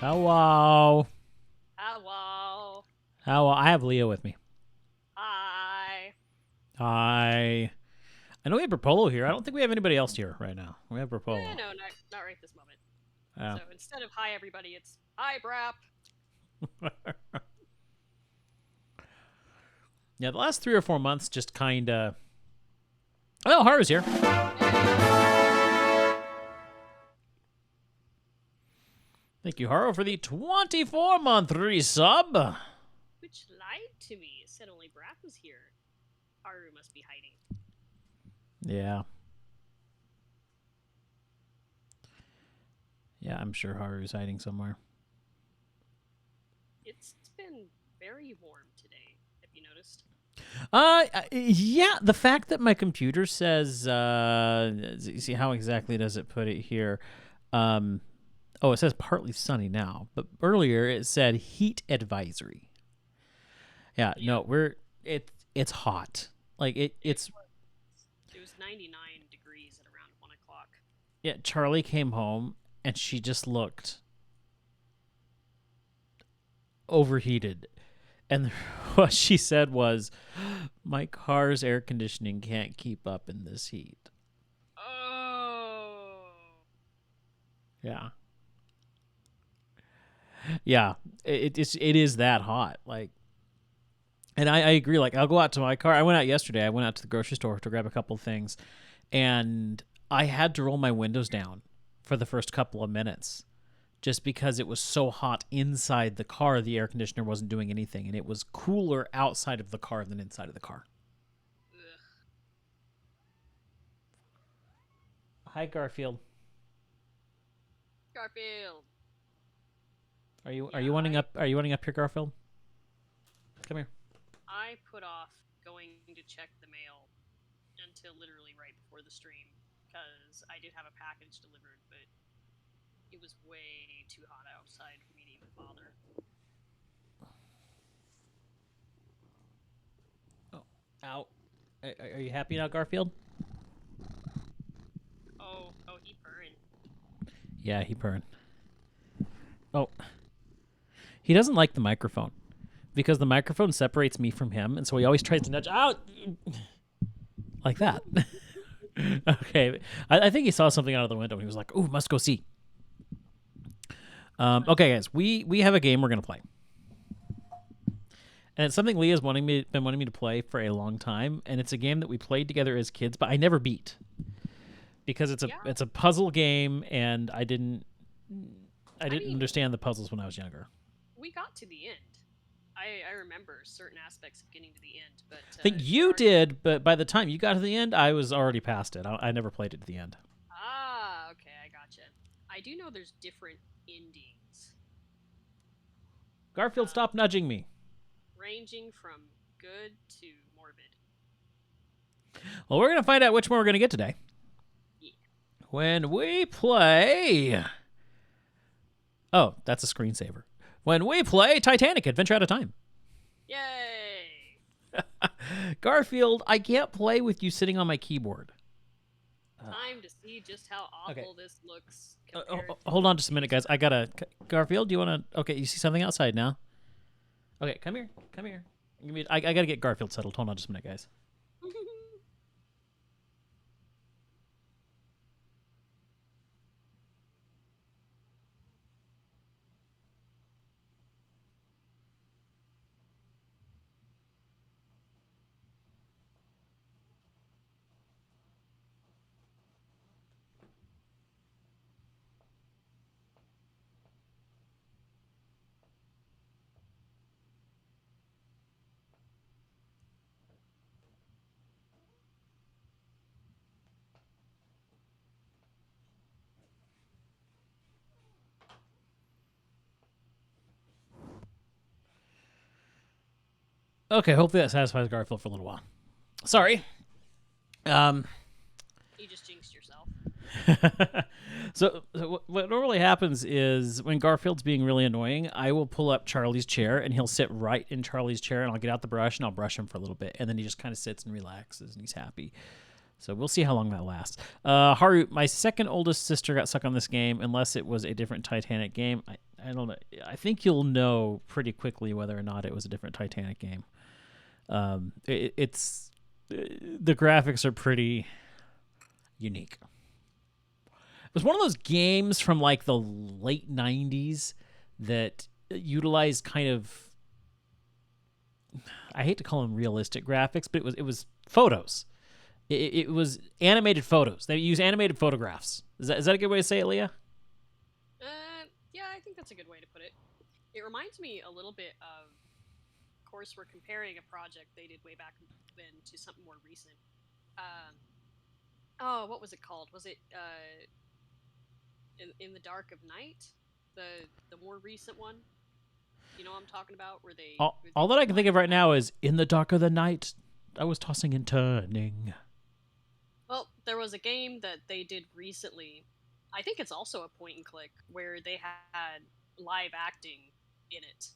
Hello. Hello. Hello. I have Leo with me. Hi. I know we have Propolo here. I don't think we have anybody else here right now. We have Propolo. No, not right this moment. Yeah. So instead of hi everybody, it's hi Brap. Yeah, the last 3 or 4 months just kind of... Oh, Haru's here. Thank you, Haru, for the 24-month resub. Which lied to me. It said only Brap was here. Haru must be hiding. Yeah. Yeah, I'm sure Haru's hiding somewhere. It's been very warm today. Have you noticed? Yeah, the fact that my computer says, see, how exactly does it put it here? It says partly sunny now, but earlier it said heat advisory. Yeah. No, it's hot. Like it's. It was 99 degrees at around 1 o'clock. Yeah, Charlie came home and she just looked overheated. And what she said was, my car's air conditioning can't keep up in this heat. Oh. Yeah. Yeah, it is that hot. Like, and I agree. Like, I'll go out to my car. I went out yesterday. I went out to the grocery store to grab a couple of things, and I had to roll my windows down for the first couple of minutes just because it was so hot inside the car. The air conditioner wasn't doing anything, and it was cooler outside of the car than inside of the car. Ugh. Hi, Garfield. Garfield. Are you wanting up? Are you wanting up here, Garfield? Come here. I put off going to check the mail until literally right before the stream because I did have a package delivered, but it was way too hot outside for me to even bother. Oh, ow. Are you happy now, Garfield? Oh, he purring. Yeah, he purring. Oh. He doesn't like the microphone because the microphone separates me from him, and so he always tries to nudge out like that. Okay, I think he saw something out of the window, and he was like, "Ooh, must go see." Okay, guys, we have a game we're gonna play, and it's something Leah's been wanting me to play for a long time, and it's a game that we played together as kids, but I never beat because it's a puzzle game, and I didn't understand the puzzles when I was younger. We got to the end. I remember certain aspects of getting to the end, but I think you did, but by the time you got to the end, I was already past it. I never played it to the end. Ah, okay, I gotcha. I do know there's different endings. Garfield, stop nudging me. Ranging from good to morbid. Well, we're gonna find out which one we're gonna get today. Yeah. When we play... Oh, that's a screensaver. When we play Titanic, Adventure Out of Time. Yay! Garfield, I can't play with you sitting on my keyboard. Time to see just how awful this looks. Hold on just a minute, guys. I gotta... Garfield, do you want to... Okay, you see something outside now? Okay, come here. Come here. I gotta get Garfield settled. Hold on just a minute, guys. Okay, hopefully that satisfies Garfield for a little while. Sorry. You just jinxed yourself. So what normally happens is when Garfield's being really annoying, I will pull up Charlie's chair and he'll sit right in Charlie's chair, and I'll get out the brush and I'll brush him for a little bit, and then he just kind of sits and relaxes and he's happy. So we'll see how long that lasts. Haru, my second oldest sister got stuck on this game unless it was a different Titanic game. I don't know. I think you'll know pretty quickly whether or not it was a different Titanic game. It's the graphics are pretty unique. It was one of those games from like the late 90s that utilized kind of, I hate to call them realistic graphics, but it was photos. It was animated photos. They use animated photographs. Is that a good way to say it, Leah? Yeah, I think that's a good way to put it. It reminds me a little bit of course, we're comparing a project they did way back then to something more recent. What was it called? Was it in the Dark of Night? The more recent one? You know what I'm talking about? Where they all that I can think of right now is In the Dark of the Night, I was tossing and turning. Well, there was a game that they did recently. I think it's also a point and click where they had live acting in it.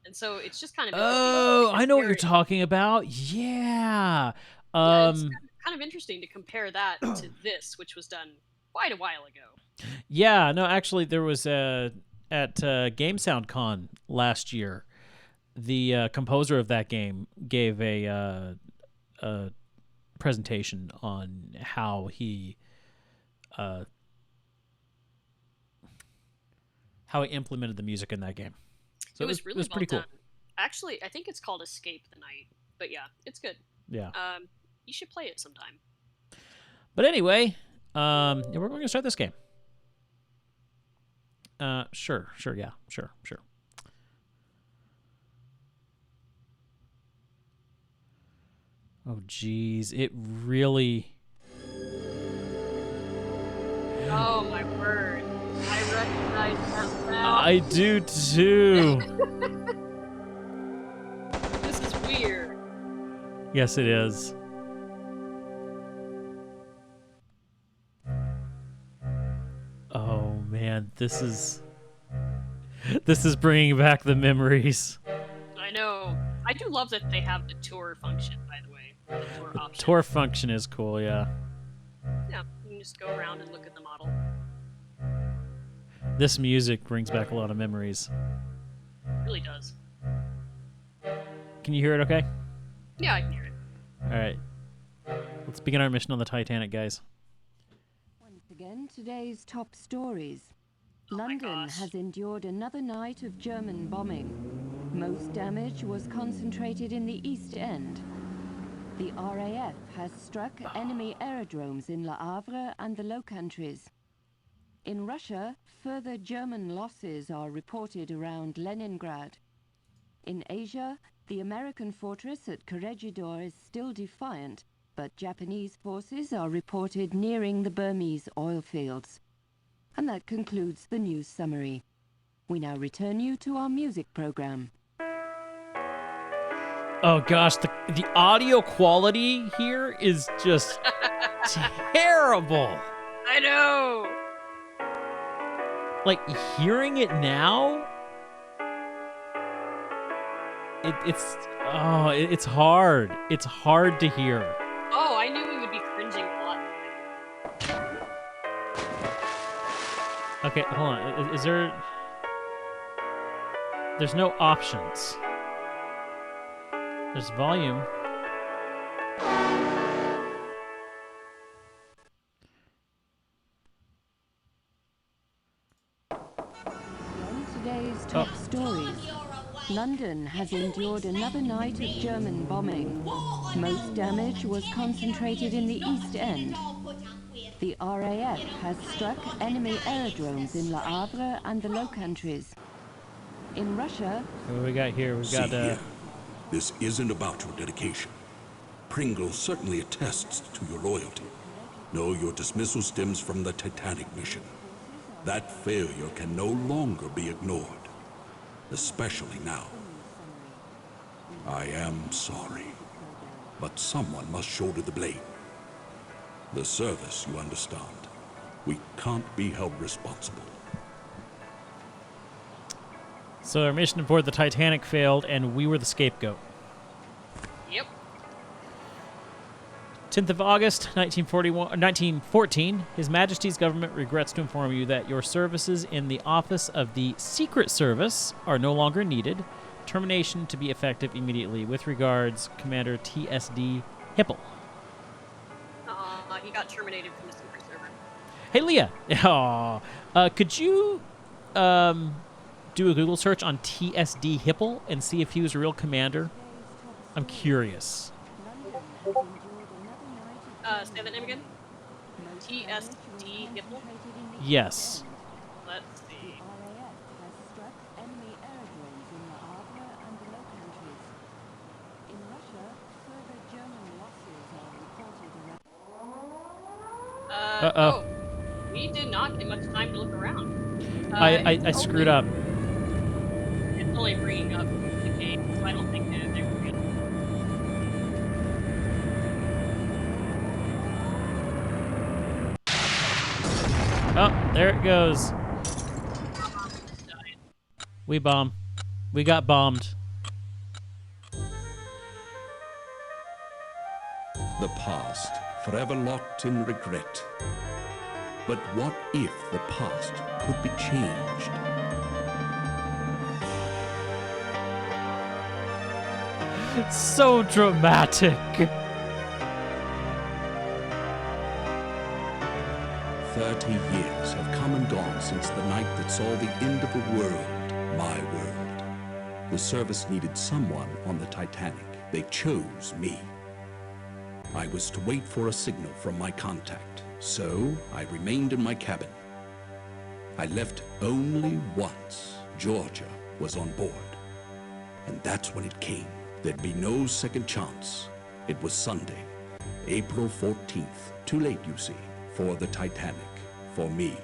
And so it's just kind of Oh, I know what you're talking about. Yeah. Yeah, it's kind of interesting to compare that to this, which was done quite a while ago. Yeah, no, actually, there was at Game Sound Con last year, the composer of that game gave a presentation on how he implemented the music in that game. So it was really pretty well cool. done. Actually, I think it's called Escape the Night. But yeah, it's good. Yeah. You should play it sometime. But anyway, we're going to start this game. Sure, yeah, sure. Oh, geez, it really... Oh, my word. I recognize that now. I do, too. This is weird. Yes, it is. Oh, man, this is bringing back the memories. I know. I do love that they have the tour function, by the way. The tour function is cool, yeah. Yeah, you can just go around and look at the model. This music brings back a lot of memories. It really does. Can you hear it okay? Yeah, I can hear it. All right. Let's begin our mission on the Titanic, guys. Once again, today's top stories. London has endured another night of German bombing. Most damage was concentrated in the East End. The RAF has struck enemy aerodromes in Le Havre and the Low Countries. In Russia, further German losses are reported around Leningrad. In Asia, the American fortress at Corregidor is still defiant, but Japanese forces are reported nearing the Burmese oil fields. And that concludes the news summary. We now return you to our music program. Oh gosh, the audio quality here is just terrible. I know. Like, hearing it now, it's hard. It's hard to hear. Oh, I knew we would be cringing a lot. Okay, hold on. Is there... There's no options. There's volume. Today's top stories. London has endured another night of German bombing. Most damage was concentrated in the East End. The RAF has struck enemy aerodromes in Le Havre and the Low Countries. In Russia... What do we got here? We've got... Here. This isn't about your dedication. Pringle certainly attests to your loyalty. No, your dismissal stems from the Titanic mission. That failure can no longer be ignored, especially now. I am sorry, but someone must shoulder the blame. The service, you understand. We can't be held responsible. So our mission aboard the Titanic failed, and we were the scapegoat. Yep. 10th of August, 1914, His Majesty's government regrets to inform you that your services in the office of the Secret Service are no longer needed. Termination to be effective immediately. With regards, Commander TSD Hipple. He got terminated from the Secret Server. Hey, Leah. Could you do a Google search on TSD Hipple and see if he was a real commander? I'm curious. Say that name again? TSD Hipple? Yes. Let's see. Uh-oh. We did not get much time to look around. I screwed up. It's only bringing up the game, so I don't think that they were real. Oh, there it goes. We bomb. We got bombed. The past, forever locked in regret. But what if the past could be changed? It's so dramatic. 30 years have come and gone since the night that saw the end of a world, my world. The service needed someone on the Titanic. They chose me. I was to wait for a signal from my contact, so I remained in my cabin. I left only once. Georgia was on board. And that's when it came. There'd be no second chance. It was Sunday, April 14th. Too late, you see, for the Titanic, for me.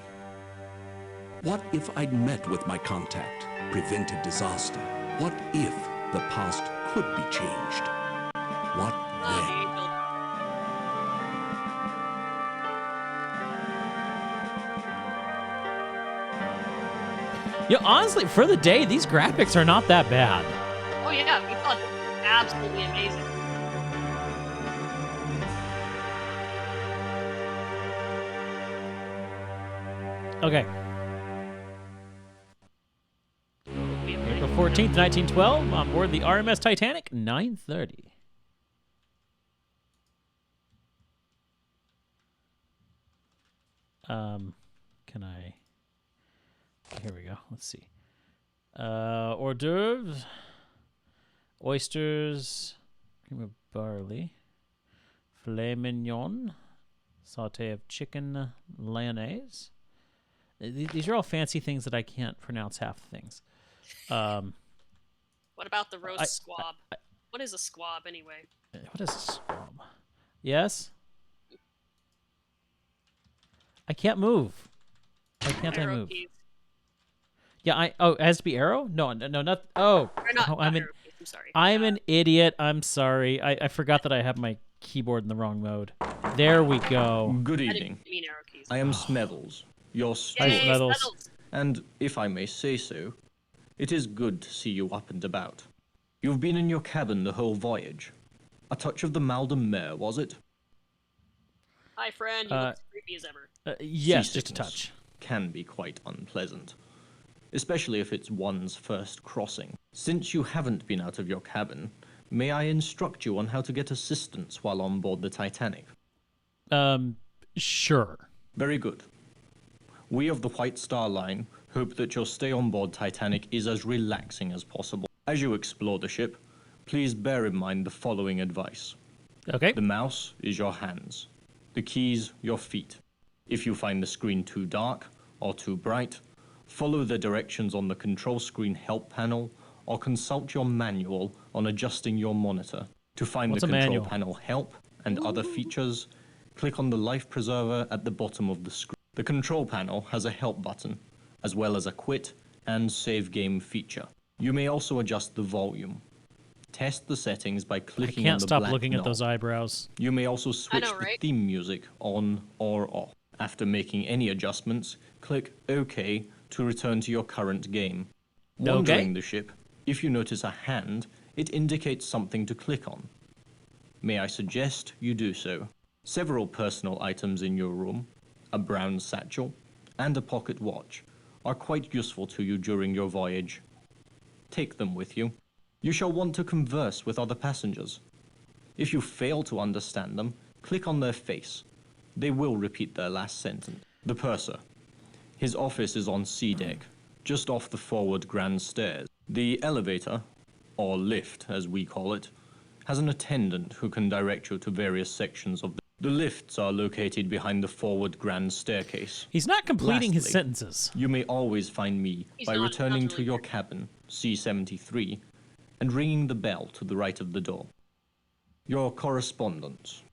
What if I'd met with my contact, prevented disaster? What if the past could be changed? What then? Yeah, honestly, for the day, these graphics are not that bad. Oh yeah, we thought it was absolutely amazing. Okay. April 14th, 1912, on board the RMS Titanic, 9:30. Can I... Here we go. Let's see. Hors d'oeuvres, oysters, cream of barley, filet mignon, sauté of chicken lyonnaise. These are all fancy things that I can't pronounce half the things. What about the roast squab? What is a squab anyway? What is a squab? Yes? I can't move. Why can't I move? Keys. Yeah, it has to be arrow? No, not. Oh, I'm sorry. I'm an idiot. I'm sorry. I forgot that I have my keyboard in the wrong mode. There we go. Good evening. I am Smethels, your steward. Hi, Smethels. And if I may say so, it is good to see you up and about. You've been in your cabin the whole voyage. A touch of the mal de mer, was it? Hi, friend. You look as creepy as ever. Yes, just a touch. Can be quite unpleasant, especially if it's one's first crossing. Since you haven't been out of your cabin, may I instruct you on how to get assistance while on board the Titanic? Sure. Very good. We of the White Star Line hope that your stay on board Titanic is as relaxing as possible. As you explore the ship, please bear in mind the following advice. Okay. The mouse is your hands, the keys your feet. If you find the screen too dark or too bright, follow the directions on the control screen help panel or consult your manual on adjusting your monitor. To find the control panel help and other features, click on the life preserver at the bottom of the screen. The control panel has a help button, as well as a quit and save game feature. You may also adjust the volume. Test the settings by clicking on the black knob. I can't stop looking at those eyebrows. You may also switch the theme music on or off. After making any adjustments, click OK to return to your current game. Wandering the ship, if you notice a hand, it indicates something to click on. May I suggest you do so? Several personal items in your room, a brown satchel, and a pocket watch, are quite useful to you during your voyage. Take them with you. You shall want to converse with other passengers. If you fail to understand them, click on their face. They will repeat their last sentence. The purser. His office is on C deck, just off the forward grand stairs. The elevator, or lift as we call it, has an attendant who can direct you to various sections of the lifts are located behind the forward grand staircase. He's not completing his Lastly, sentences. You may always find me He's by not returning really to your weird. cabin, C73, and ringing the bell to the right of the door. Your correspondence.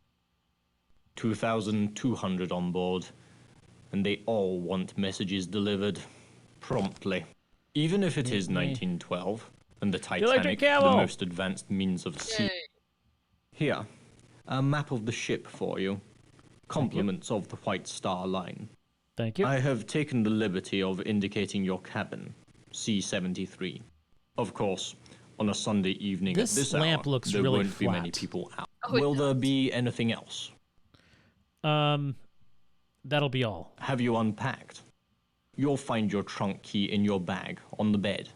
2,200 on board, and they all want messages delivered promptly. Even if it is 1912, and the Titanic, the camel. most advanced means of sea. Yay. Here, a map of the ship for you. Compliments of the White Star Line. Thank you. I have taken the liberty of indicating your cabin, C73. Of course, on a Sunday evening This at this lamp hour, looks there really won't be many flat. people out. Oh, it Will there does. be anything else? That'll be all. Have you unpacked? You'll find your trunk key in your bag on the bed.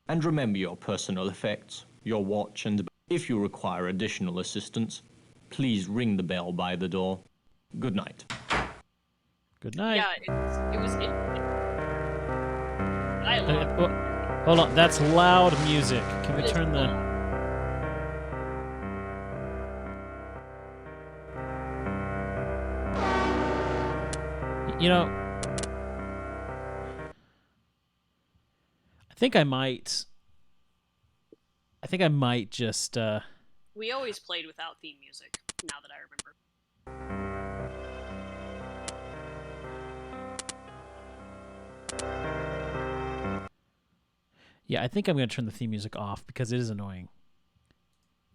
And remember your personal effects, your watch, and if you require additional assistance, please ring the bell by the door. Good night. Good night. Yeah, it was dialogue. Hold on, that's loud music. Can we It is turn the... loud. You know, I think I might just We always played without theme music, now that I remember. yeah, I think I'm going to turn the theme music off because it is annoying.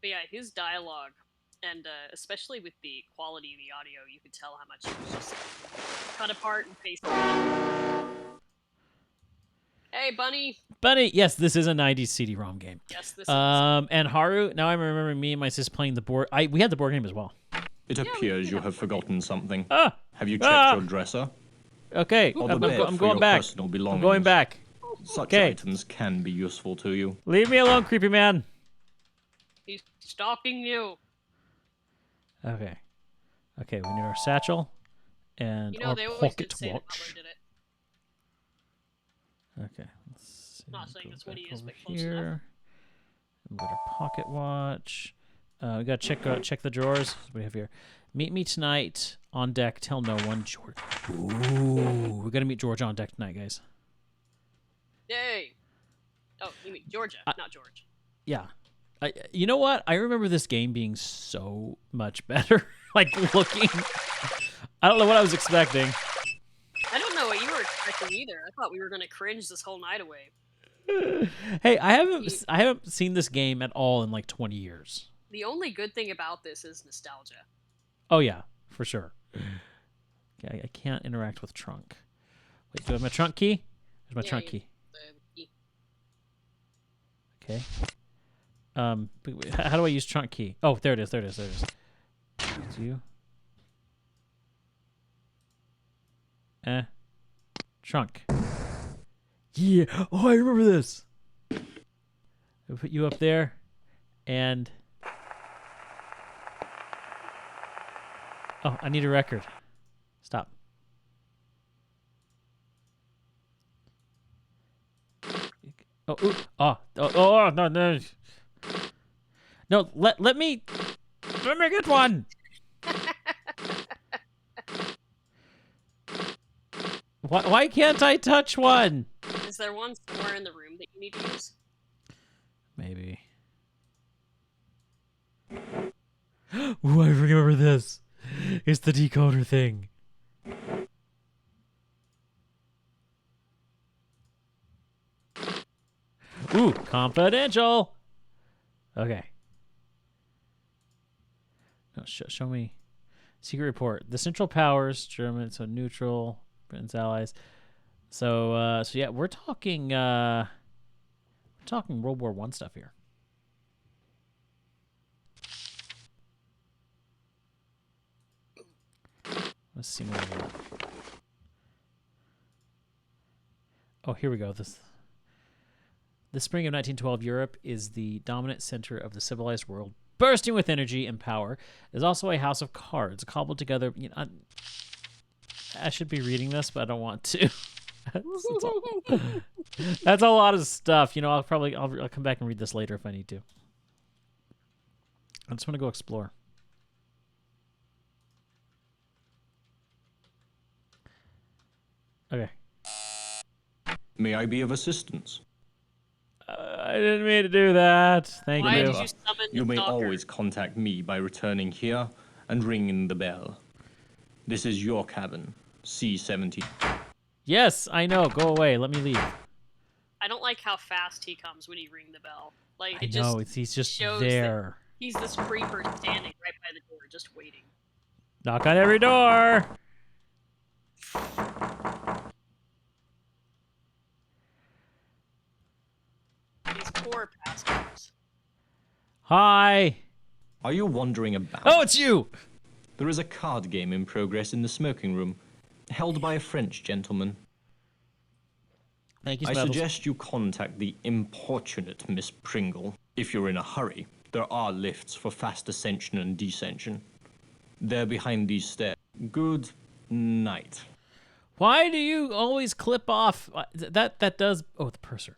But yeah, his dialogue, and especially with the quality of the audio, you could tell how much it was just cut apart and pasted together. Hey, Bunny! Bunny, yes, this is a 90s CD-ROM game. Yes, this is. And Haru, now I'm remembering me and my sis playing the board. We had the board game as well. It appears you have forgotten something. Ah! Have you checked your dresser? Okay, Or the I'm bed going for your back. personal I'm belongings? going back. Such Okay. items can be useful to you. Leave me alone, creepy man. He's stalking you. Okay. Okay, we need our satchel and You know, our they always pocket did say that watch. Butler did it. Okay, let's see. Not saying Go that's what he back is, over but close enough. here. We got our pocket watch. We gotta check the drawers. What do we have here? Meet me tonight on deck. Tell no one, George. Ooh, we gotta meet George on deck tonight, guys. Yay! Oh, you mean Georgia, not George. Yeah. You know what? I remember this game being so much better. Like looking. I don't know what I was expecting. I don't know what you were expecting either. I thought we were gonna cringe this whole night away. Hey, I haven't seen this game at all in like 20 years. The only good thing about this is nostalgia. Oh yeah, for sure. Okay, I can't interact with trunk. Wait, do I have my trunk key? There's my Yeah, trunk you- key. the- Okay. How do I use trunk key? Oh, there it is. It's you. Trunk. Yeah. Oh, I remember this. I put you up there, and oh, I need a record. Stop. Oh, ooh, no. No, let me get one. Why can't I touch one? Is there one somewhere in the room that you need to use? Maybe. Ooh, I remember this. It's the decoder thing. Ooh, confidential. Okay. No, show me. Secret report. The Central Powers, German, so neutral, Britain's allies. So yeah, we're talking World War I stuff here. Let's see more of that. Oh, here we go. The spring of 1912 Europe is the dominant center of the civilized world, bursting with energy and power. There's also a house of cards cobbled together. You know, I should be reading this, but I don't want to. That's a lot of stuff. You know, I'll come back and read this later if I need to. I just want to go explore. Okay. May I be of assistance? I didn't mean to do that. Thank Why you. did you summon the You may stalker? always contact me by returning here and ringing the bell. This is your cabin, C-17. Yes, I know. Go away. Let me leave. I don't like how fast he comes when you ring the bell. Like I it know. just He's just shows there. that he's this creeper standing right by the door, just waiting. Knock on every door. These poor pastors. Hi. Are you wandering about? Oh, it's you. There is a card game in progress in the smoking room, held by a French gentleman. Thank you, I Smeddles. suggest you contact the importunate Miss Pringle. If you're in a hurry, there are lifts for fast ascension and descension. They're behind these stairs. Good night. Why do you always clip off? That does. Oh, the purser.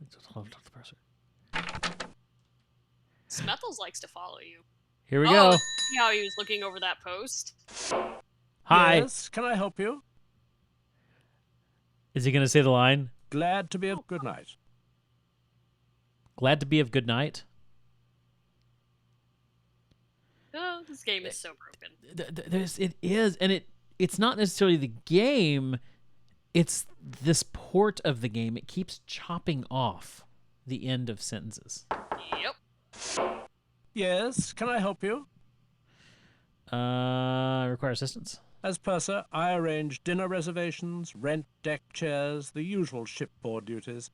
The purser. Smethels likes to follow you. Here we Oh, go. see how he was looking over that post? Hi. Yes, can I help you? Is he gonna say the line? Glad to be of good night. Glad to be of good night. Oh, this game is so broken. It is, and it's not necessarily the game. It's this port of the game. It keeps chopping off the end of sentences. Yep. Yes, can I help you? Require assistance. As purser, I arrange dinner reservations, rent deck chairs, the usual shipboard duties.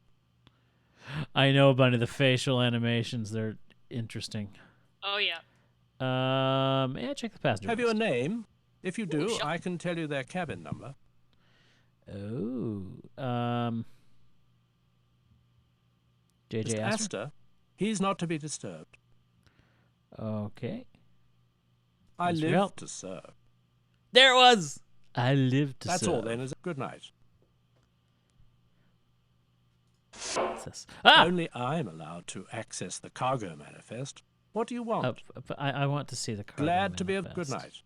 I know, Bunny. The facial animations, they're interesting. Oh yeah. May I check the passenger Have you a list? name? If you do, sure. I can tell you their cabin number. Oh, JJ Mr. Astor? Astor, he's not to be disturbed. Okay. I Thanks for your live help. to serve. There it was. I live to That's serve. all then, is it? Good night. What's this? Ah! Only I'm allowed to access the cargo manifest. What do you want? I want to see the cargo Glad to be of good manifest. night.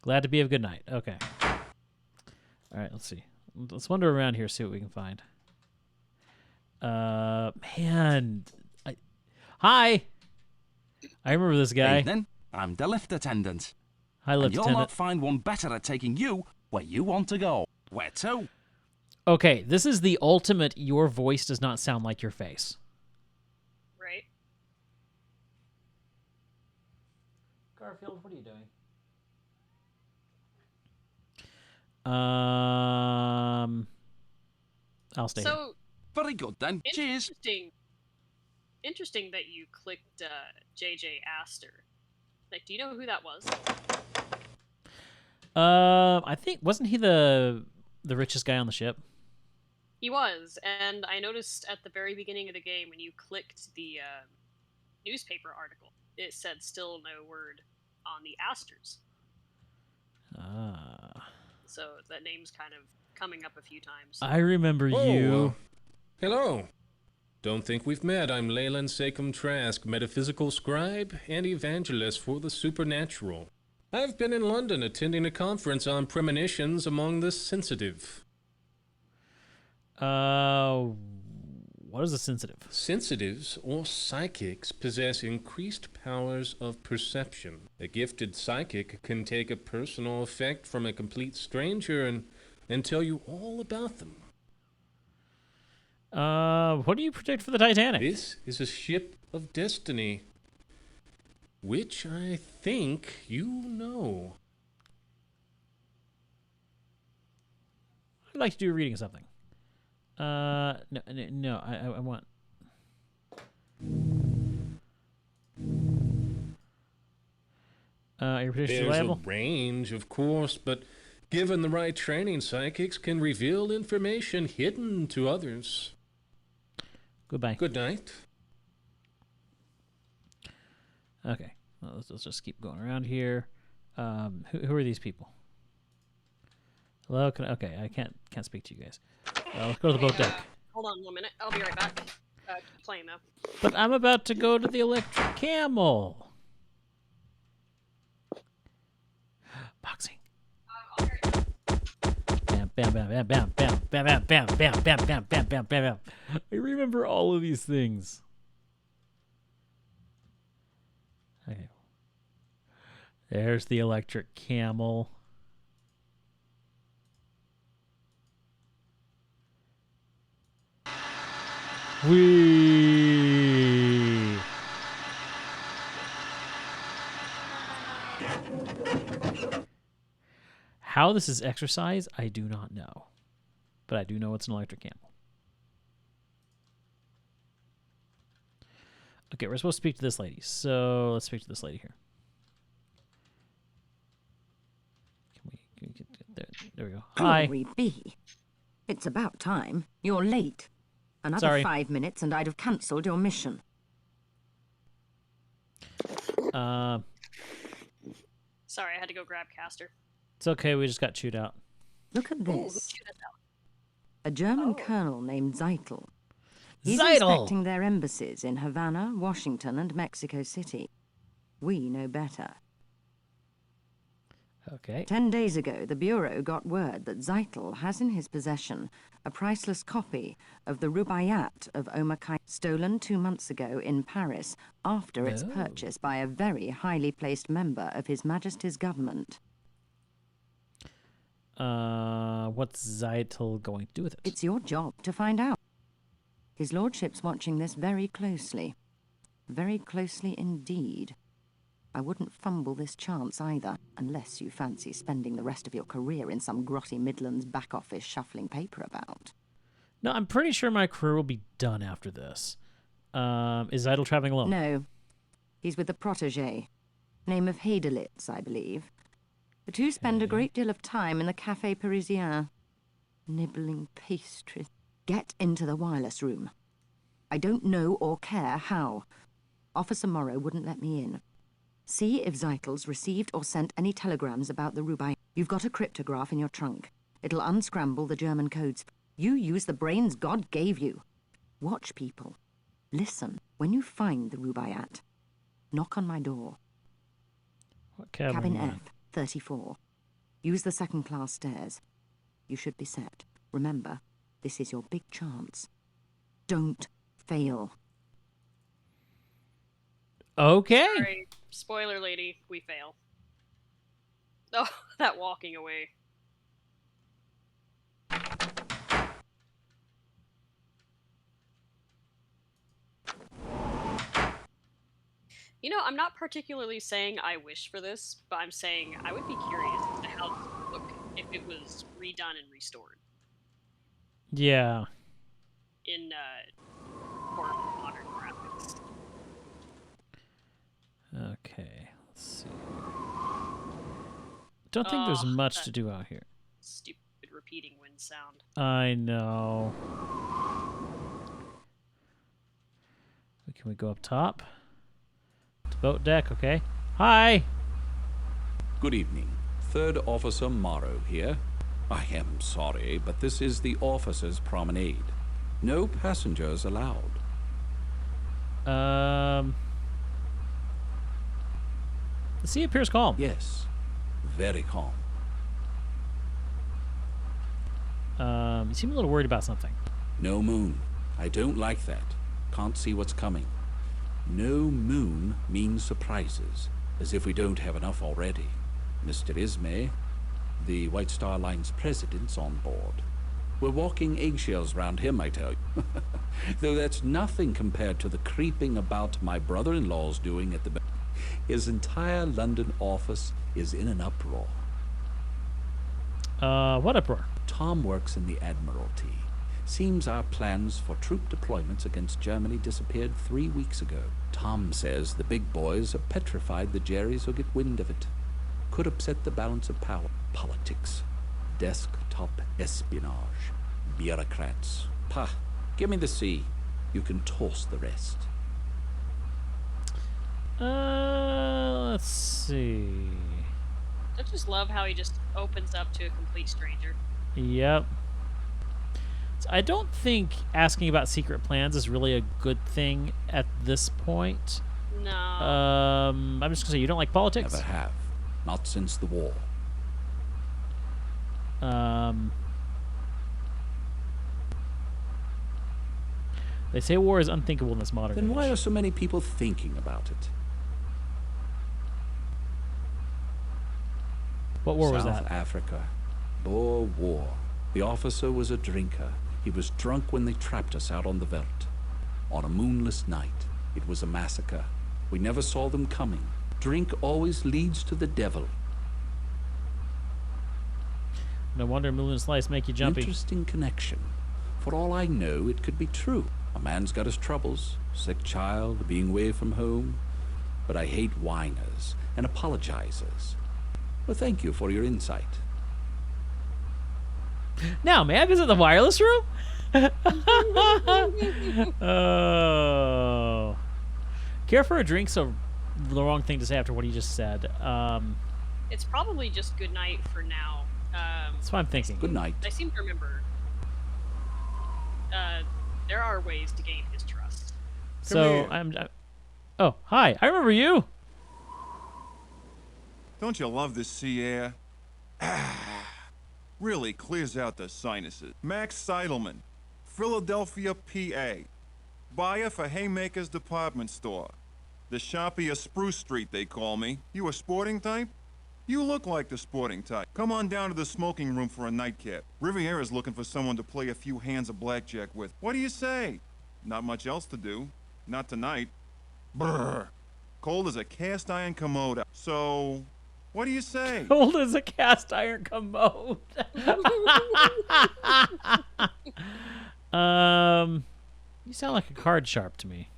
Glad to be of good night. Okay. All right, let's see. Let's wander around here, see what we can find. Man. Hi. I remember this guy. Evening. I'm the lift attendant. Hi, And lift you'll attendant. not find one better at taking you where you want to go. Where to? Okay, this is the ultimate your voice does not sound like your face. Right. Garfield, what are you doing? I'll stay here. So Very good then. Cheers. interesting that you clicked JJ Astor. Like, do you know who that was? I think wasn't he the richest guy on the ship? He was, and I noticed at the very beginning of the game when you clicked the newspaper article, it said still no word on the Astors. Ah. So that name's kind of coming up a few times. I remember you. Hello. Don't think we've met. I'm Leyland Sachem Trask, metaphysical scribe and evangelist for the supernatural. I've been in London attending a conference on premonitions among the sensitive. What is a sensitive? Sensitives, or psychics, possess increased powers of perception. A gifted psychic can take a personal effect from a complete stranger and tell you all about them. What do you predict for the Titanic? This is a ship of destiny, which I think you know. I'd like to do a reading of something. No, I want. Your prediction's There's reliable? a range, of course, but given the right training, psychics can reveal information hidden to others. Goodbye. Good night. Okay. Well, let's just keep going around here. Who are these people? Hello? Okay, I can't speak to you guys. Let's go to the boat deck. Hold on 1 minute. I'll be right back. Keep playing though. But I'm about to go to the electric camel. Boxing. Bam, bam, bam, bam, bam, bam, bam, bam, bam, bam, bam, bam, bam, bam, bam. I remember all of these things. Okay. There's the electric camel. Whee! How this is exercise, I do not know. But I do know it's an electric camel. Okay, we're supposed to speak to this lady. So let's speak to this lady here. Can we get there? There we go. Hi. Glory be. It's about time. You're late. Another Sorry. 5 minutes and I'd have cancelled your mission. Sorry, I had to go grab Caster. It's okay. We just got chewed out. Look at Ooh, this. shoot us out. A German colonel named Zeitel. He's Zeitel! inspecting their embassies in Havana, Washington, and Mexico City. We know better. Okay. 10 days ago, the Bureau got word that Zeitel has in his possession a priceless copy of the Rubaiyat of Omar Khayyam, stolen 2 months ago in Paris after its Oh. purchase by a very highly placed member of His Majesty's government. What's Zeitel going to do with it? It's your job to find out. His Lordship's watching this very closely. Very closely indeed. I wouldn't fumble this chance either, unless you fancy spending the rest of your career in some grotty Midlands back office shuffling paper about. No, I'm pretty sure my career will be done after this. Is Zeitel traveling alone? No. He's with a protégé. Name of Heidelitz, I believe. The two spend a great deal of time in the Café Parisien. Nibbling pastries. Get into the wireless room. I don't know or care how. Officer Morrow wouldn't let me in. See if Zeitel's received or sent any telegrams about the Rubai. You've got a cryptograph in your trunk. It'll unscramble the German codes. You use the brains God gave you. Watch people. Listen. When you find the Rubaiyat, knock on my door. What cabin? Cabin are you in? F, 34. Use the second-class stairs. You should be set. Remember, this is your big chance. Don't fail. Okay. Sorry, spoiler lady, we fail. Oh, that walking away. You know, I'm not particularly saying I wish for this, but I'm saying I would be curious as to how this would look if it was redone and restored Yeah. in more modern graphics. Okay. Let's see. Don't think there's Oh, much that- to do out here. Stupid repeating wind sound. I know. Can we go up top? To boat deck, okay. Hi! Good evening. Third Officer Morrow here. I am sorry, but this is the officers' promenade. No passengers allowed. The sea appears calm. Yes, very calm. You seem a little worried about something. No moon. I don't like that. Can't see what's coming. No moon means surprises, as if we don't have enough already. Mr. Ismay, the White Star Line's president's on board. We're walking eggshells round him, I tell you. Though that's nothing compared to the creeping about my brother-in-law's doing at the... His entire London office is in an uproar. What uproar? Tom works in the Admiralty. Seems our plans for troop deployments against Germany disappeared 3 weeks ago. Tom says the big boys are petrified the Jerrys will get wind of it. Could upset the balance of power. Politics. Desktop espionage. Bureaucrats. Pah. Give me the C. You can toss the rest. Let's see. I just love how he just opens up to a complete stranger. Yep. So I don't think asking about secret plans is really a good thing at this point. No. I'm just gonna say you don't like politics. Never have. Not since the war. They say war is unthinkable in this modern Then why age. are so many people thinking about it? What war was South that? Africa. Boer War. The officer was a drinker. He was drunk when they trapped us out on the veldt. On a moonless night, it was a massacre. We never saw them coming. Drink always leads to the devil. No wonder Moon and Slice make you jumpy. Interesting connection. For all I know, it could be true. A man's got his troubles. Sick child, being away from home. But I hate whiners and apologizers. Well, thank you for your insight. Now, may I visit the wireless room? Oh. Care for a drink's the wrong thing to say after what he just said. It's probably just good night for now. That's what I'm thinking. Good night. I seem to remember there are ways to gain his trust. So oh, hi. I remember you. Don't you love the sea air? Really clears out the sinuses. Max Seidelman, Philadelphia, PA. Buyer for Haymaker's department store. The Sharpie of Spruce Street, they call me. You a sporting type? You look like the sporting type. Come on down to the smoking room for a nightcap. Riviera's looking for someone to play a few hands of blackjack with. What do you say? Not much else to do. Not tonight. Brr. Cold as a cast iron commode. So, what do you say? Cold as a cast iron commode. You sound like a card sharp to me.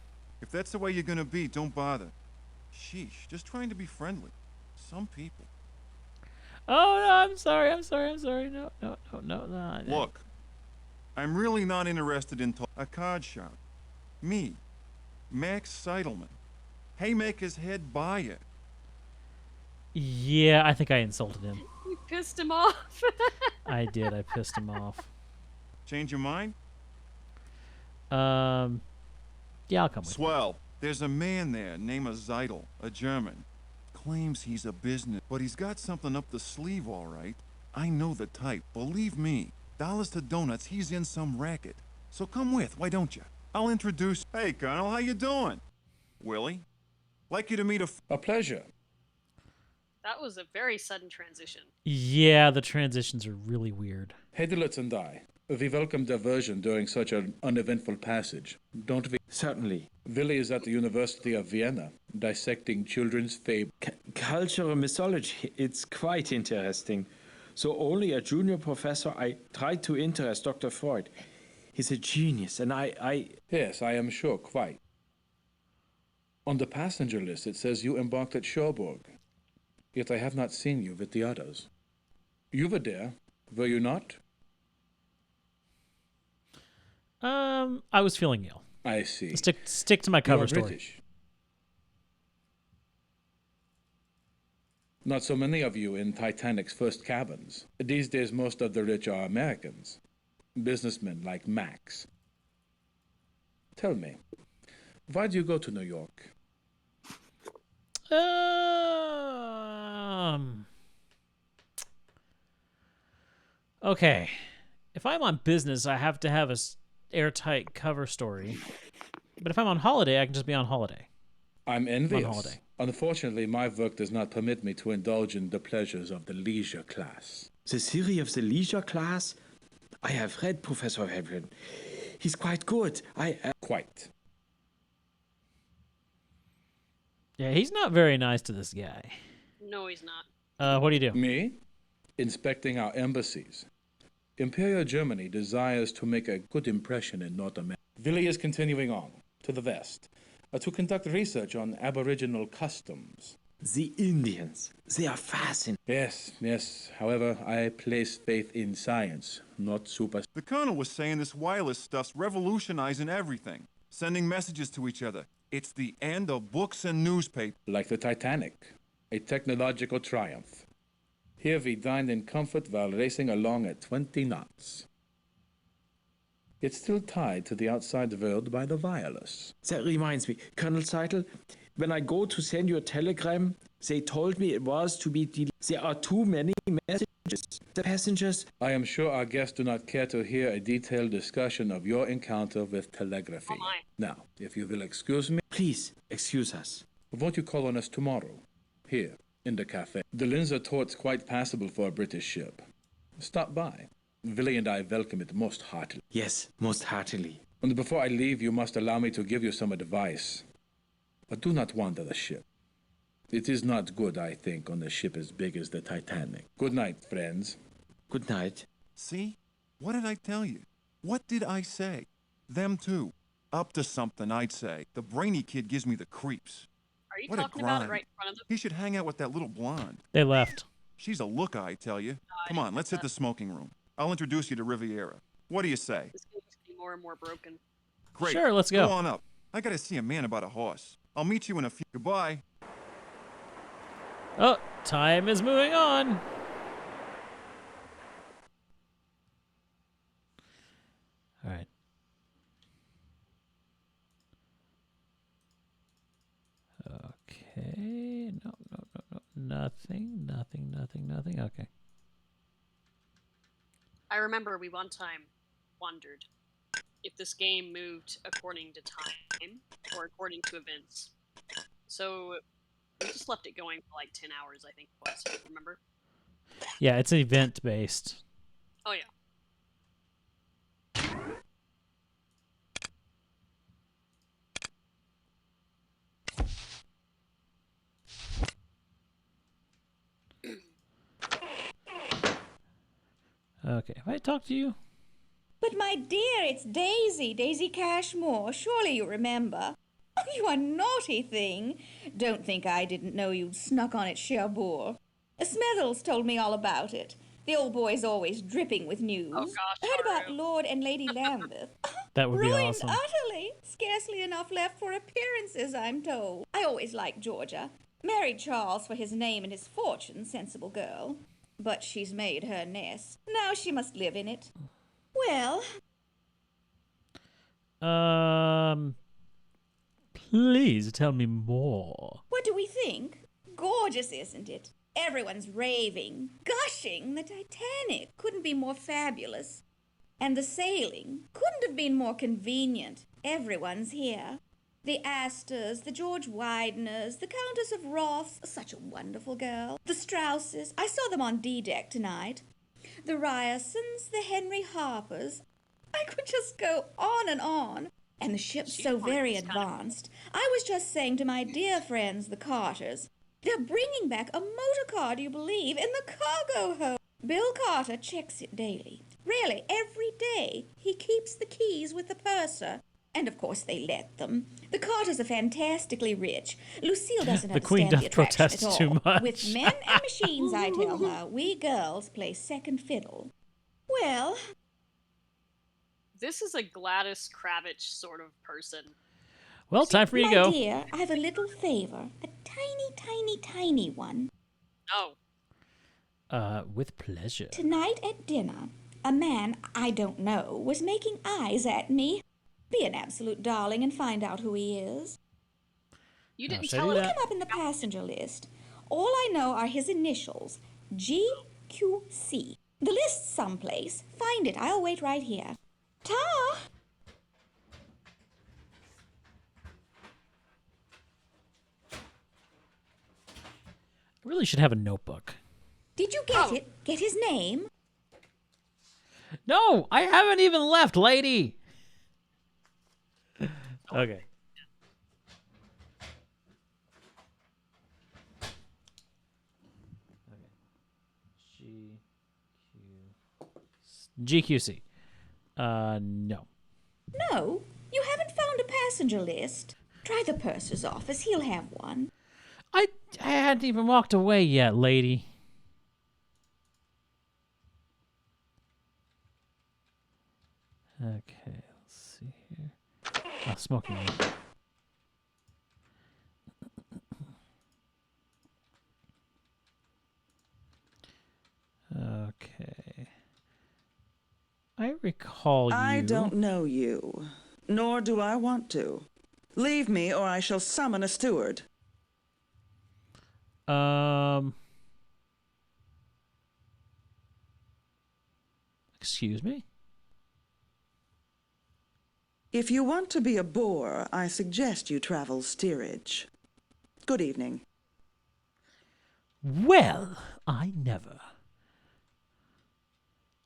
If that's the way you're gonna be, don't bother. Sheesh, just trying to be friendly. Some people. Oh no, I'm sorry. No. Look, I'm really not interested in a card shop. Me, Max Seidelman, Haymaker's head buyer. Yeah, I think I insulted him. You pissed him off. I did. I pissed him off. Change your mind? Yeah, I'll come with you. Swell. There's a man there named Zeidel, a German. Claims he's a business, but he's got something up the sleeve, all right. I know the type, believe me. Dollars to donuts, he's in some racket. So come with, why don't you? I'll introduce. Hey, Colonel, how you doing? Willie, like you to meet A pleasure. That was a very sudden transition. Yeah, the transitions are really weird. Heidelitz and I, we welcome diversion during such an uneventful passage, don't we? Certainly. Willie is at the University of Vienna, dissecting children's fable. Cultural mythology, it's quite interesting. So only a junior professor, I tried to interest Dr. Freud. He's a genius, and I... Yes, I am sure, quite. On the passenger list, it says you embarked at Cherbourg. Yet I have not seen you with the others. You were there, were you not? I was feeling ill. I see. Stick to my cover You are story. British. Not so many of you in Titanic's first cabins. These days, most of the rich are Americans. Businessmen like Max. Tell me, why do you go to New York? Okay. If I'm on business, I have to have a airtight cover story. But if I'm on holiday, I can just be on holiday. I'm envious. On holiday. Unfortunately, my work does not permit me to indulge in the pleasures of the leisure class. The theory of the leisure class? I have read Professor Hebron. He's quite good. Quite. Yeah, he's not very nice to this guy. No, he's not. What do you do? Me? Inspecting our embassies. Imperial Germany desires to make a good impression in North America. Willi is continuing on, to the west, to conduct research on Aboriginal customs. The Indians, they are fascinating. Yes. However, I place faith in science, not super. The Colonel was saying this wireless stuff's revolutionizing everything, sending messages to each other. It's the end of books and newspapers. Like the Titanic, a technological triumph. Here we dined in comfort while racing along at 20 knots. It's still tied to the outside world by the wireless. That reminds me, Colonel Seitel, when I go to send you a telegram, they told me it was to be delayed. There are too many messages. The passengers... I am sure our guests do not care to hear a detailed discussion of your encounter with telegraphy. Oh my. Now, if you will excuse me, Please, excuse us. won't you call on us tomorrow? Here, in the cafe. The Linzer Tort's quite passable for a British ship. Stop by. Willi and I welcome it most heartily. Yes, most heartily. And before I leave, you must allow me to give you some advice. But do not wander the ship. It is not good, I think, on a ship as big as the Titanic. Good night, friends. Good night. See? What did I tell you? What did I say? Them too. Up to something, I'd say. The brainy kid gives me the creeps. Are you What a talking about it grind. right in front of them? He should hang out with that little blonde. They left. She's a looker, I tell you. Come on, let's hit the smoking room. I'll introduce you to Riviera. What do you say? This game's getting more and more broken. Great. Sure, let's go. Go on up. I gotta see a man about a horse. I'll meet you in a few. Goodbye. Oh, time is moving on. All right. Okay. No. Nothing. Okay. I remember we one time wondered if this game moved according to time or according to events. So we just left it going for like 10 hours, I think it was. Remember? Yeah, it's event based. Oh, yeah. Okay. Have I talked to you? But my dear, it's Daisy, Daisy Cashmore. Surely you remember. Oh, you a naughty thing. Don't think I didn't know you'd snuck on at Cherbourg. Smethels told me all about it. The old boy's always dripping with news. Oh, gosh, Heard about Haru. Lord and Lady Lambeth. That would be Ruined awesome. utterly. Scarcely enough left for appearances, I'm told. I always liked Georgia. Married Charles for his name and his fortune, sensible girl. But she's made her nest. Now she must live in it. Well, Please tell me more. what do we think? Gorgeous, isn't it? Everyone's raving, gushing. The Titanic couldn't be more fabulous. And the sailing couldn't have been more convenient. Everyone's here. The Astors, the George Wideners, the Countess of Ross, such a wonderful girl. The Strausses, I saw them on D-deck tonight. The Ryersons, the Henry Harpers. I could just go on and on. And the ship's so very advanced. I was just saying to my dear friends, the Carters, they're bringing back a motor car, do you believe, in the cargo hold. Bill Carter checks it daily. Really, every day. He keeps the keys with the purser. And of course they let them. The Carters are fantastically rich. Lucille doesn't The Queen understand the doth attraction protest at all. too much. With men and machines, I tell her, we girls play second fiddle. Well, This is a Gladys Kravitz sort of person. Well, time for you to my go. dear, I have a little favor. A tiny one. Oh, With pleasure. Tonight at dinner, a man I don't know was making eyes at me. Be an absolute darling and find out who he is. you didn't should I tell do us. Look him up in the passenger list. All I know are his initials, GQC. The list's someplace. Find it. I'll wait right here. Ta! I really should have a notebook. Did you get it? Get his name? No, I haven't even left, lady. Okay. G Q GQC. No. No, you haven't found a passenger list. Try the purser's office. He'll have one. I hadn't even walked away yet, lady. Okay, let's see here. Oh, smoking room. Okay. I recall you. I don't know you, nor do I want to. Leave me or I shall summon a steward. Excuse me? If you want to be a bore, I suggest you travel steerage. Good evening. Well, I never.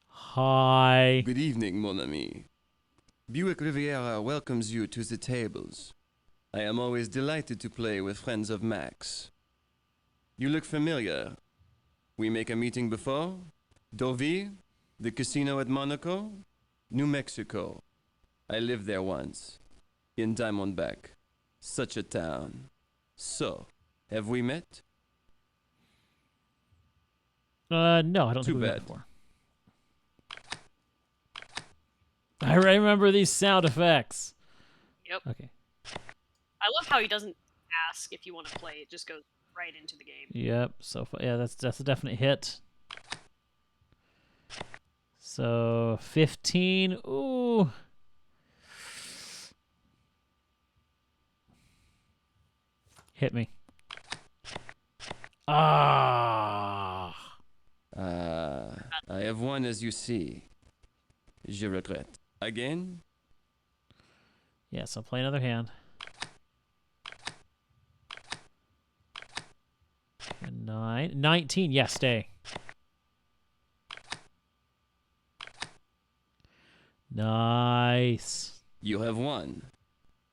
Hi. Good evening, mon ami. Buick Riviera welcomes you to the tables. I am always delighted to play with friends of Max. You look familiar. We make a meeting before? Deauville? The casino at Monaco? New Mexico. I lived there once. In Diamondback. Such a town. So, have we met? No, I don't Too think we bad. met before. I remember these sound effects. Yep. Okay. I love how he doesn't ask if you want to play. It just goes right into the game. Yep. So yeah, that's a definite hit. So 15. Ooh. Hit me. Ah. I have won as you see. Je regrette. Again? Yes, I'll play another hand. And 19. Yes, stay. Nice. You have won.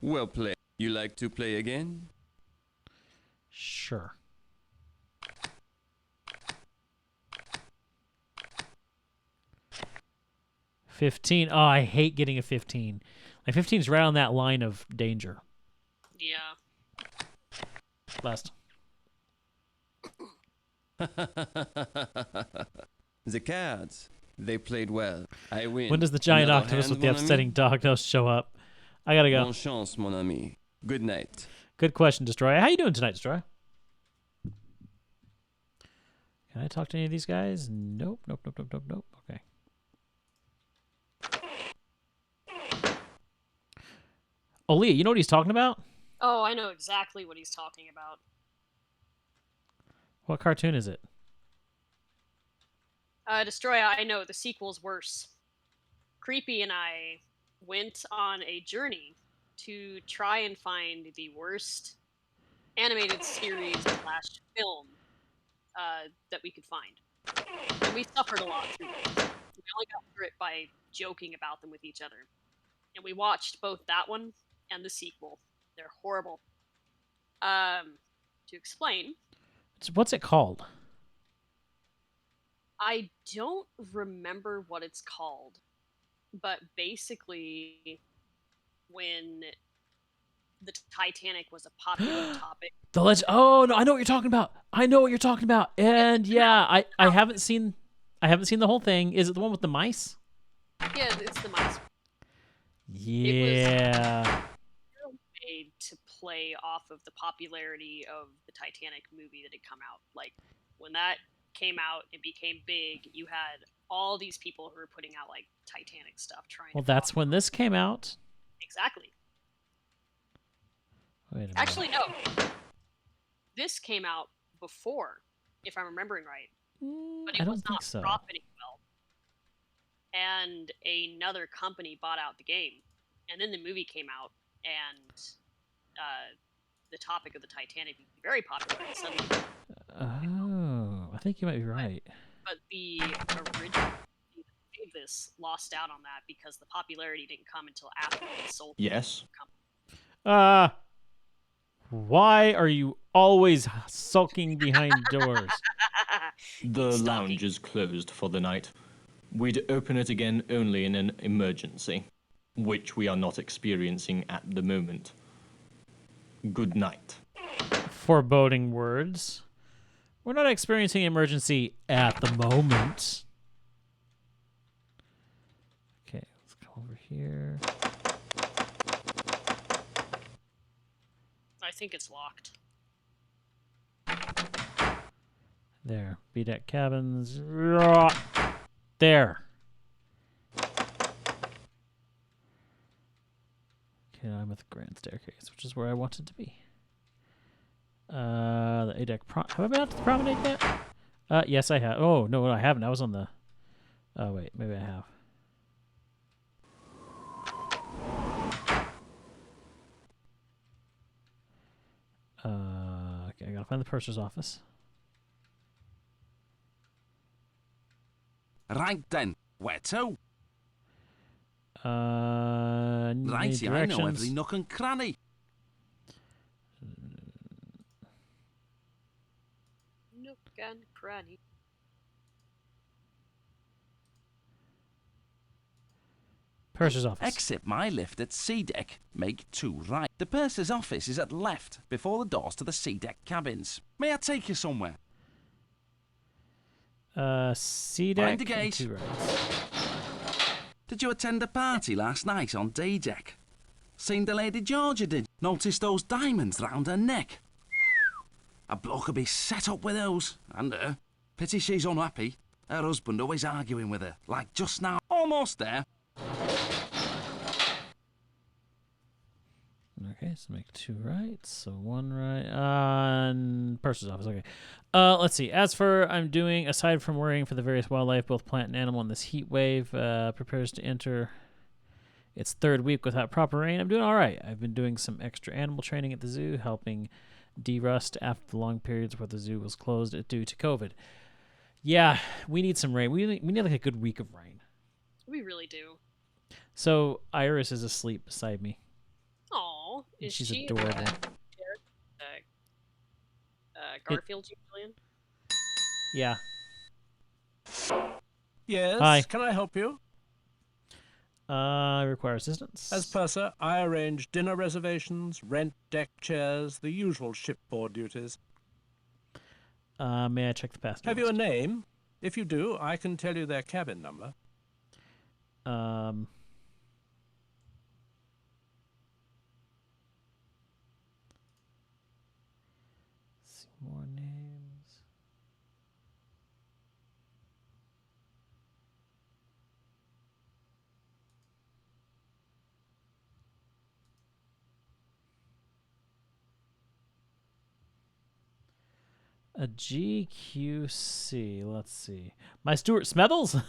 Well played. You like to play again? Sure. $15. Oh, I hate getting a 15. Like 15 is right on that line of danger. Yeah. Last. The cards. They played well. I win. When does the giant Another octopus hand, with the mon upsetting ami? dog nose show up? I gotta go. Bonne chance, mon ami. Good night. Good question, Destroyer. How you doing tonight, Destroyer? Can I talk to any of these guys? Nope. Okay. Oh, Leah, you know what he's talking about? Oh, I know exactly what he's talking about. What cartoon is it? Destroy, I know, the sequel's worse. Creepy and I went on a journey to try and find the worst animated series / film that we could find. And we suffered a lot through it. We only got through it by joking about them with each other. And we watched both that one and the sequel. They're horrible. To explain, What's it called? I don't remember what it's called, but basically, when the Titanic was a popular topic. The Legend. Oh no, I know what you're talking about. And yeah, I haven't seen the whole thing. Is it the one with the mice? Yeah, it's the mice. Yeah. It was made to play off of the popularity of the Titanic movie that had come out. Like when that came out and became big, you had all these people who were putting out like Titanic stuff trying. Well, that's when this came out. Exactly. Wait a minute. Actually, no. This came out before, if I'm remembering right. But it I don't was think not so. profiting well. And another company bought out the game. And then the movie came out, and the topic of the Titanic became very popular. And suddenly, Oh, I think you might be right. but the original company that made this lost out on that because the popularity didn't come until after they sold. Yes. Why are you always sulking behind doors? The lounge is closed for the night. We'd open it again only in an emergency, which we are not experiencing at the moment. Good night. Foreboding words. We're not experiencing emergency at the moment. Okay, let's go over here. I think it's locked. There. B-deck cabins. There. Okay, I'm at the grand staircase, which is where I wanted to be. The A-deck have I been out to the promenade yet? Yes, I have. Oh, no, I haven't. I was on the... Oh, wait. Maybe I have. Okay, I gotta find the purser's office. Right then, where to? Righty, I know every nook and cranny. Nook and cranny. Purser's office. Exit my lift at C-deck. Make 2 right. The purser's office is at left, before the doors to the C-deck cabins. May I take you somewhere? C-deck. Find the gate. 2 rights. Did you attend a party last night on D-deck? Seen the Lady Georgia, did? Noticed those diamonds round her neck? A bloke would be set up with those, and her. Pity she's unhappy. Her husband always arguing with her, like just now. Almost there. Okay, so make 2 rights, so 1 right on purser's office. Okay, let's see. As for I'm doing, aside from worrying for the various wildlife, both plant and animal, in this heat wave prepares to enter its 3rd week without proper rain, I'm doing all right. I've been doing some extra animal training at the zoo, helping de-rust after the long periods where the zoo was closed due to COVID. Yeah, we need some rain. We need like a good week of rain. We really do. So Iris is asleep beside me. Aw, She's she adorable. Garfield Julian? Yeah. Yes. Hi. Can I help you? I require assistance. As purser, I arrange dinner reservations, rent deck chairs, the usual shipboard duties. May I check the passenger Have you a list? name? If you do, I can tell you their cabin number. See more names. A GQC. Let's see. My Stuart Smethels?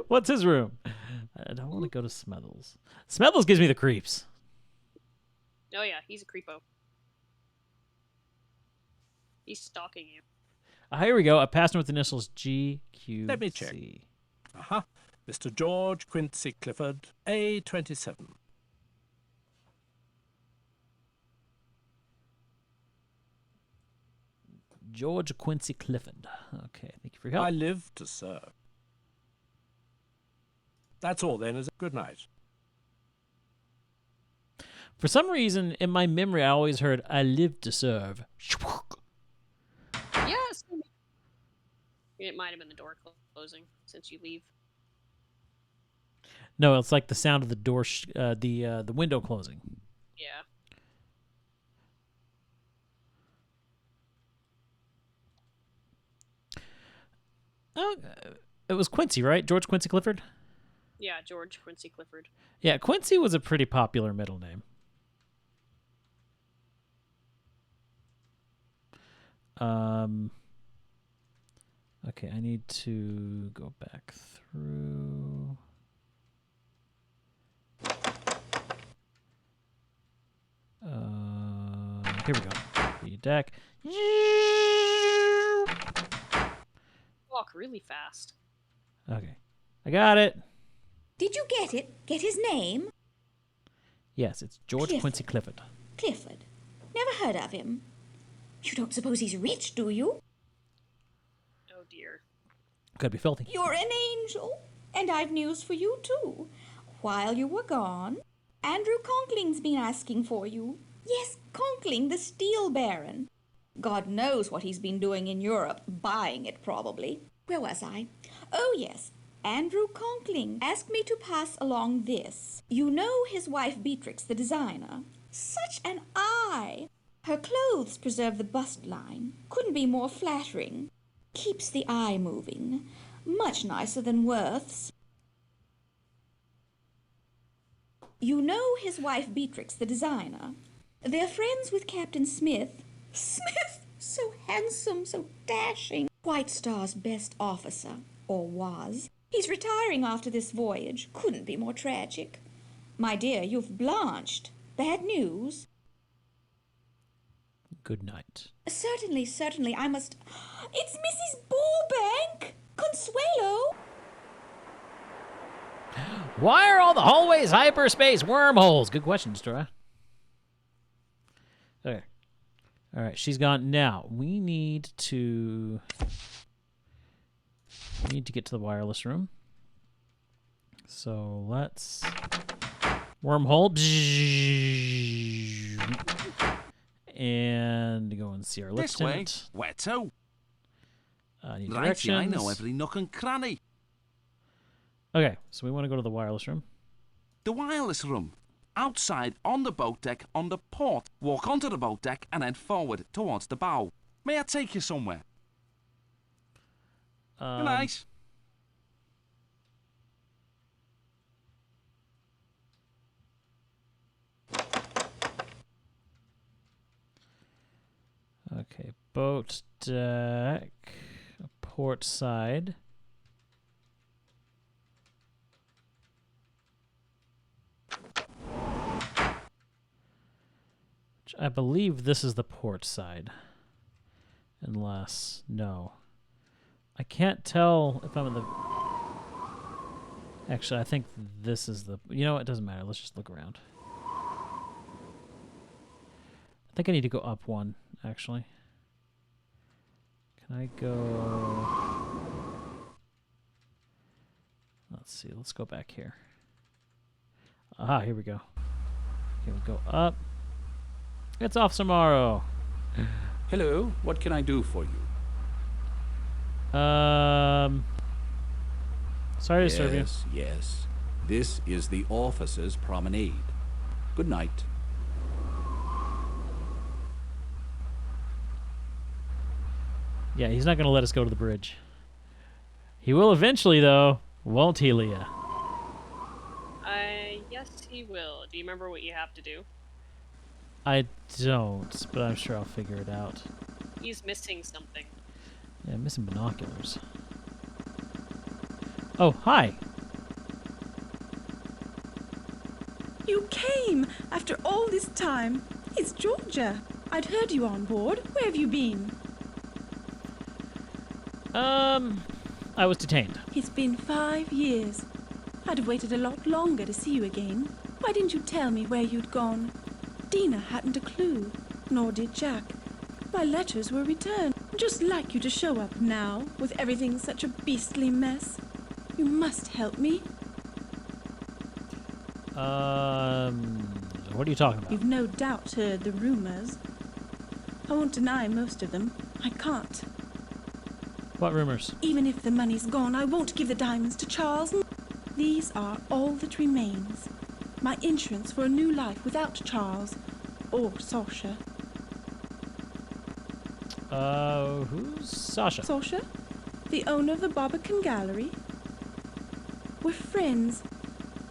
What's his room? I don't want to go to Smethels. Smethels gives me the creeps. Oh yeah, he's a creepo. He's stalking you. Here we go. A passenger with initials GQC. Let me check. Mr. George Quincy Clifford, A27. George Quincy Clifford. Okay, thank you for your help. I live to serve. That's all then, is it? Good night. For some reason, in my memory, I always heard, I live to serve. Yes! It might have been the door closing since you leave. No, it's like the sound of the door, the window closing. Yeah. Oh, it was Quincy, right? George Quincy Clifford? Yeah, George Quincy Clifford. Yeah, Quincy was a pretty popular middle name. Okay, I need to go back through. Here we go. The deck. Walk really fast. Okay. I got it. Did you get it? Get his name? Yes, it's George Clifford. Quincy Clifford. Clifford. Never heard of him. You don't suppose he's rich, do you? Oh dear. Could be filthy. You're an angel. And I've news for you, too. While you were gone, Andrew Conkling's been asking for you. Yes, Conkling, the steel baron. God knows what he's been doing in Europe, buying it probably. Where was I? Oh, yes. Andrew Conkling asked me to pass along this. You know his wife Beatrix, the designer. Such an eye! Her clothes preserve the bust line. Couldn't be more flattering. Keeps the eye moving. Much nicer than Worth's. You know his wife Beatrix, the designer. They're friends with Captain Smith. Smith! So handsome, so dashing. White Star's best officer, or was. He's retiring after this voyage. Couldn't be more tragic. My dear, you've blanched. Bad news? Good night. Certainly, certainly. I must... It's Mrs. Burbank! Consuelo! Why are all the hallways hyperspace wormholes? Good question, Stora. Okay. All right, she's gone. Now, we need to get to the wireless room. So let's... Wormhole. And go and see our This lieutenant. way. Where to? Need Right, directions. I know every nook and cranny. Okay, so we want to go to the wireless room. The wireless room. Outside, on the boat deck, on the port. Walk onto the boat deck and head forward towards the bow. May I take you somewhere? Good night. Okay, boat deck, port side. Which I believe this is the port side. Unless, no. I can't tell if I'm in the... Actually, I think this is the... You know what? It doesn't matter. Let's just look around. I think I need to go up one, actually. Can I go... Let's see. Let's go back here. Aha, here we go. Okay, we'll go up. It's off tomorrow. Hello, what can I do for you? Sorry to serve you. Yes, yes. This is the officers' promenade. Good night. Yeah, he's not going to let us go to the bridge. He will eventually, though. Won't he, Leah? Yes, he will. Do you remember what you have to do? I don't, but I'm sure I'll figure it out. He's missing something. Yeah, I'm missing binoculars. Oh, hi. You came after all this time. It's Georgia. I'd heard you on board. Where have you been? I was detained. It's been 5 years. I'd have waited a lot longer to see you again. Why didn't you tell me where you'd gone? Dina hadn't a clue, nor did Jack. My letters were returned. Just like you to show up now, with everything such a beastly mess. You must help me. What are you talking about? You've no doubt heard the rumors. I won't deny most of them. I can't. What rumors? Even if the money's gone, I won't give the diamonds to Charles. These are all that remains. My insurance for a new life without Charles or Sasha. Who's Sasha? Sasha? The owner of the Barbican Gallery? We're friends.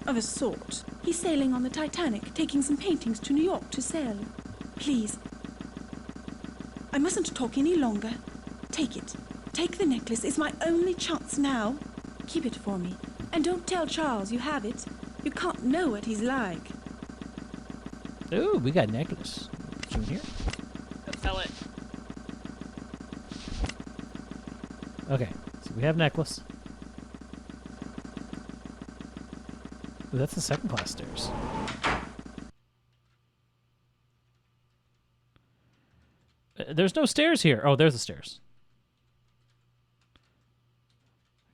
Of a sort. He's sailing on the Titanic, taking some paintings to New York to sell. Please. I mustn't talk any longer. Take it. Take the necklace. It's my only chance now. Keep it for me. And don't tell Charles you have it. You can't know what he's like. Ooh, we got a necklace. Is it here? Go sell it. Okay, so we have necklace. Ooh, that's the second class stairs. There's no stairs here. Oh, there's the stairs.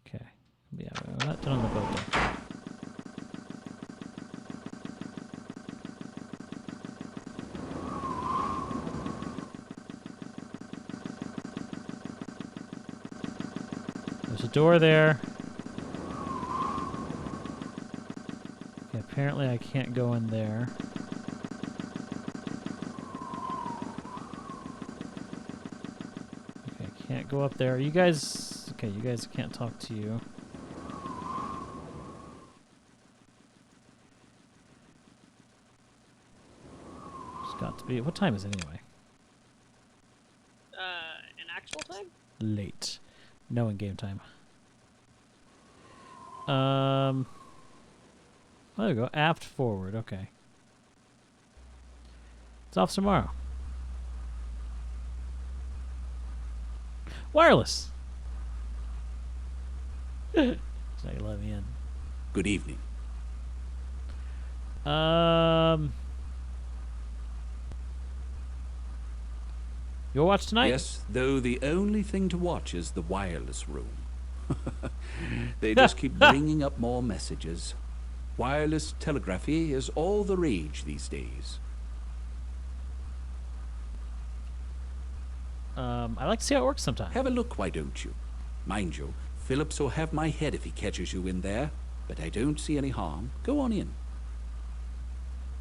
Okay. Yeah, we're not done on the boat deck. There's a door there. Okay, apparently I can't go in there. Okay, can't go up there. You guys... Okay, you guys can't talk to you. It's got to be... What time is it anyway? In actual time? Late. No in-game time. There we go. Aft forward. Okay. It's Officer Morrow. Wireless. So you let me in. Good evening. You'll watch tonight? Yes, though the only thing to watch is the wireless room. They just keep bringing up more messages. Wireless telegraphy is all the rage these days. I'd like to see how it works sometime. Have a look, why don't you? Mind you, Phillips will have my head if he catches you in there, but I don't see any harm. Go on in.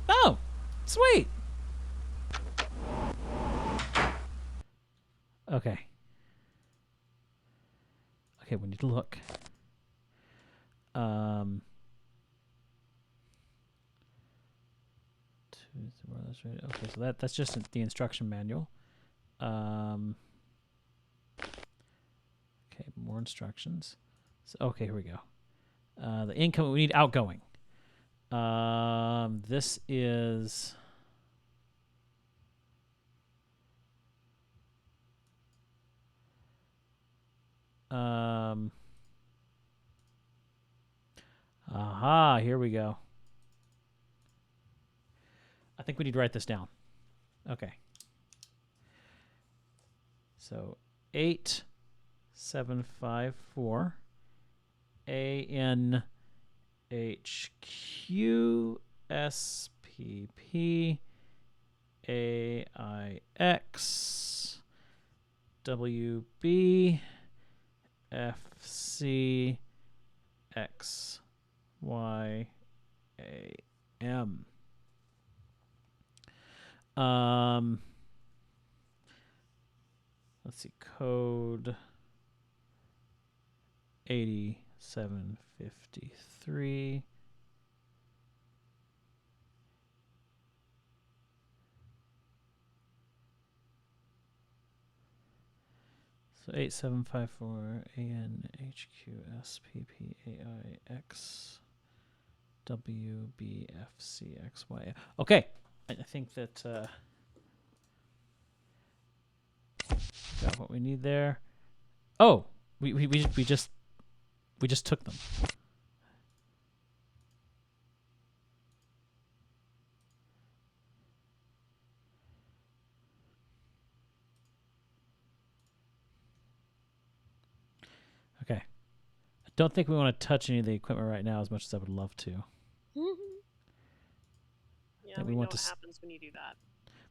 Oh, sweet. Okay. Okay, we need to look. Okay, so that's just the instruction manual. Okay, more instructions. So, okay, here we go. The incoming, we need outgoing. This is... Aha, here we go. I think we need to write this down. Okay. So 8754 ANHQSPP AIX WB FC XYAM. Let's see, code 8753. So 8754 ANHQSPPAIX WBFCXY. Okay, I think that got what we need there. Oh, we just took them. Okay. I don't think we want to touch any of the equipment right now as much as I would love to. Yeah, we know what happens when you do that.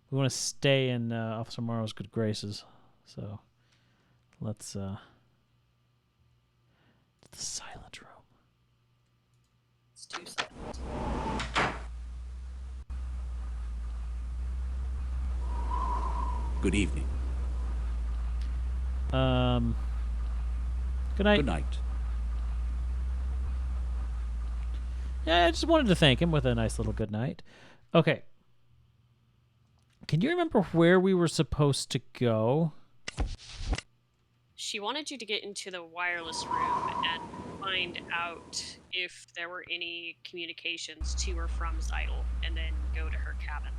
We want to stay in Officer Morrow's good graces. So let's the silent room. It's too silent. Good evening. Good night. Good night. Yeah, I just wanted to thank him with a nice little good night. Okay. Can you remember where we were supposed to go? She wanted you to get into the wireless room and find out if there were any communications to or from Zeidel, and then go to her cabin.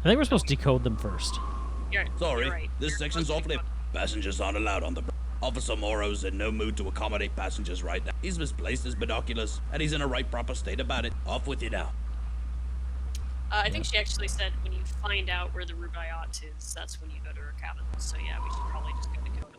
I think we're supposed to decode them first. Sorry, you're right. this section's off limits. Passengers aren't allowed on the bridge. Officer Morrow's in no mood to accommodate passengers right now. He's misplaced his binoculars, and he's in a right proper state about it. Off with you now. I think she actually said when you find out where the Rubaiyat is, that's when you go to her cabin. So yeah, we should probably just go to Dakota.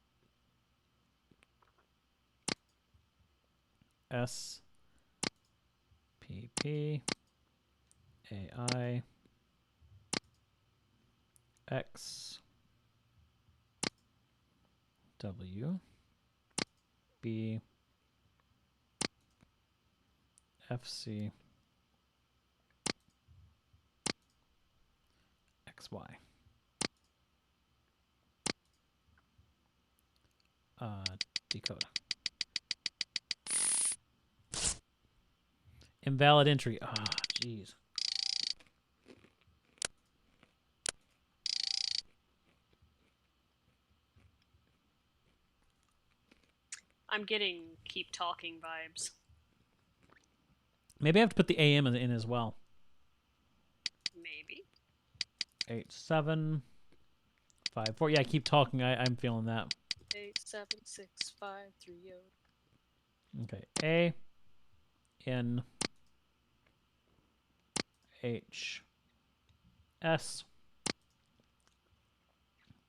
S P P A I X W B F C X Y. Decode. Invalid entry. Ah, jeez. I'm getting keep talking vibes. Maybe I have to put the AM in as well. Maybe. 8754. Yeah, keep talking. I'm feeling that. 87653. Okay. A N H S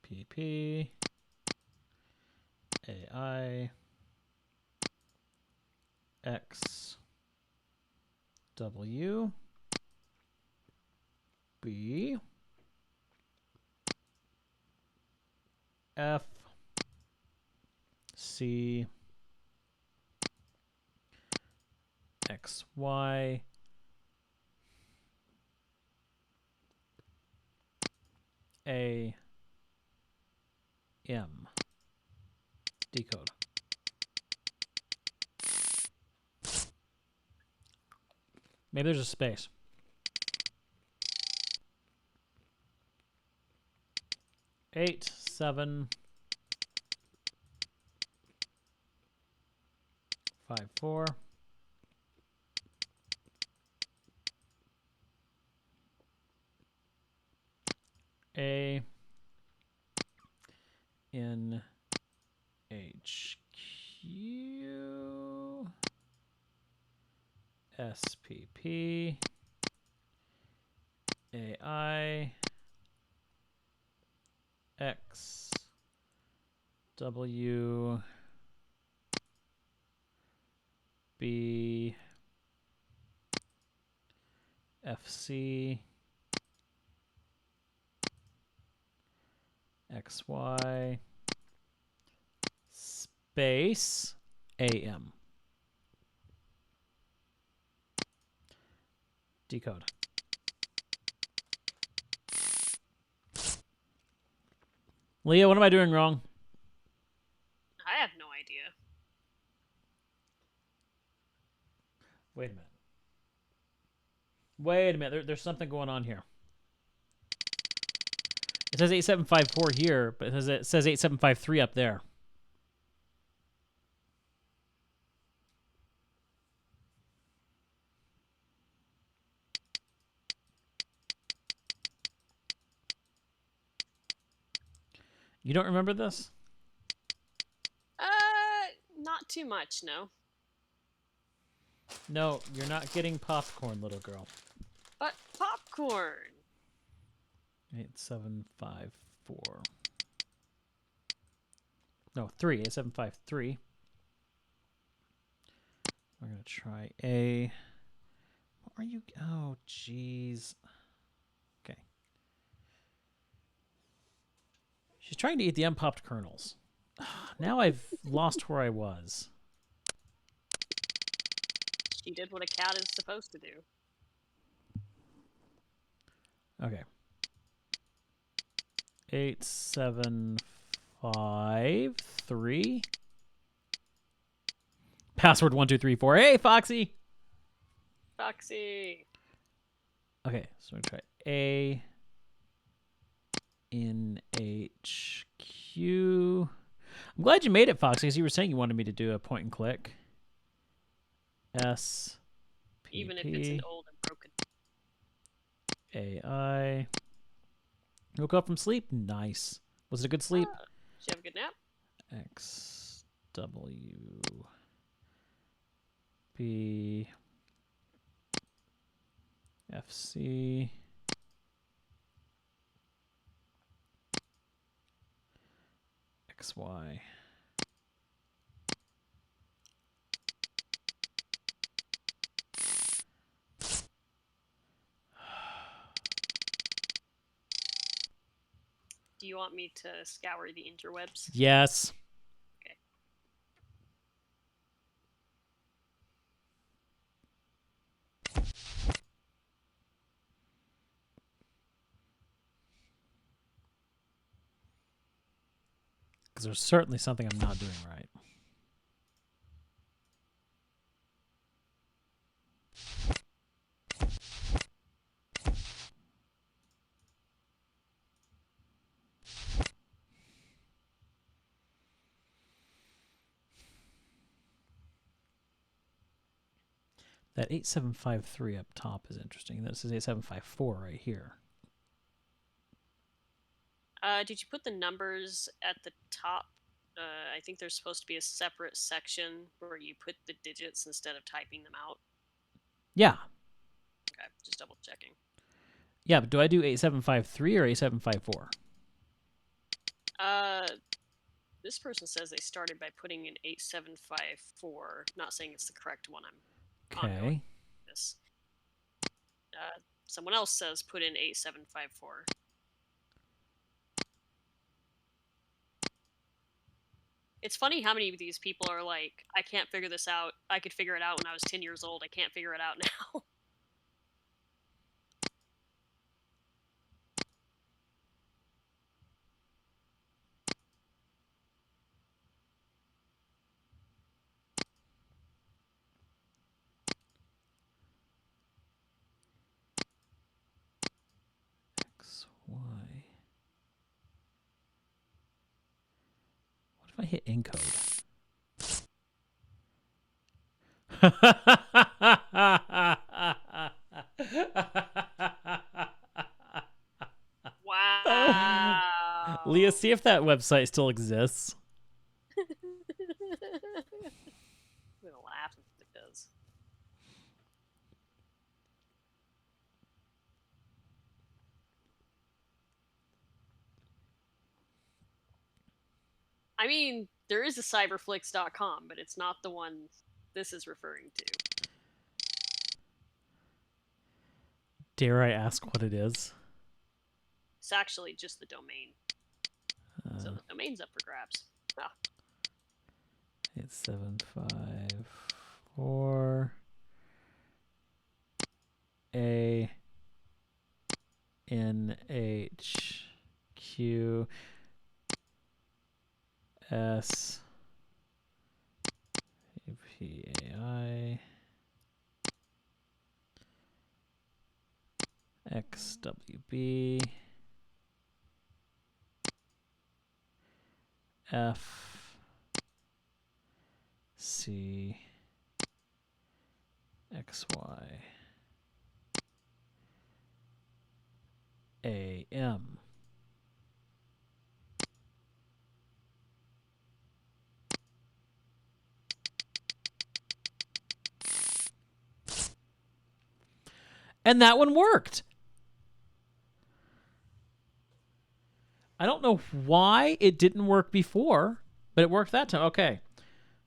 P P A I X W B F C X Y A M. Decode. Maybe there's a space. Eight, 7, 5, 4. A N H Q S P P A I X W B F C X Y space AM. Decode. Leah, what am I doing wrong? I have no idea. Wait a minute. Wait a minute. There's something going on here. It says 8754 here, but it says 8753 up there. You don't remember this? Not too much, no. No, you're not getting popcorn, little girl. But popcorn. 8754. No, 3. 8753. We're going to try A. What are you? Oh, jeez. Okay. She's trying to eat the unpopped kernels. Now I've lost where I was. She did what a cat is supposed to do. Okay. 8753. Password 1234. Hey, Foxy. Foxy. Okay, so we're gonna try A N H Q. I'm glad you made it, Foxy, because you were saying you wanted me to do a point and click. S P Even if it's an old and broken. AI. Woke up from sleep. Nice. Was it a good sleep? Did you have a good nap? X W B F C X Y Do you want me to scour the interwebs? Yes. Okay. Because there's certainly something I'm not doing right. That 8753 up top is interesting. That says 8754 right here. Did you put the numbers at the top? I think there's supposed to be a separate section where you put the digits instead of typing them out. Yeah. Okay, just double checking. Yeah, but do I do 8753 or 8754? This person says they started by putting in 8754. Not saying it's the correct one. I'm Okay. this. Someone else says put in 8754. It's funny how many of these people are like, I can't figure this out. I could figure it out when I was 10 years old. I can't figure it out now. X, Y. What if I hit encode? Wow. Leah, see if that website still exists. I'm gonna laugh if it does. I mean, there is a cyberflix.com, but it's not the one this is referring to. Dare I ask what it is? It's actually just the domain. So the domain's up for grabs. Ah. 8754 A N H Q S P A I X W B F C X Y A M. And that one worked. I don't know why it didn't work before, but it worked that time. Okay.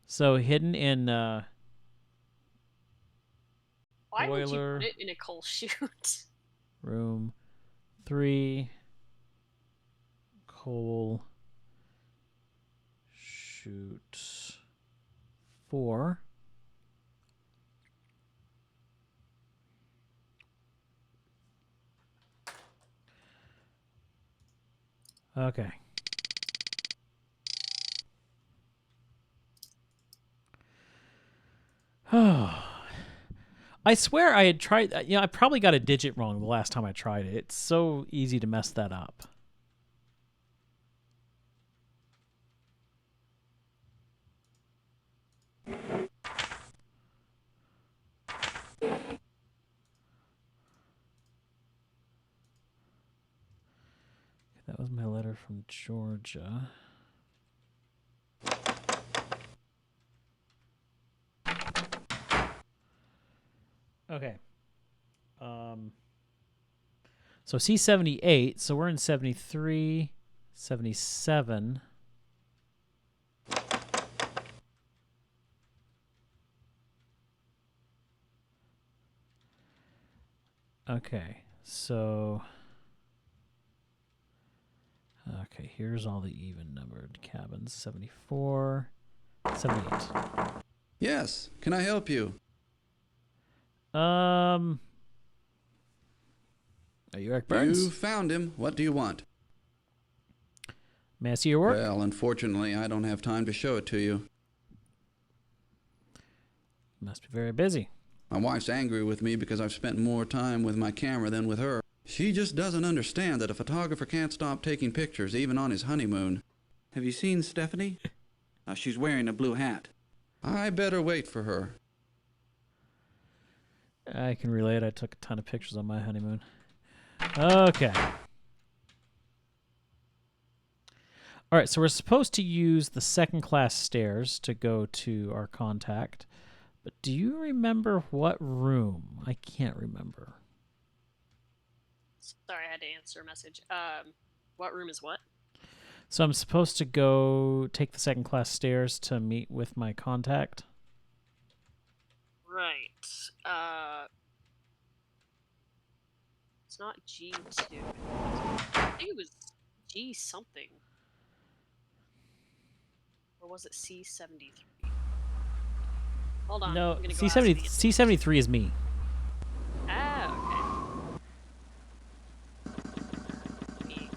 So hidden in Why would you boiler put it in a coal chute? room 3 coal chute 4. Okay. I swear I had tried, I probably got a digit wrong the last time I tried it. It's so easy to mess that up. That was my letter from Georgia. Okay. So C78, so we're in 73, 77. Okay, so Okay, here's all the even-numbered cabins. 74, 78. Yes, can I help you? Are you Eric Burns? You found him. What do you want? May I see your work? Well, unfortunately, I don't have time to show it to you. Must be very busy. My wife's angry with me because I've spent more time with my camera than with her. She just doesn't understand that a photographer can't stop taking pictures, even on his honeymoon. Have you seen Stephanie? She's wearing a blue hat. I better wait for her. I can relate. I took a ton of pictures on my honeymoon. Okay. All right, so we're supposed to use the second-class stairs to go to our contact. But do you remember what room? I can't remember. Sorry, I had to answer a message. What room is what? So I'm supposed to go take the second-class stairs to meet with my contact? Right. It's not G2. I think it was G something. Or was it C73? Hold on. No, I'm gonna go C73 is me. Ah, okay.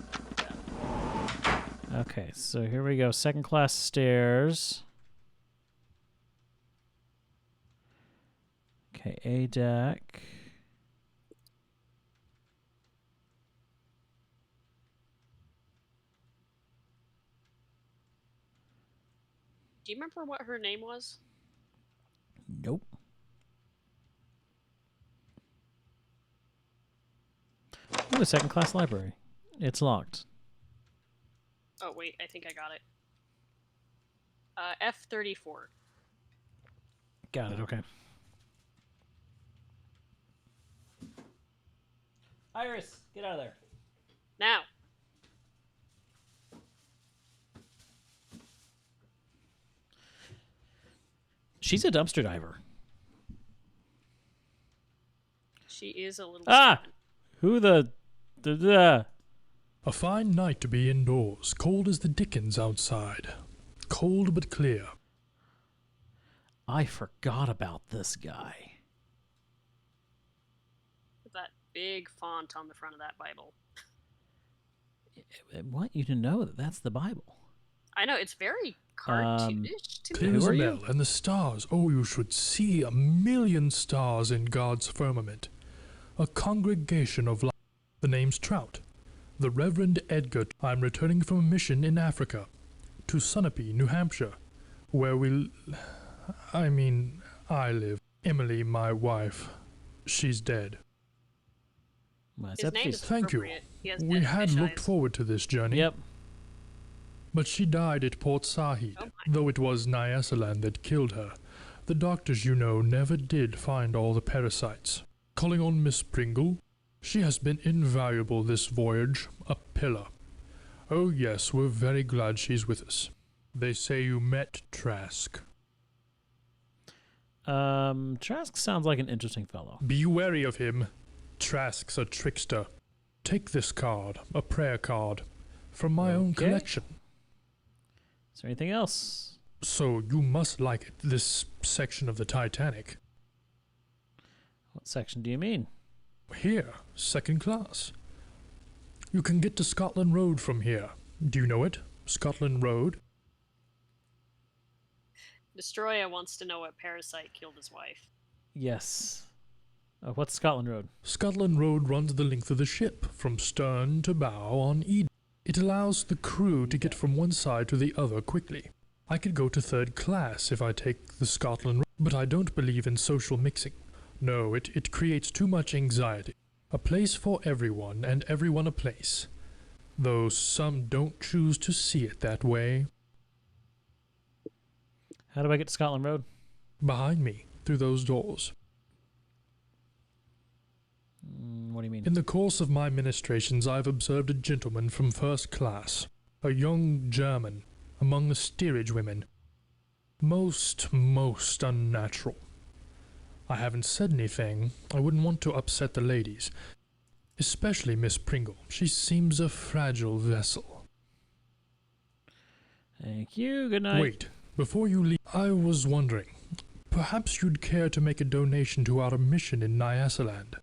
Okay, so here we go. Second-class stairs. Okay, A deck. Do you remember what her name was? Nope. Ooh, a second-class library. It's locked. Oh, wait, I think I got it. F34. Got it, okay. Iris, get out of there. Now. She's a dumpster diver. She is a little... Ah! Who the... A fine night to be indoors, cold as the dickens outside. Cold but clear. I forgot about this guy. That big font on the front of that Bible. I want you to know that that's the Bible. I know, it's very cartoonish to Clear me. as a bell, and the stars. Oh, you should see 1,000,000 stars in God's firmament. A congregation of light. The name's Trout. The Reverend Edgar. I'm returning from a mission in Africa, to Sunapee, New Hampshire, where I live. Emily, my wife, she's dead. His name is Thank you. appropriate. He has We dead had fish looked eyes. forward to this journey. Yep. But she died at Port Said, though it was Nyasaland that killed her. The doctors, you know, never did find all the parasites. Calling on Miss Pringle, she has been invaluable this voyage, a pillar. Oh yes, we're very glad she's with us. They say you met Trask. Trask sounds like an interesting fellow. Be wary of him. Trask's a trickster. Take this card, a prayer card, from my own collection. Is there anything else? So you must like it, this section of the Titanic. What section do you mean? Here, second class. You can get to Scotland Road from here. Do you know it? Scotland Road? Destroya wants to know what parasite killed his wife. Yes. What's Scotland Road? Scotland Road runs the length of the ship, from stern to bow on Eden. It allows the crew to get from one side to the other quickly. I could go to third class if I take the Scotland Road, but I don't believe in social mixing. No, it creates too much anxiety. A place for everyone, and everyone a place. Though some don't choose to see it that way. How do I get to Scotland Road? Behind me, through those doors. What do you mean? In the course of my ministrations, I've observed a gentleman from first class, a young German, among the steerage women. Most unnatural. I haven't said anything. I wouldn't want to upset the ladies. Especially Miss Pringle. She seems a fragile vessel. Thank you. Good night. Wait, before you leave, I was wondering, perhaps you'd care to make a donation to our mission in Nyasaland.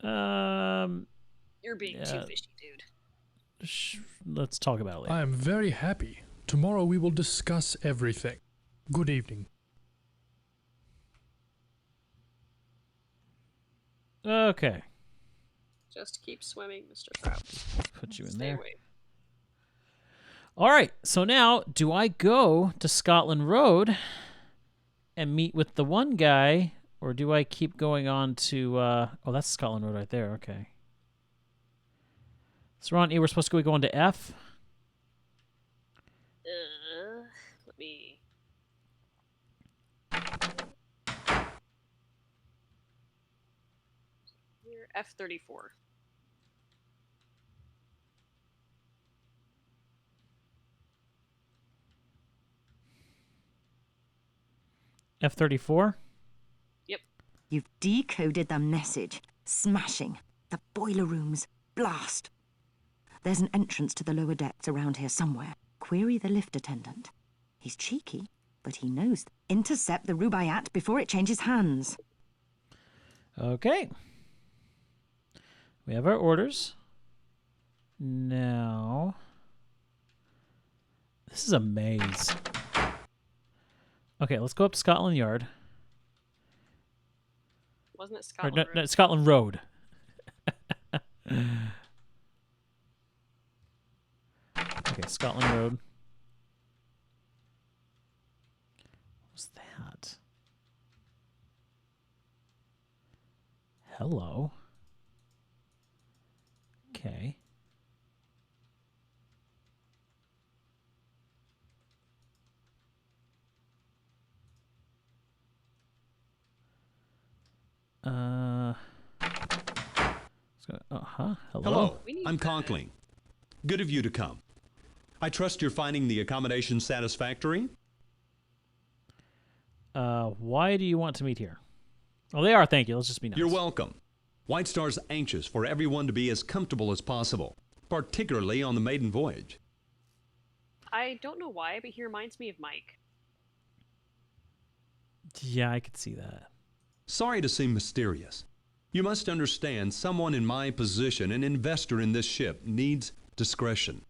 You're being too fishy, dude. Let's talk about it later. I am very happy. Tomorrow we will discuss everything. Good evening. Okay. Just keep swimming, Mr. Trout. Put you in Stay there. away. All right. So now, do I go to Scotland Road and meet with the one guy, or do I keep going on to... oh, that's Scotland Road right there. Okay. So we're on E. We're supposed to go on to F. Let me... Here, F-34. F-34? Yep. You've decoded the message. Smashing. The boiler rooms. Blast. There's an entrance to the lower decks around here somewhere. Query the lift attendant. He's cheeky, but he knows. Intercept the Rubaiyat before it changes hands. Okay. We have our orders. Now... This is a maze. Okay, let's go up to Scotland Yard. Wasn't it Or, Scotland no, Road? no, Scotland Road. Okay, Scotland Road. What was that? Hello. Okay. Hello. Hello, I'm Conkling. Good of you to come. I trust you're finding the accommodation satisfactory? Why do you want to meet here? Oh, they are, thank you. Let's just be nice. You're welcome. White Star's anxious for everyone to be as comfortable as possible, particularly on the maiden voyage. I don't know why, but he reminds me of Mike. Yeah, I could see that. Sorry to seem mysterious. You must understand someone in my position, an investor in this ship, needs discretion.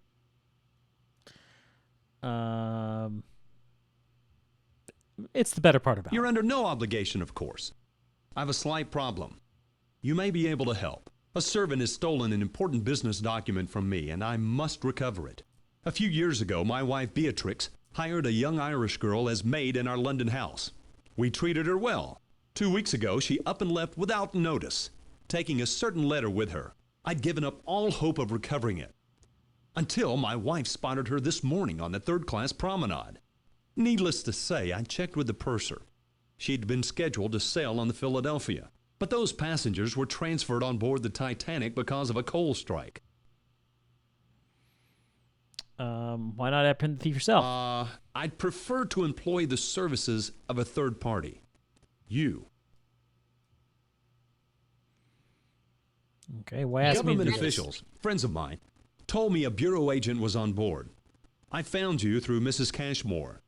It's the better part about it. You're under no obligation, of course. I have a slight problem. You may be able to help. A servant has stolen an important business document from me, and I must recover it. A few years ago, my wife Beatrix hired a young Irish girl as maid in our London house. We treated her well. 2 weeks ago, she up and left without notice, taking a certain letter with her. I'd given up all hope of recovering it, until my wife spotted her this morning on the third-class promenade. Needless to say, I checked with the purser. She'd been scheduled to sail on the Philadelphia, but those passengers were transferred on board the Titanic because of a coal strike. Why not apprehend the thief yourself? I'd prefer to employ the services of a third party. You. Okay, why ask me to Government do this? officials, friends of mine, told me a bureau agent was on board. I found you through Mrs. Cashmore.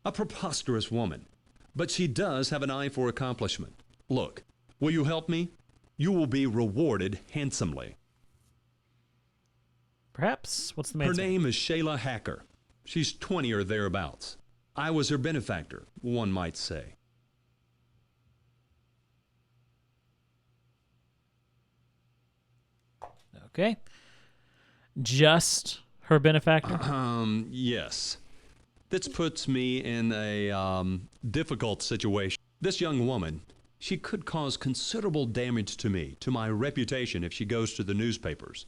A preposterous woman, but she does have an eye for accomplishment. Look, will you help me? You will be rewarded handsomely. Perhaps. What's the Her man's name is Shayla Hacker. She's 20 or thereabouts. I was her benefactor, one might say. Okay. Just her benefactor? Yes. This puts me in a difficult situation. This young woman, she could cause considerable damage to me, to my reputation if she goes to the newspapers.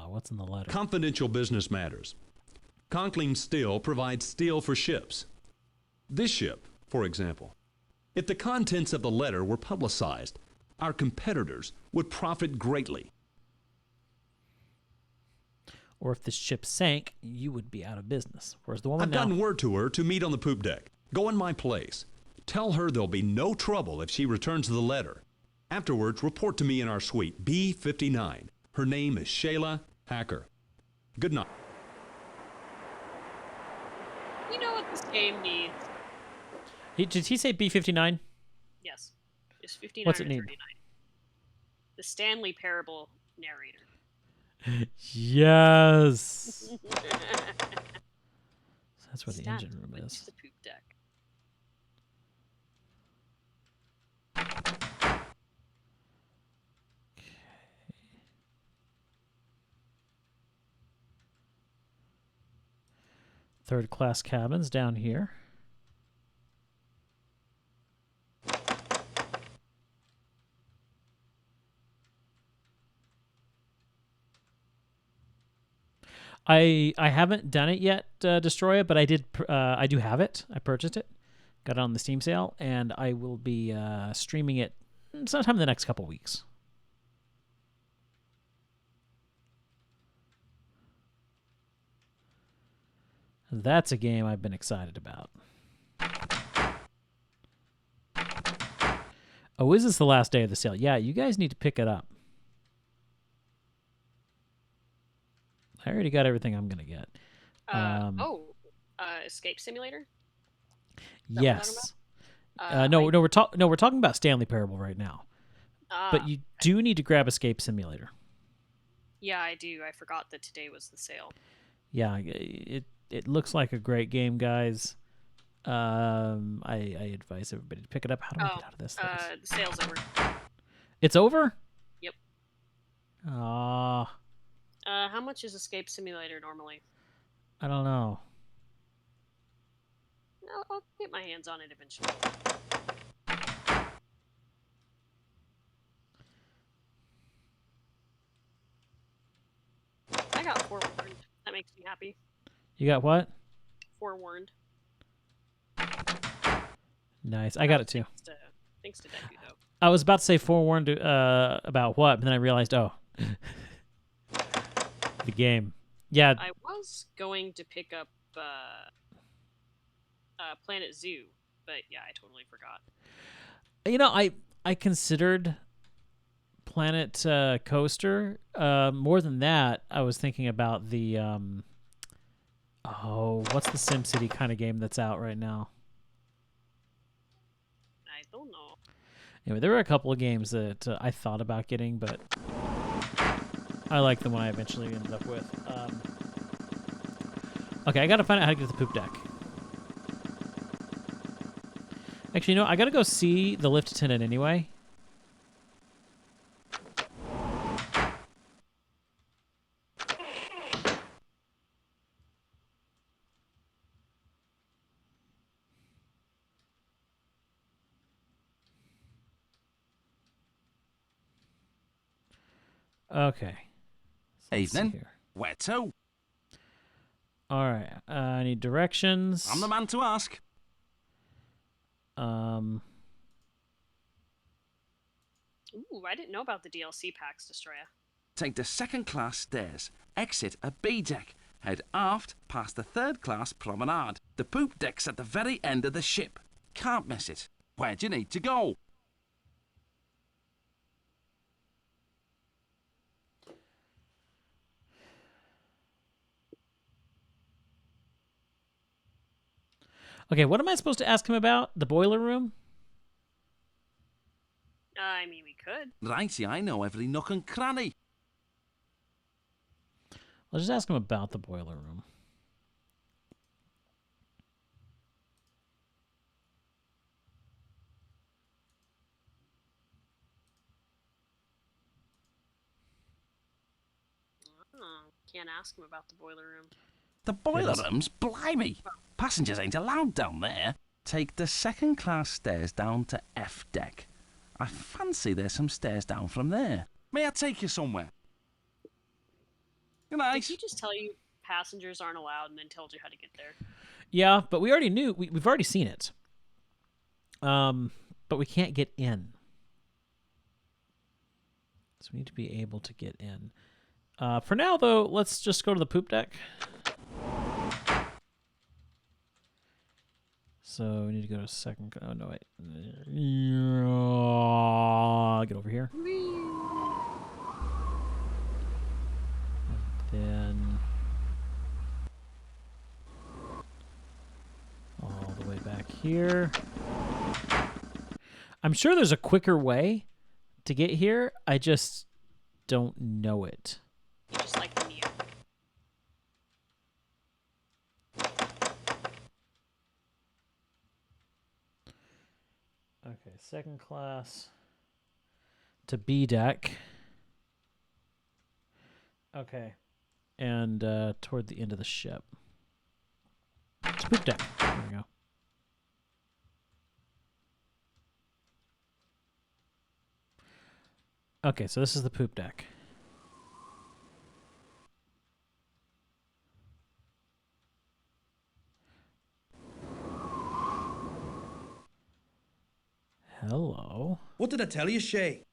What's in the letter? Confidential business matters. Conkling Steel provides steel for ships. This ship, for example. If the contents of the letter were publicized, our competitors would profit greatly. Or if this ship sank, you would be out of business. Whereas the woman I've now... gotten word to her to meet on the poop deck. Go in my place. Tell her there'll be no trouble if she returns the letter. Afterwards, report to me in our suite, B59. Her name is Shayla Hacker. Good night. You know what this game needs? Did he say B-59? Yes. It's 59 What's or it need? 39. The Stanley Parable narrator. Yes. That's where the Stanley engine room went is. to the poop deck. Third class cabins down here. I haven't done it yet, Destroy It, but I did. I do have it. I purchased it, got it on the Steam sale, and I will be streaming it sometime in the next couple weeks. That's a game I've been excited about. Oh, is this the last day of the sale? Yeah, you guys need to pick it up. I already got everything I'm gonna get. Escape Simulator? Yes. No, we're talking about Stanley Parable right now. But you do need to grab Escape Simulator. Yeah, I do. I forgot that today was the sale. Yeah, it looks like a great game, guys. I advise everybody to pick it up. How do I get out of this? The sale's over. It's over? Yep. How much is Escape Simulator normally? I don't know. I'll get my hands on it eventually. I got forewarned. That makes me happy. You got what? Forewarned. Nice. I got it too. Thanks to Deku, though. I was about to say forewarned about what, but then I realized, the game. Yeah. I was going to pick up Planet Zoo, but yeah, I totally forgot. You know, I considered Planet Coaster. More than that, I was thinking about the what's the SimCity kind of game that's out right now? I don't know. Anyway, there were a couple of games that I thought about getting, but I like the one I eventually ended up with. Okay, I gotta find out how to get to the poop deck. Actually, you know, I gotta go see the lift attendant anyway. Okay. Evening. Where to? All right. I need directions. I'm the man to ask. Ooh, I didn't know about the DLC packs, Destroya. Take the second class stairs. Exit at B deck. Head aft past the third class promenade. The poop deck's at the very end of the ship. Can't miss it. Where do you need to go? Okay, what am I supposed to ask him about? The boiler room? I mean, we could. Righty, I know every nook and cranny. Let's just ask him about the boiler room. Can't ask him about the boiler room. The boiler room's blimey. Passengers ain't allowed down there. Take the second class stairs down to F deck. I fancy there's some stairs down from there. May I take you somewhere? Good night. Did he just tell you passengers aren't allowed and then told you how to get there? Yeah, but we already knew. We've already seen it. But we can't get in. So we need to be able to get in. For now, though, let's just go to the poop deck. So we need to go to second. Oh, no, wait. Get over here. And then here. I'm sure there's a quicker way to get here. I just don't know it. You just like the Neo. Okay, second class to B deck. Okay. And toward the end of the ship. It's poop deck. There we go. Okay, so this is the poop deck. Hello. What did I tell you, Shay?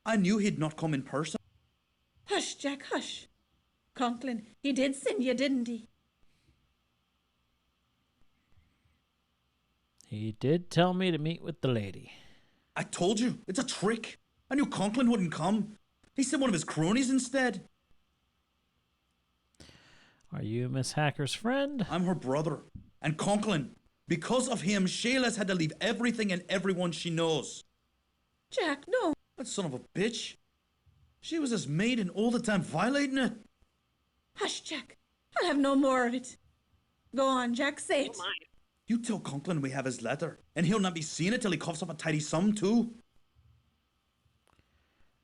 I knew he'd not come in person. Hush, Jack, hush. Conklin, he did send you, didn't he? He did tell me to meet with the lady. I told you, it's a trick. I knew Conklin wouldn't come. He sent one of his cronies instead. Are you Miss Hacker's friend? I'm her brother. And Conklin, because of him, Shayla's had to leave everything and everyone she knows. Jack, no. That son of a bitch. She was his maid and all the time violating it. Hush, Jack. I'll have no more of it. Go on, Jack, say it. You tell Conklin we have his letter, and he'll not be seeing it till he coughs up a tidy sum, too.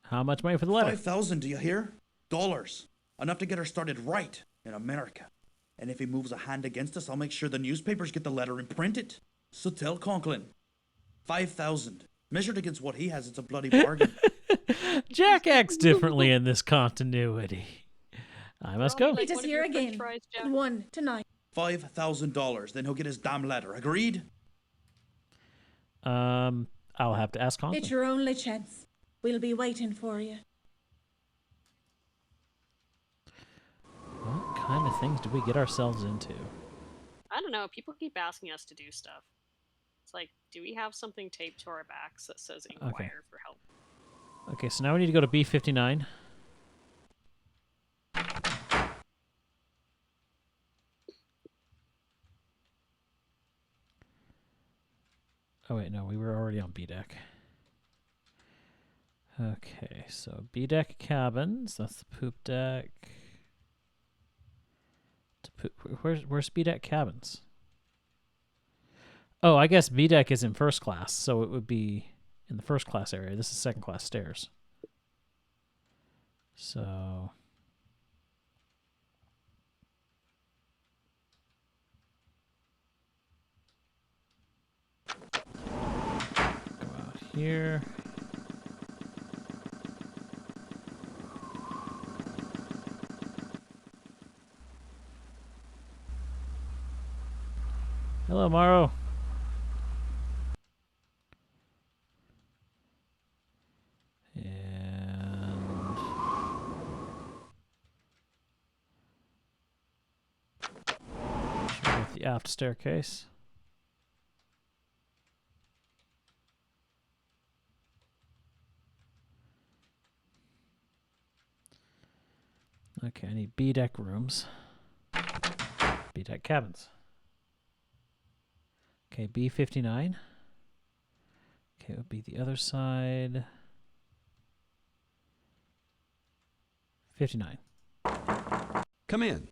How much money for the letter? 5,000, do you hear? Dollars. Enough to get her started right in America. And if he moves a hand against us, I'll make sure the newspapers get the letter and print it. So tell Conklin. 5,000. Measured against what he has, it's a bloody bargain. Jack acts differently in this continuity. I must go. Meet us here again. At 1 tonight. $5,000. Then he'll get his damn letter. Agreed? I'll have to ask Conklin. It's your only chance. We'll be waiting for you. What kind of things do we get ourselves into? I don't know. People keep asking us to do stuff. It's like, do we have something taped to our backs that says inquire for help? Okay, so now we need to go to B59. Oh wait, no, we were already on B deck. Okay, so B deck cabins. That's the poop deck. Where's B deck cabins? Oh, I guess B deck is in first class, so it would be in the first class area. This is second class stairs. So go out here. Hello, Morrow. And with the aft staircase. Okay, I need B deck rooms. B deck cabins. Okay, B59. Okay, it would be the other side. 59. Come in.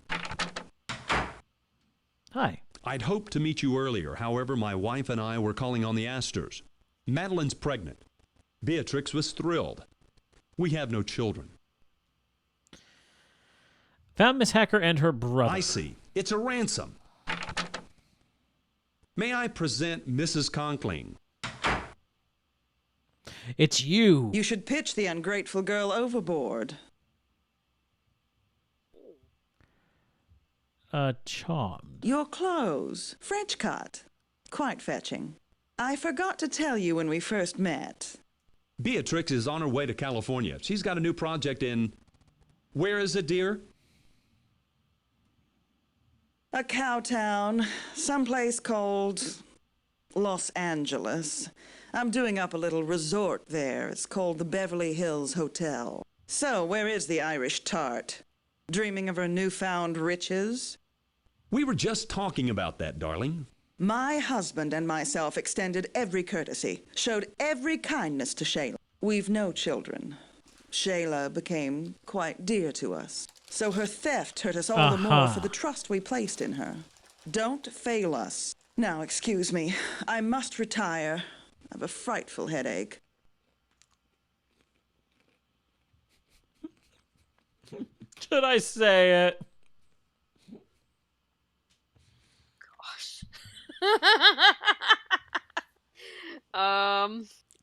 Hi. I'd hoped to meet you earlier. However, my wife and I were calling on the Astors. Madeline's pregnant. Beatrix was thrilled. We have no children. Found Miss Hacker and her brother. I see. It's a ransom. May I present Mrs. Conkling? It's you. You should pitch the ungrateful girl overboard. Charmed. Your clothes. French cut. Quite fetching. I forgot to tell you when we first met. Beatrix is on her way to California. She's got a new project in... Where is it, dear? A cow town. Someplace called... Los Angeles. I'm doing up a little resort there. It's called the Beverly Hills Hotel. So, where is the Irish tart? Dreaming of her newfound riches? We were just talking about that, darling. My husband and myself extended every courtesy, showed every kindness to Shayla. We've no children. Shayla became quite dear to us, so her theft hurt us all the more for the trust we placed in her. Don't fail us. Now, excuse me. I must retire. I have a frightful headache. Should I say it? Gosh.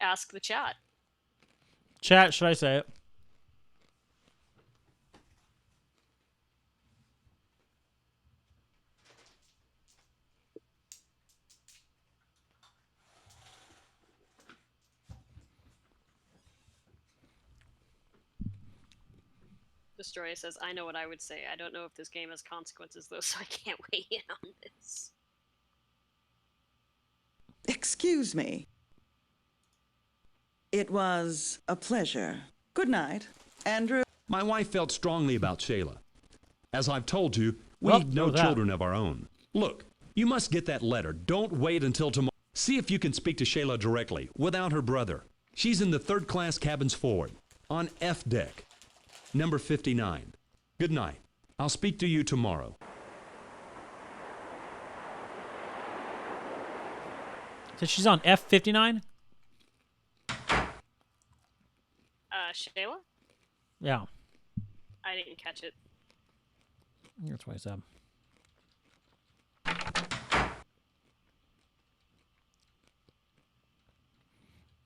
Ask the chat. Chat, should I say it? Destroyer says, I know what I would say. I don't know if this game has consequences, though, so I can't weigh in on this. Excuse me. It was a pleasure. Good night, Andrew. My wife felt strongly about Shayla. As I've told you, we need no children of our own. Look, you must get that letter. Don't wait until tomorrow. See if you can speak to Shayla directly, without her brother. She's in the third-class cabins forward, on F deck. Number 59. Good night. I'll speak to you tomorrow. So she's on F59? Shayla? Yeah. I didn't catch it. That's what I said.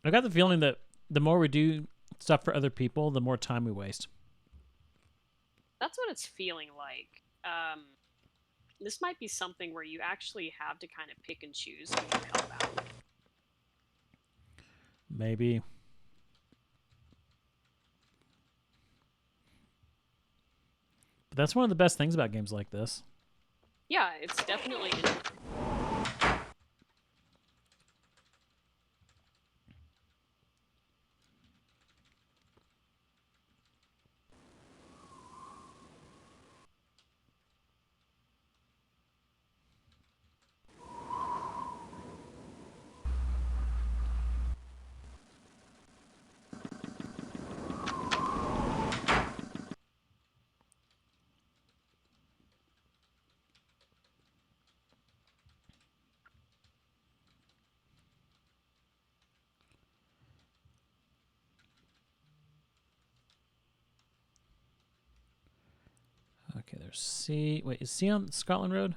I got the feeling that the more we do stuff for other people, the more time we waste. That's what it's feeling like. This might be something where you actually have to kind of pick and choose who you help out. Maybe. But that's one of the best things about games like this. Yeah, it's definitely interesting. Okay, there's C. Wait, is C on Scotland Road?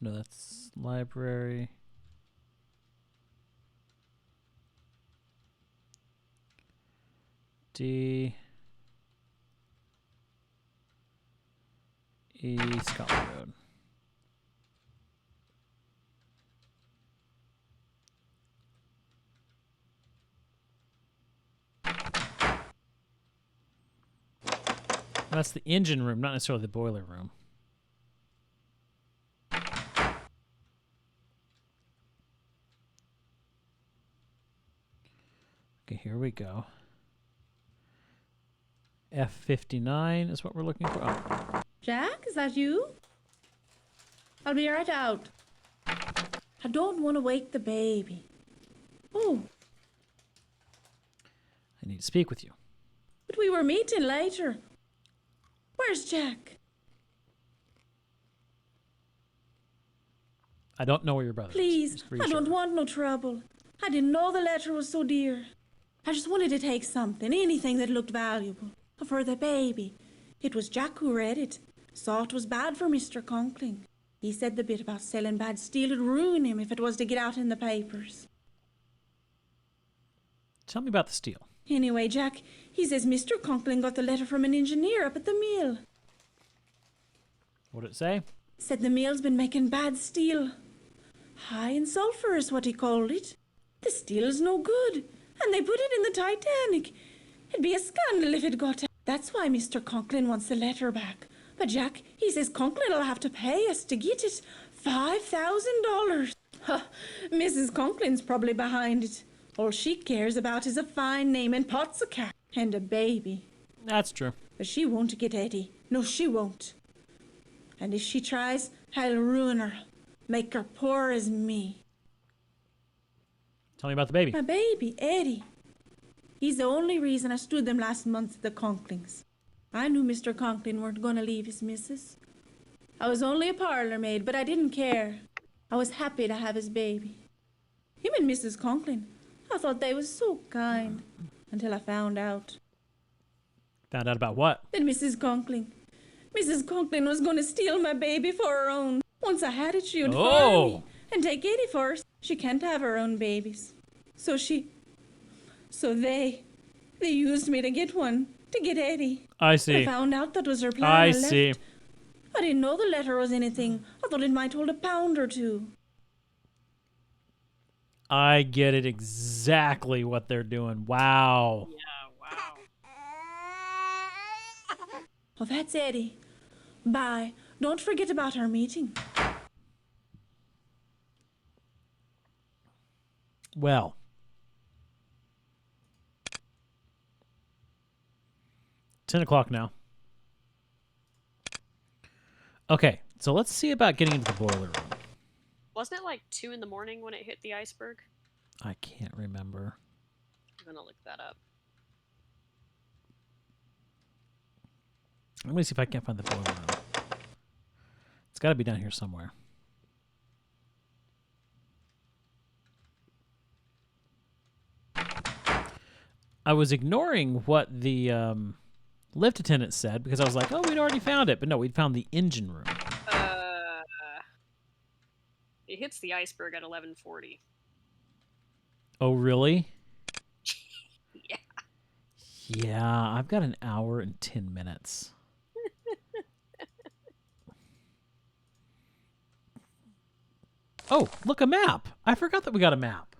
No, that's library. D. E. Scotland Road. That's the engine room, not necessarily the boiler room. Okay, here we go. F59 is what we're looking for. Oh. Jack, is that you? I'll be right out. I don't want to wake the baby. Oh. I need to speak with you. But we were meeting later. Where's Jack? I don't know where your brother Please, is. I don't want no trouble. I didn't know the letter was so dear. I just wanted to take something, anything that looked valuable. For the baby. It was Jack who read it. Saw it was bad for Mr. Conkling. He said the bit about selling bad steel would ruin him if it was to get out in the papers. Tell me about the steel. Anyway, Jack, he says Mr. Conkling got the letter from an engineer up at the mill. What did it say? Said the mill's been making bad steel. High in sulfur is what he called it. The steel's no good, and they put it in the Titanic. It'd be a scandal if it got out. That's why Mr. Conklin wants the letter back. But Jack, he says Conklin'll have to pay us to get it. $5,000. Huh, Mrs. Conklin's probably behind it. All she cares about is a fine name and pots of cash and a baby. That's true. But she won't get Eddie. No, she won't. And if she tries, I'll ruin her. make her poor as me. Tell me about the baby. My baby, Eddie. He's the only reason I stood them last month at the Conklings. I knew Mr. Conklin weren't going to leave his missus. I was only a parlor maid, but I didn't care. I was happy to have his baby. Him and Mrs. Conklin, I thought they was so kind, until I found out. Found out about what? That Mrs. Conklin was going to steal my baby for her own. Once I had it, she would fire me and take Eddie first. She can't have her own babies. So they used me to get one, to get Eddie. I see. I found out that was her plan. I left. see. I didn't know the letter was anything. I thought it might hold a pound or two. I get it exactly what they're doing. Wow. Well, that's Eddie. Bye. Don't forget about our meeting. Well. $10 now. Okay, so let's see about getting into the boiler room. Wasn't it like 2 in the morning when it hit the iceberg? I can't remember. I'm gonna look that up. Let me see if I can't find the boiler room. It's got to be down here somewhere. I was ignoring what the lift attendant said because I was like, oh, we'd already found it. But no, we'd found the engine room. It hits the iceberg at 11:40. Oh, really? Yeah. Yeah, I've got an hour and 10 minutes. Oh, look, a map. I forgot that we got a map.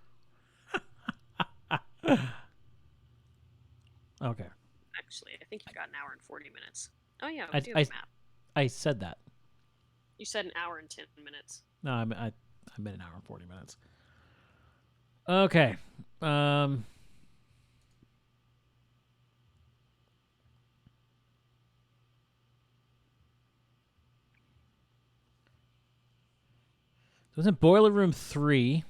Okay. Actually, I think you got an hour and 40 minutes. Oh yeah, we do have a map. I said that. You said an hour and 10 minutes. No, I meant an hour and 40 minutes. Okay. So it's in Boiler Room 3.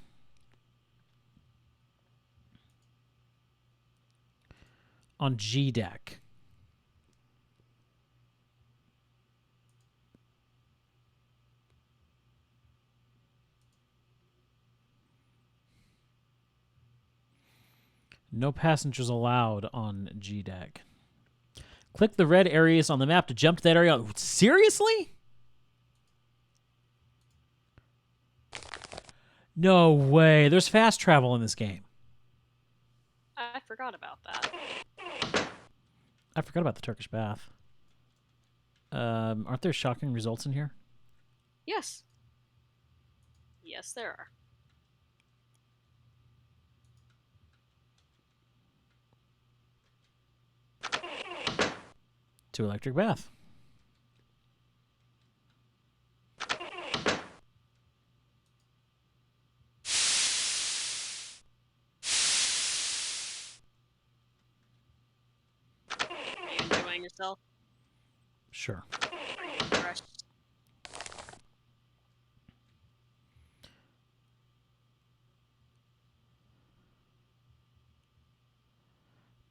On G deck. No passengers allowed on G deck. Click the red areas on the map to jump to that area. Seriously? No way. There's fast travel in this game. I forgot about that. I forgot about the Turkish bath. Aren't there shocking results in here? Yes. Yes, there are. To electric bath. Are you enjoying yourself? Sure. Fresh.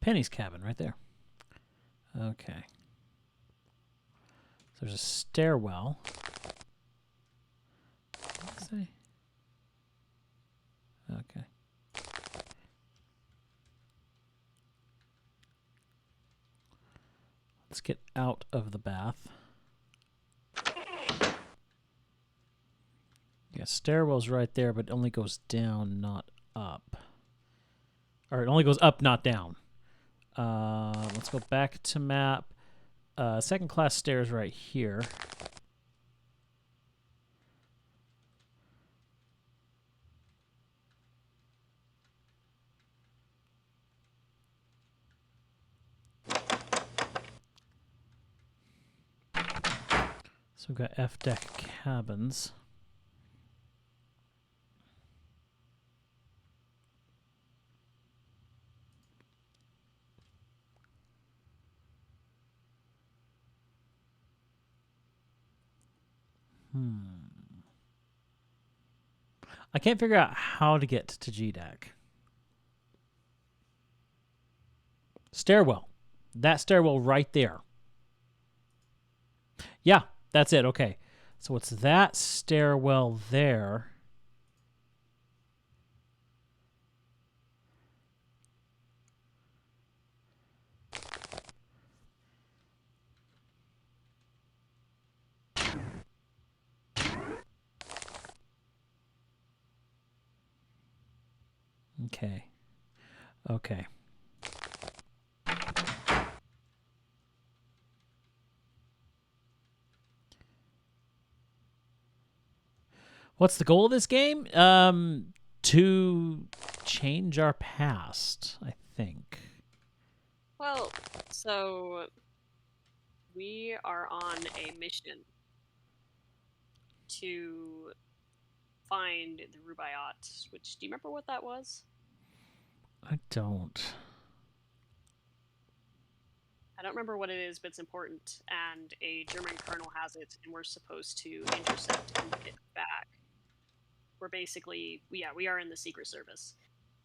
Penny's cabin right there. Okay. So there's a stairwell. Let's see. Okay. Let's get out of the bath. Yeah, stairwell's right there, but it only goes down, not up. Or it only goes up, not down. Let's go back to map. Second class stairs right here. So we've got F deck cabins. I can't figure out how to get to G deck. Stairwell. That stairwell right there. Yeah, that's it. Okay. So it's that stairwell there. Okay. Okay. What's the goal of this game? To change our past, I think. Well, so we are on a mission to find the Rubaiyat, which, do you remember what that was? I don't. I don't remember what it is, but it's important, and a German colonel has it, and we're supposed to intercept and get it back. We're basically, we are in the Secret Service.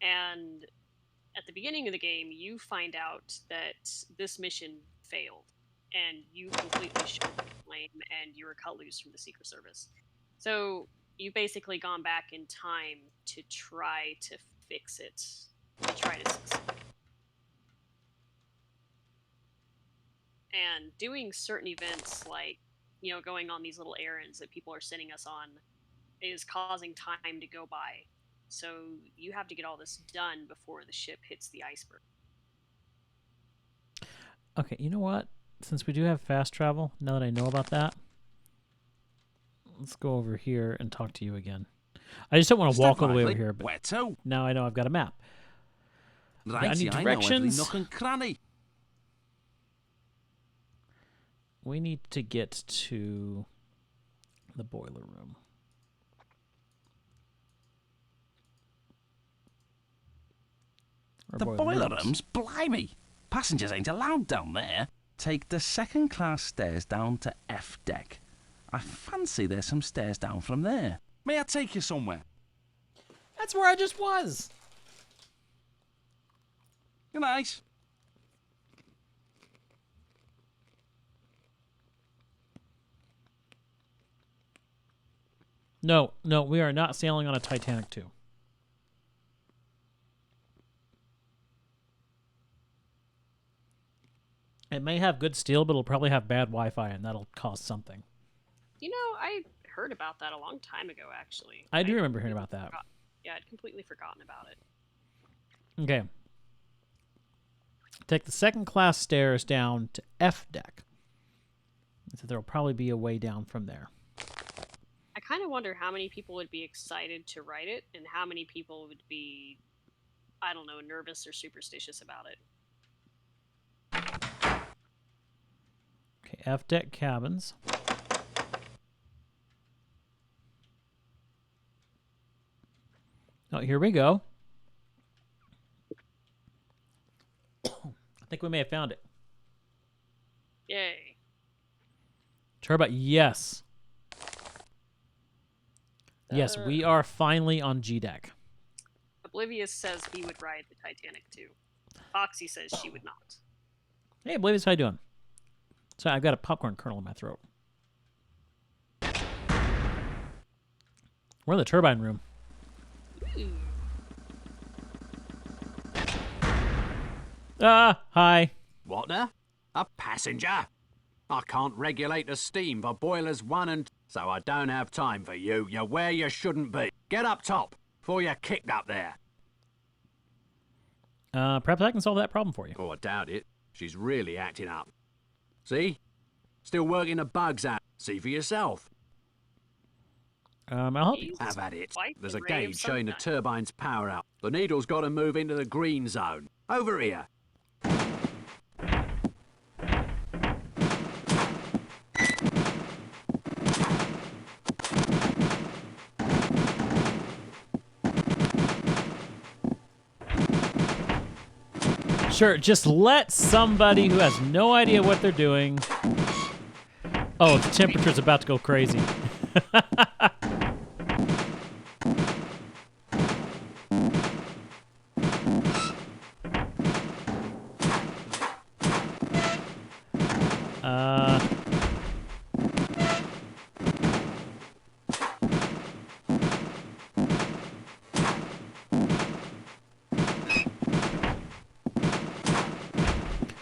And at the beginning of the game, you find out that this mission failed, and you completely shouldered the blame, and you were cut loose from the Secret Service. So you've basically gone back in time to try to fix it, to try to succeed. And doing certain events like, going on these little errands that people are sending us on is causing time to go by. So you have to get all this done before the ship hits the iceberg. Okay, you know what? Since we do have fast travel, now that I know about that, let's go over here and talk to you again. I just don't want to walk all the way over here, but now I know I've got a map. Right, I need I know every directions. nook and cranny. We need to get to the boiler room. Or The boiler rooms? Blimey! Passengers ain't allowed down there. Take the second-class stairs down to F deck. I fancy there's some stairs down from there. May I take you somewhere? That's where I just was. Good night. No, we are not sailing on a Titanic 2. It may have good steel, but it'll probably have bad Wi-Fi, and that'll cost something. I heard about that a long time ago, actually. I do remember hearing about that. Yeah, I'd completely forgotten about it. Okay. Take the second-class stairs down to F deck. So there'll probably be a way down from there. I kind of wonder how many people would be excited to write it and how many people would be, I don't know, nervous or superstitious about it. Okay, F deck cabins. Oh, here we go. I think we may have found it. Yay. Turbot, yes. Yes, we are finally on G deck. Oblivious says he would ride the Titanic too. Foxy says she would not. Hey, Oblivious, how you doing? Sorry, I've got a popcorn kernel in my throat. We're in the turbine room. Hi. What now? A passenger? I can't regulate the steam for boilers 1 and 2, so I don't have time for you. You're where you shouldn't be. Get up top before you're kicked up there. Perhaps I can solve that problem for you. Oh, I doubt it. She's really acting up. See? Still working the bugs out. See for yourself. I'll help you. Have at it. Quite There's a the ray of gauge showing the sunshine. turbine's power out. The needle's got to move into the green zone. Over here. Sure, just let somebody who has no idea what they're doing. Oh, the temperature's about to go crazy.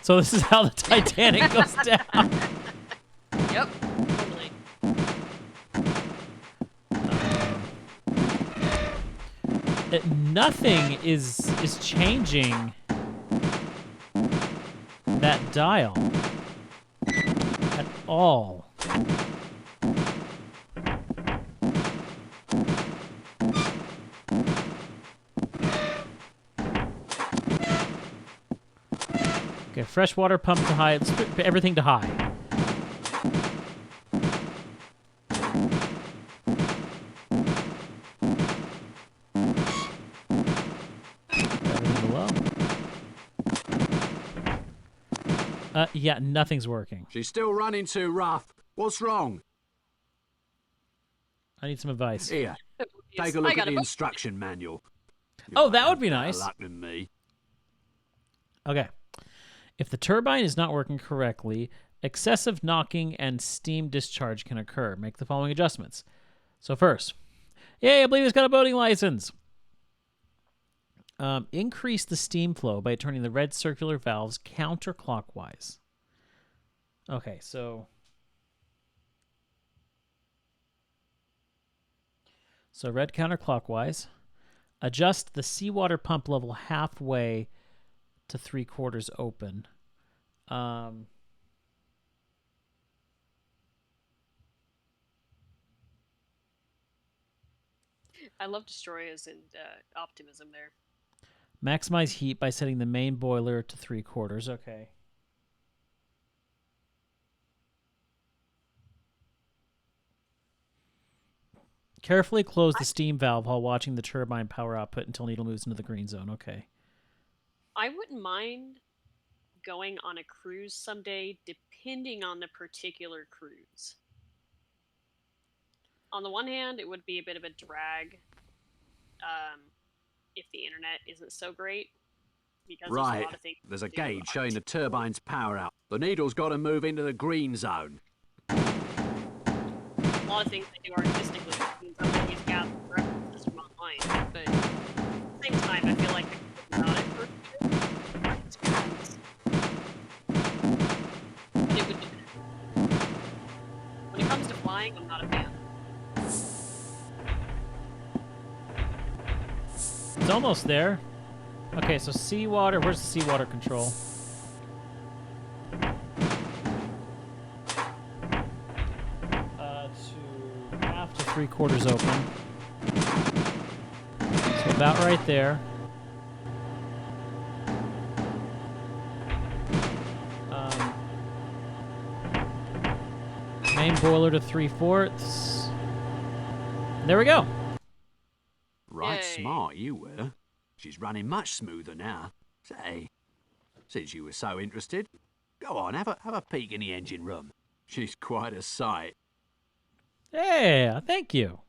So this is how the Titanic goes down. Yep. Totally. Nothing is changing that dial at all. Okay, freshwater pump to high. Let's put everything to high. Everything below. Yeah, nothing's working. She's still running too rough. What's wrong? I need some advice. Here, take a look at the instruction manual. Oh, that would be Better nice. luck than me. Okay. If the turbine is not working correctly, excessive knocking and steam discharge can occur. Make the following adjustments. So first, yay, I believe it's got a boating license. Increase the steam flow by turning the red circular valves counterclockwise. Okay, so red counterclockwise. Adjust the seawater pump level halfway to 3/4 open. I love Destroyers and optimism there. Maximize heat by setting the main boiler to 3/4. Okay. Carefully close the steam valve while watching the turbine power output until needle moves into the green zone. Okay. I wouldn't mind going on a cruise someday, depending on the particular cruise. On the one hand, it would be a bit of a drag if the internet isn't so great. Because there's a lot of things There's a gauge showing the turbine's power out. The needle's got to move into the green zone. A lot of things I do artistically means I'm always gathering references from online. But at the same time, I feel like I could about it for a experience. But it would depend. When it comes to flying, I'm not a fan. It's almost there. Okay, so seawater. Where's the seawater control? To half to 3/4 open. So about right there. Main boiler to 3/4. There we go. Right smart you were. She's running much smoother now. Say, since you were so interested, go on, have a peek in the engine room. She's quite a sight. Yeah, thank you.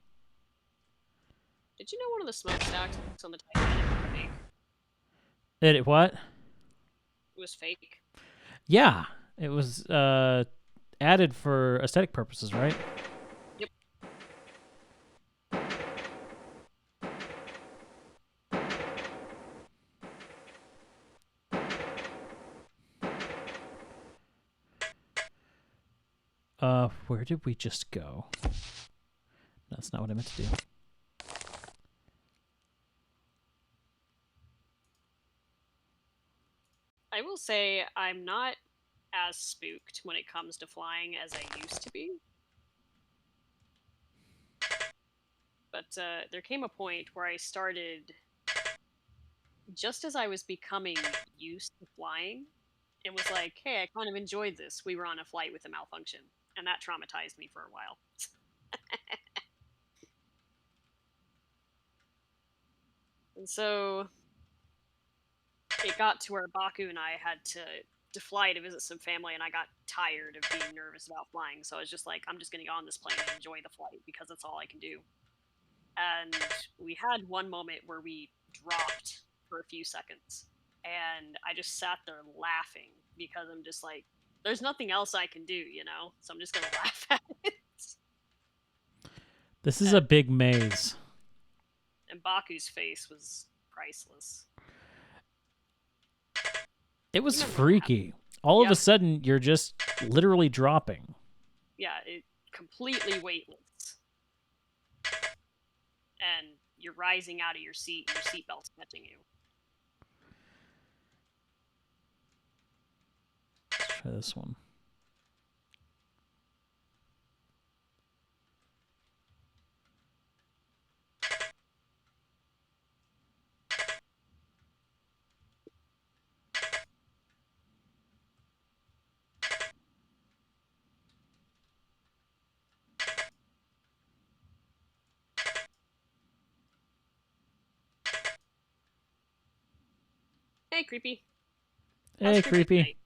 Did you know one of the smokestacks on the Titanic was fake? Did it what? It was fake. Yeah, it was added for aesthetic purposes, right? Yep. Where did we just go? That's not what I meant to do. I will say I'm not as spooked when it comes to flying as I used to be. But there came a point where I started, just as I was becoming used to flying, it was like, hey, I kind of enjoyed this. We were on a flight with a malfunction, and that traumatized me for a while. And so it got to where Baku and I had to fly to visit some family, and I got tired of being nervous about flying. So I was just like, I'm just going to get on this plane and enjoy the flight because that's all I can do. And we had one moment where we dropped for a few seconds, and I just sat there laughing because I'm just like, there's nothing else I can do, you know? So I'm just gonna laugh at it. This is a big maze. And Baku's face was priceless. It was freaky. All of a sudden, you're just literally dropping. Yeah, it completely weightless. And you're rising out of your seat and your seatbelt's catching you. Let's try this one. Hey, creepy. Hey, creepy.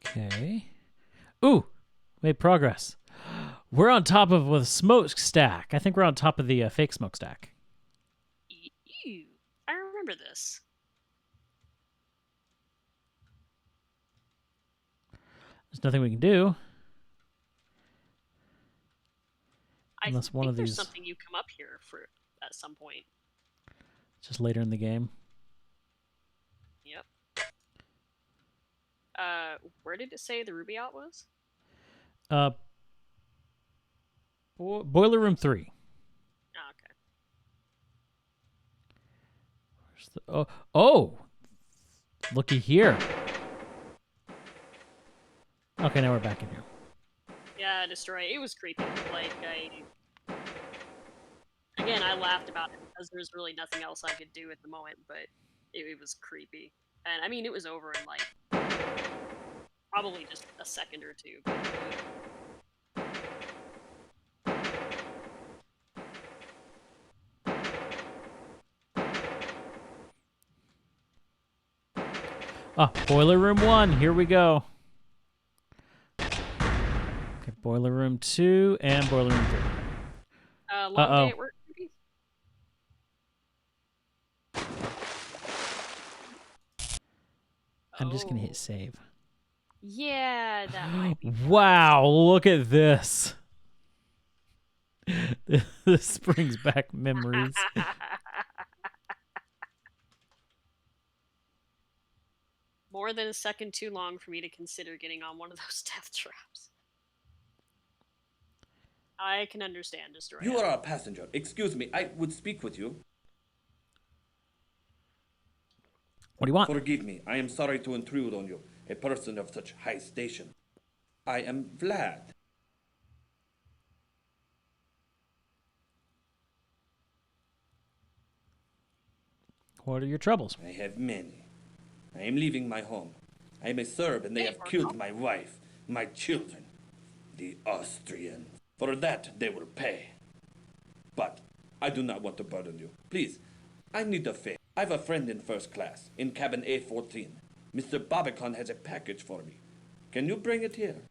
Okay. Ooh, made progress. We're on top of a smokestack. I think we're on top of the fake smokestack. Ew. I remember this. There's nothing we can do. I Unless one think of there's these something you come up here for at some point. just later in the game. Yep. Where did it say the ruby out was? Boiler room 3. Oh, okay. Oh, looky here. Okay, now we're back in here. Yeah, destroy. It was creepy. Like, again, I laughed about it because there's really nothing else I could do at the moment, but it was creepy. And I mean, it was over in like probably just a second or two. Boiler room 1. Here we go. Okay, boiler room 2 and boiler room 3. Long day at work, maybe? I'm just gonna hit save. Yeah, that might be. Wow, look at this. This brings back memories. More than a second too long for me to consider getting on one of those death traps. I can understand, Destroyer. You are a passenger. Excuse me, I would speak with you. What do you want? Forgive me, I am sorry to intrude on you, a person of such high station. I am Vlad. What are your troubles? I have many. I am leaving my home. I am a Serb and they have killed my wife, my children, the Austrians. For that they will pay. But I do not want to burden you. Please, I need a favor. I have a friend in first class, in cabin A14. Mr. Barbican has a package for me. Can you bring it here?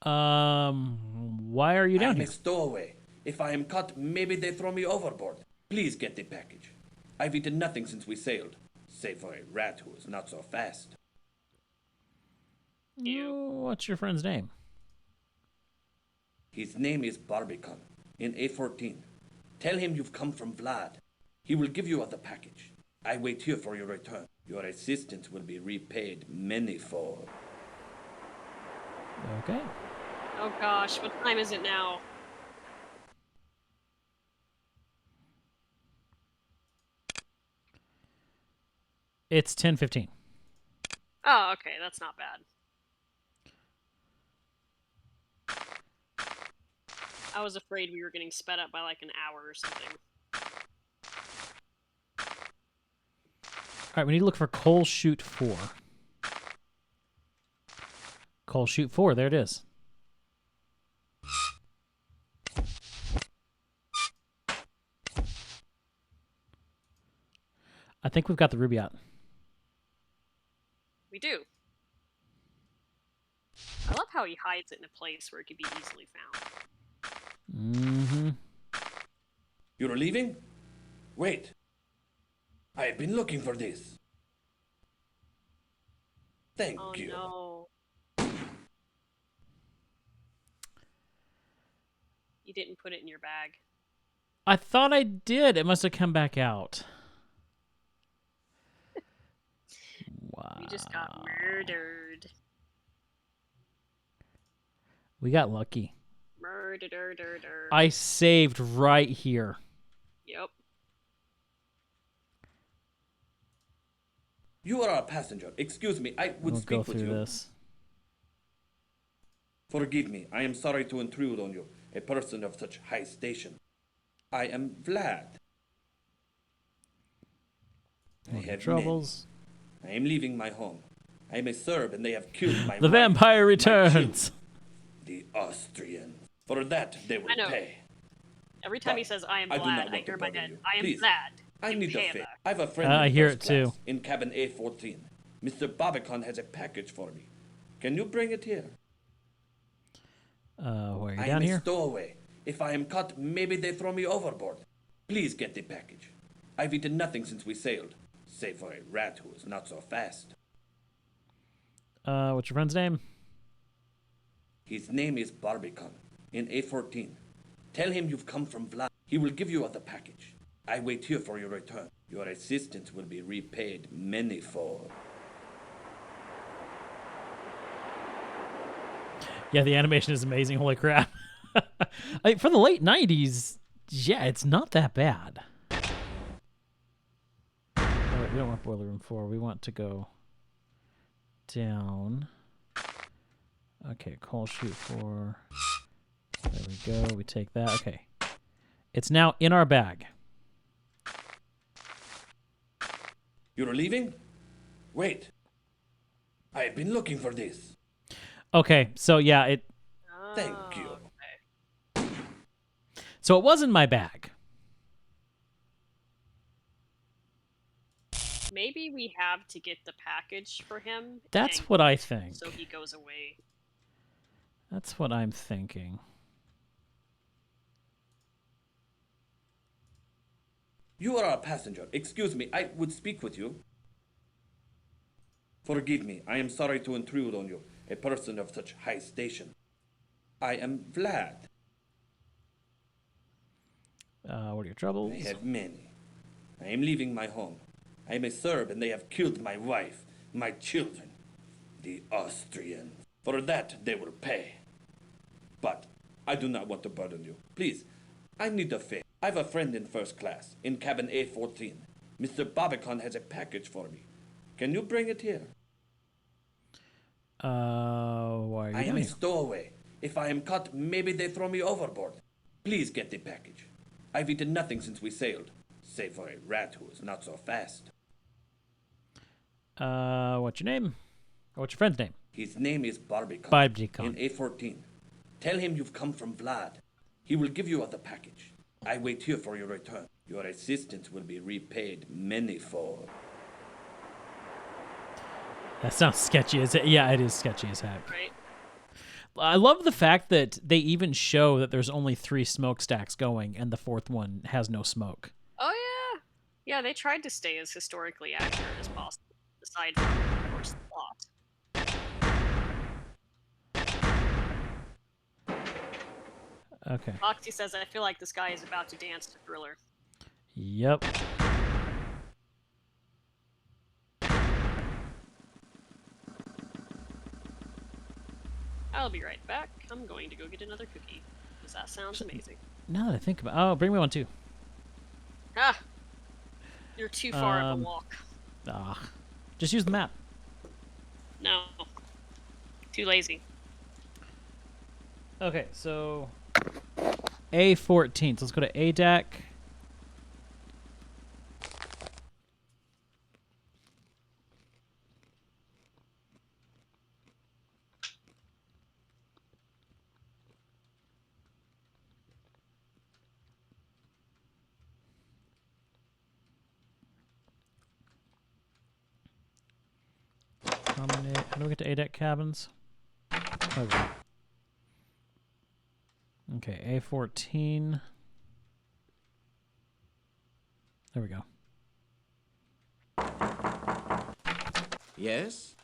Why are you down here? I'm a stowaway. If I am caught, maybe they throw me overboard. Please get the package. I've eaten nothing since we sailed, save for a rat who is not so fast. What's your friend's name? His name is Barbican, in A14. Tell him you've come from Vlad. He will give you the package. I wait here for your return. Your assistance will be repaid manyfold. Okay. Oh gosh, what time is it now? It's 10:15. Oh, okay, that's not bad. I was afraid we were getting sped up by like an hour or something. All right, we need to look for coal chute 4. Coal chute 4, there it is. I think we've got the ruby out. We do. I love how he hides it in a place where it could be easily found. Mm-hmm. You're leaving? Wait. I have been looking for this. Thank you. No. You didn't put it in your bag. I thought I did. It must have come back out. Wow. You just got murdered. We got lucky. Murdered. I saved right here. Yep. You are a passenger. Excuse me, I would We'll speak go with through you. this. Forgive me, I am sorry to intrude on you, a person of such high station. I am Vlad. I have troubles. many. I am leaving my home. I am a Serb and they have killed my The wife, vampire my returns. children, the Austrians. For that they will I know. pay. Every time he says I am I do Vlad, not I want to hear my bother head. you. I am Please. Vlad. I need a Impala. favor. I have a friend I in hear first it too. class in cabin A14. Mr. Babacon has a package for me. Can you bring it here? Where are you I down am a here? stowaway. If I am caught, maybe they throw me overboard. Please get the package. I've eaten nothing since we sailed, save for a rat who is not so fast. What's your friend's name? His name is Barbicon, in A14. Tell him you've come from Vlad. He will give you the package. I wait here for your return. Your assistance will be repaid manyfold. Yeah, the animation is amazing. Holy crap. For the late 90s, yeah, it's not that bad. Oh, wait, we don't want Boiler Room 4. We want to go down. Okay, Coal Chute 4. There we go. We take that. Okay. It's now in our bag. You're leaving? Wait. I have been looking for this. Okay, so yeah, it... Thank you. So it was in my bag. Maybe we have to get the package for him. That's and what I think. So he goes away. That's what I'm thinking. You are a passenger. Excuse me, I would speak with you. Forgive me, I am sorry to intrude on you, a person of such high station. I am Vlad. What are your troubles? I have many. I am leaving my home. I am a Serb and they have killed my wife, my children, the Austrians. For that they will pay. But I do not want to burden you. Please, I need a favor. I have a friend in first class, in cabin A14. Mr. Babacon has a package for me. Can you bring it here? Why are you I am down a here? stowaway. If I am caught, maybe they throw me overboard. Please get the package. I've eaten nothing since we sailed, save for a rat who is not so fast. What's your name? Or what's your friend's name? His name is Barbicon. Barbicon. In A14. Tell him you've come from Vlad. He will give you the package. I wait here for your return. Your assistance will be repaid manyfold. That sounds sketchy as yeah, it is sketchy as heck. Right. I love the fact that they even show that there's only 3 smokestacks going and the 4th one has no smoke. Oh yeah. Yeah, they tried to stay as historically accurate as possible. Aside from, of course, the plot. Okay. Foxy says, I feel like this guy is about to dance to Thriller. Yep. I'll be right back. I'm going to go get another cookie. Because that sounds amazing. Now that I think about oh, bring me one too. Ah! You're too far of a walk. Just use the map. No. Too lazy. Okay, so A14. So let's go to A deck. Promenade. How do we get to A-deck cabins? Okay. Okay, A14. There we go. Yes?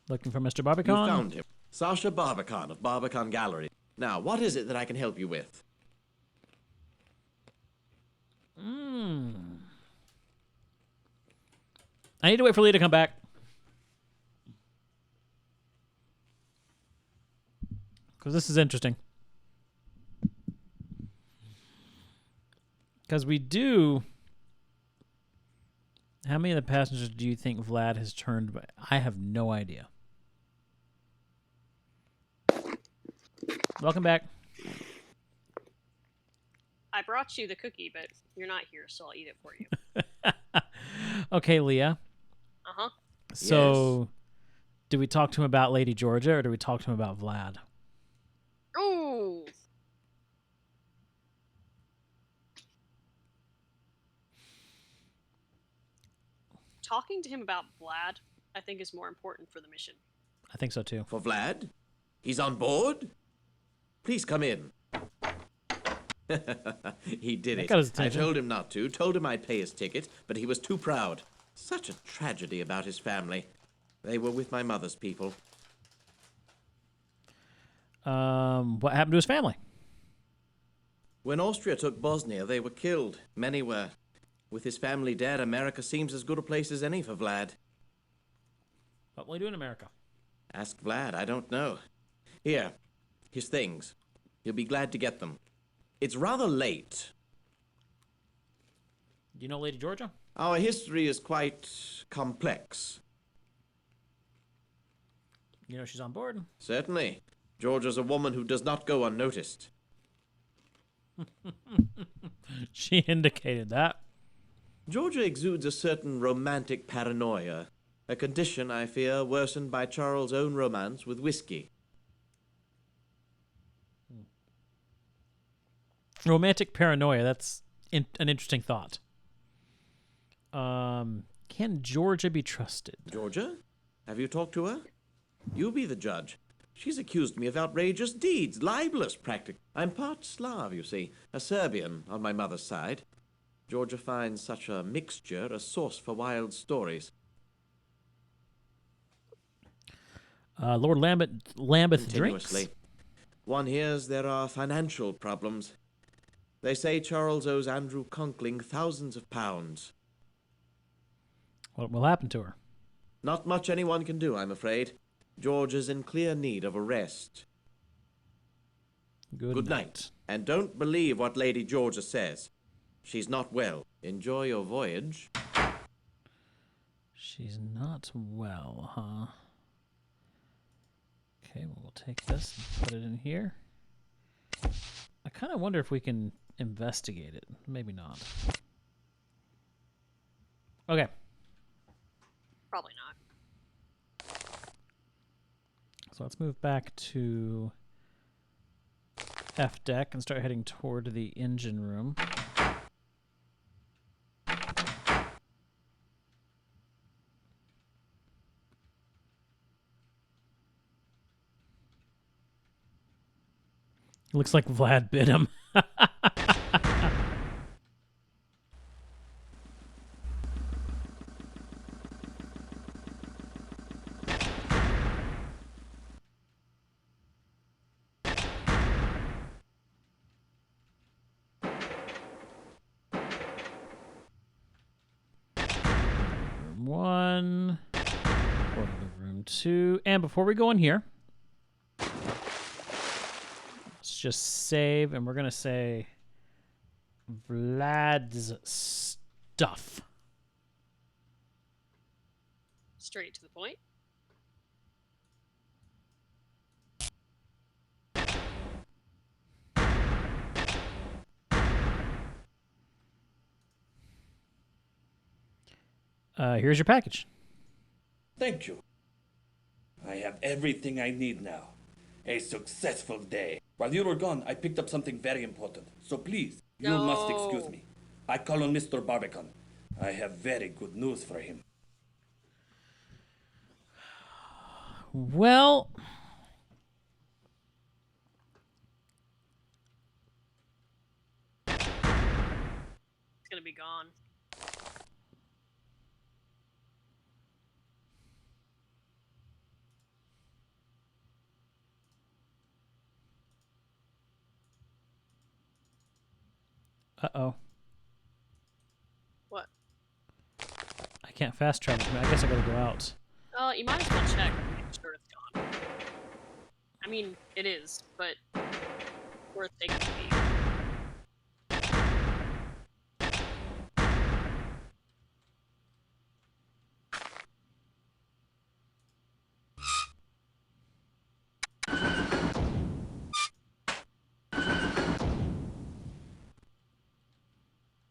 Looking for Mr. Barbican? You found him. Sasha Barbican of Barbican Gallery. Now, what is it that I can help you with? I need to wait for Lee to come back. Because this is interesting. Because we do... How many of the passengers do you think Vlad has turned by? I have no idea. Welcome back. I brought you the cookie, but you're not here, so I'll eat it for you. Okay, Leah. Uh-huh. So, do we talk to him about Lady Georgia, or do we talk to him about Vlad? Ooh. Talking to him about Vlad, I think, is more important for the mission. I think so, too. For Vlad? He's on board? Please come in. He did it. got his I attention. told him not to, told him I'd pay his ticket, but he was too proud. Such a tragedy about his family. They were with my mother's people. What happened to his family? When Austria took Bosnia, they were killed. Many were. With his family dead, America seems as good a place as any for Vlad. What will he do in America? Ask Vlad, I don't know. Here, his things. He'll be glad to get them. It's rather late. Do you know Lady Georgia? Our history is quite complex. You know she's on board. Certainly. Georgia's a woman who does not go unnoticed. She indicated that. Georgia exudes a certain romantic paranoia, a condition, I fear, worsened by Charles' own romance with whiskey. Romantic paranoia. That's an interesting thought. Can Georgia be trusted? Georgia? Have you talked to her? You be the judge. She's accused me of outrageous deeds, libelous practically. I'm part Slav, you see, a Serbian on my mother's side. Georgia finds such a mixture a source for wild stories. Lord Lambeth drinks. One hears there are financial problems. They say Charles owes Andrew Conkling thousands of pounds. What will happen to her? Not much anyone can do, I'm afraid. George is in clear need of a rest. Good night. And don't believe what Lady Georgia says. She's not well. Enjoy your voyage. She's not well, huh? Okay, well, we'll take this and put it in here. I kind of wonder if we can investigate it. Maybe not. Okay. Probably not. So let's move back to F deck and start heading toward the engine room. Looks like Vlad bit him. Room 1. Portal to room 2. And before we go in here, let's just save, and we're going to say Vlad's stuff. Straight to the point. Here's your package. Thank you. I have everything I need now. A successful day. While you were gone, I picked up something very important. So please, you must excuse me. I call on Mr. Barbican. I have very good news for him. Well, It's gonna be gone. uh-oh. What? I can't fast travel. I guess I gotta go out. You might as well check and make sure it's gone. I mean, it is, but worth taking a peek.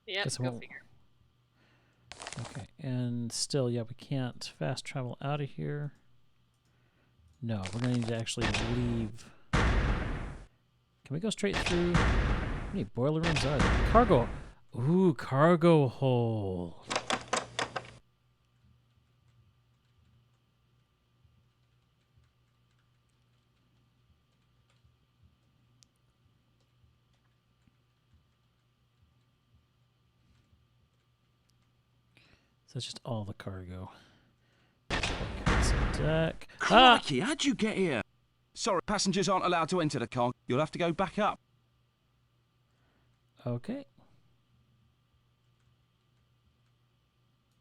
Yep, Guess I go won't. figure. Okay, and still, yeah, we can't fast travel out of here. No, we're gonna need to actually leave. Can we go straight through? How many boiler rooms are there? Cargo. Ooh, cargo hold. So it's just all the cargo. Deck. Crikey, how'd you get here? Sorry, passengers aren't allowed to enter the car. You'll have to go back up. Okay.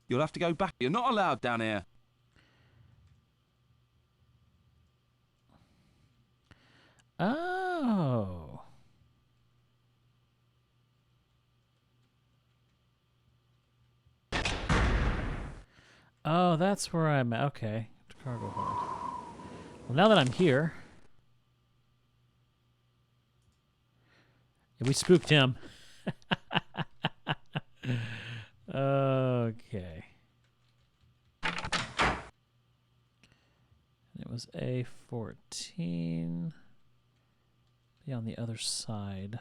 You'll have to go back. You're not allowed down here. Oh. Oh, that's where I'm at. Okay. Cargo hold. Well, now that I'm here. Yeah, we spooked him. Okay. It was A14. Be on the other side.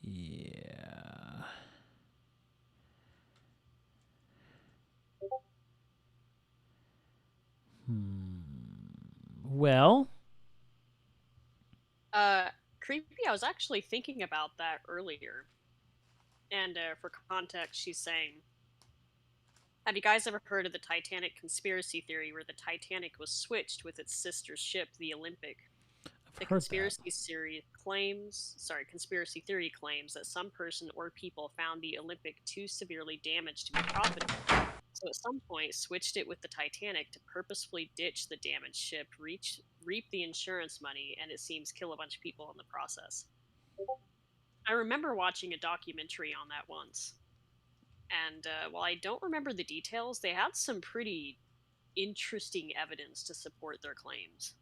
Yeah. Well. Creepy, I was actually thinking about that earlier. And for context, she's saying, have you guys ever heard of the Titanic conspiracy theory where the Titanic was switched with its sister ship, the Olympic? The conspiracy theory claims that some person or people found the Olympic too severely damaged to be profitable. So at some point switched it with the Titanic to purposefully ditch the damaged ship, reap the insurance money, and it seems kill a bunch of people in the process. I remember watching a documentary on that once. And while I don't remember the details, they had some pretty interesting evidence to support their claims.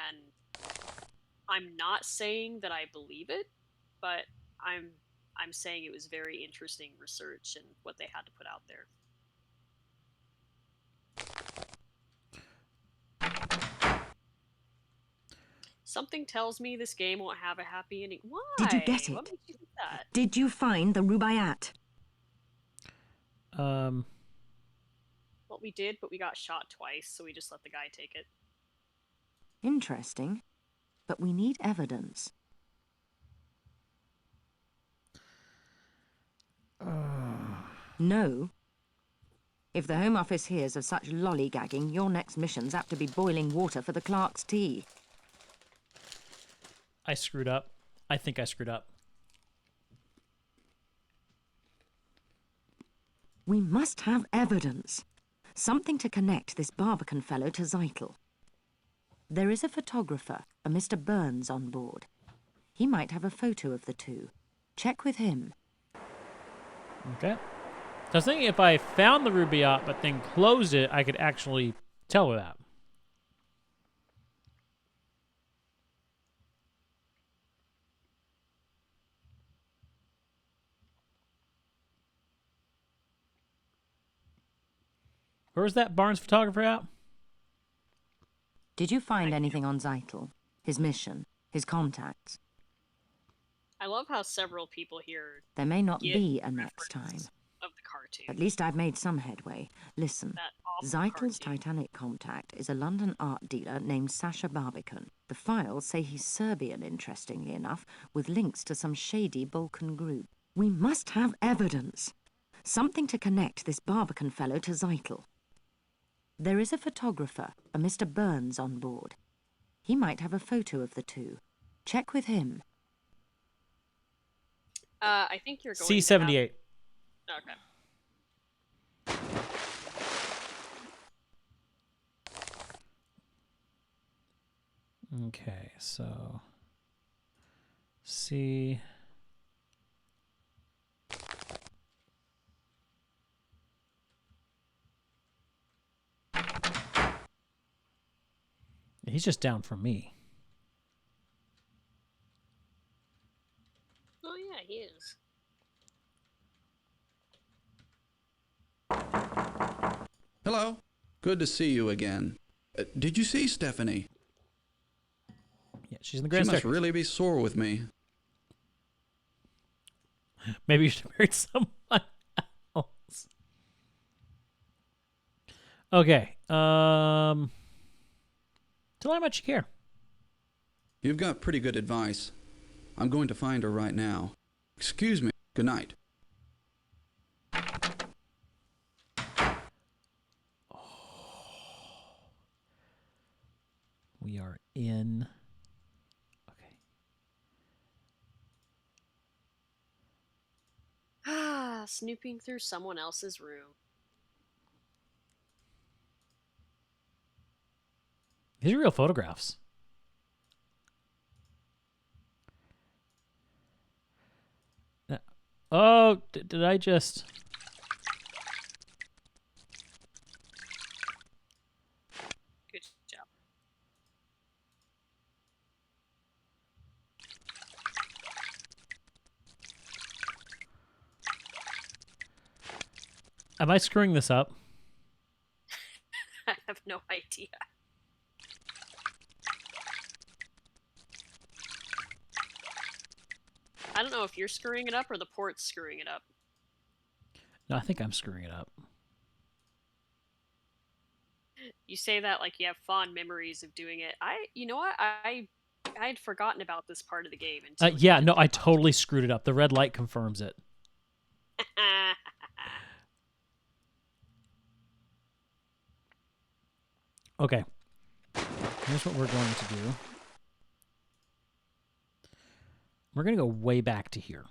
And I'm not saying that I believe it, but I'm saying it was very interesting research and what they had to put out there. Something tells me this game won't have a happy ending. Why? Did you get it? What makes you think that? Did you find the Rubaiyat? Well, we did, but we got shot twice, so we just let the guy take it. Interesting. But we need evidence. No. If the Home Office hears of such lollygagging, your next mission's apt to be boiling water for the clerk's tea. I screwed up. I think I screwed up. We must have evidence. Something to connect this Barbican fellow to Zeitel. There is a photographer, a Mr. Burns, on board. He might have a photo of the two. Check with him. Okay. So I was thinking if I found the Rubaiyat but then closed it, I could actually tell her that. Where's that Barnes photographer at? Did you find anything on Zeitel? His mission? his contacts. I love how several people here There may not get be a next time. of the cartoon. At least I've made some headway. Listen, That awful Zeitel's cartoon. Titanic contact is a London art dealer named Sasha Barbican. The files say he's Serbian, interestingly enough, with links to some shady Balkan group. We must have evidence. Something to connect this Barbican fellow to Zeitel. There is a photographer, a Mr. Burns, on board. He might have a photo of the two. Check with him. I think you're going C78. Okay. Okay, so C. He's just down for me. Oh yeah, he is. Hello. Good to see you again. Did you see Stephanie? Yeah, she's in the grand She must staircase. really be sore with me. Maybe you should marry someone else. Okay. Tell her how much you care. You've got pretty good advice. I'm going to find her right now. Excuse me. Good night. We are in. Ah, snooping through someone else's room. These are real photographs. Oh, did I just... Good job. Am I screwing this up? I have no idea. I don't know if you're screwing it up or the port's screwing it up. No, I think I'm screwing it up. You say that like you have fond memories of doing it. You know what? I had forgotten about this part of the game. Until Yeah, no, I totally screwed it up. The red light confirms it. Okay. Here's what we're going to do. We're going to go way back to here.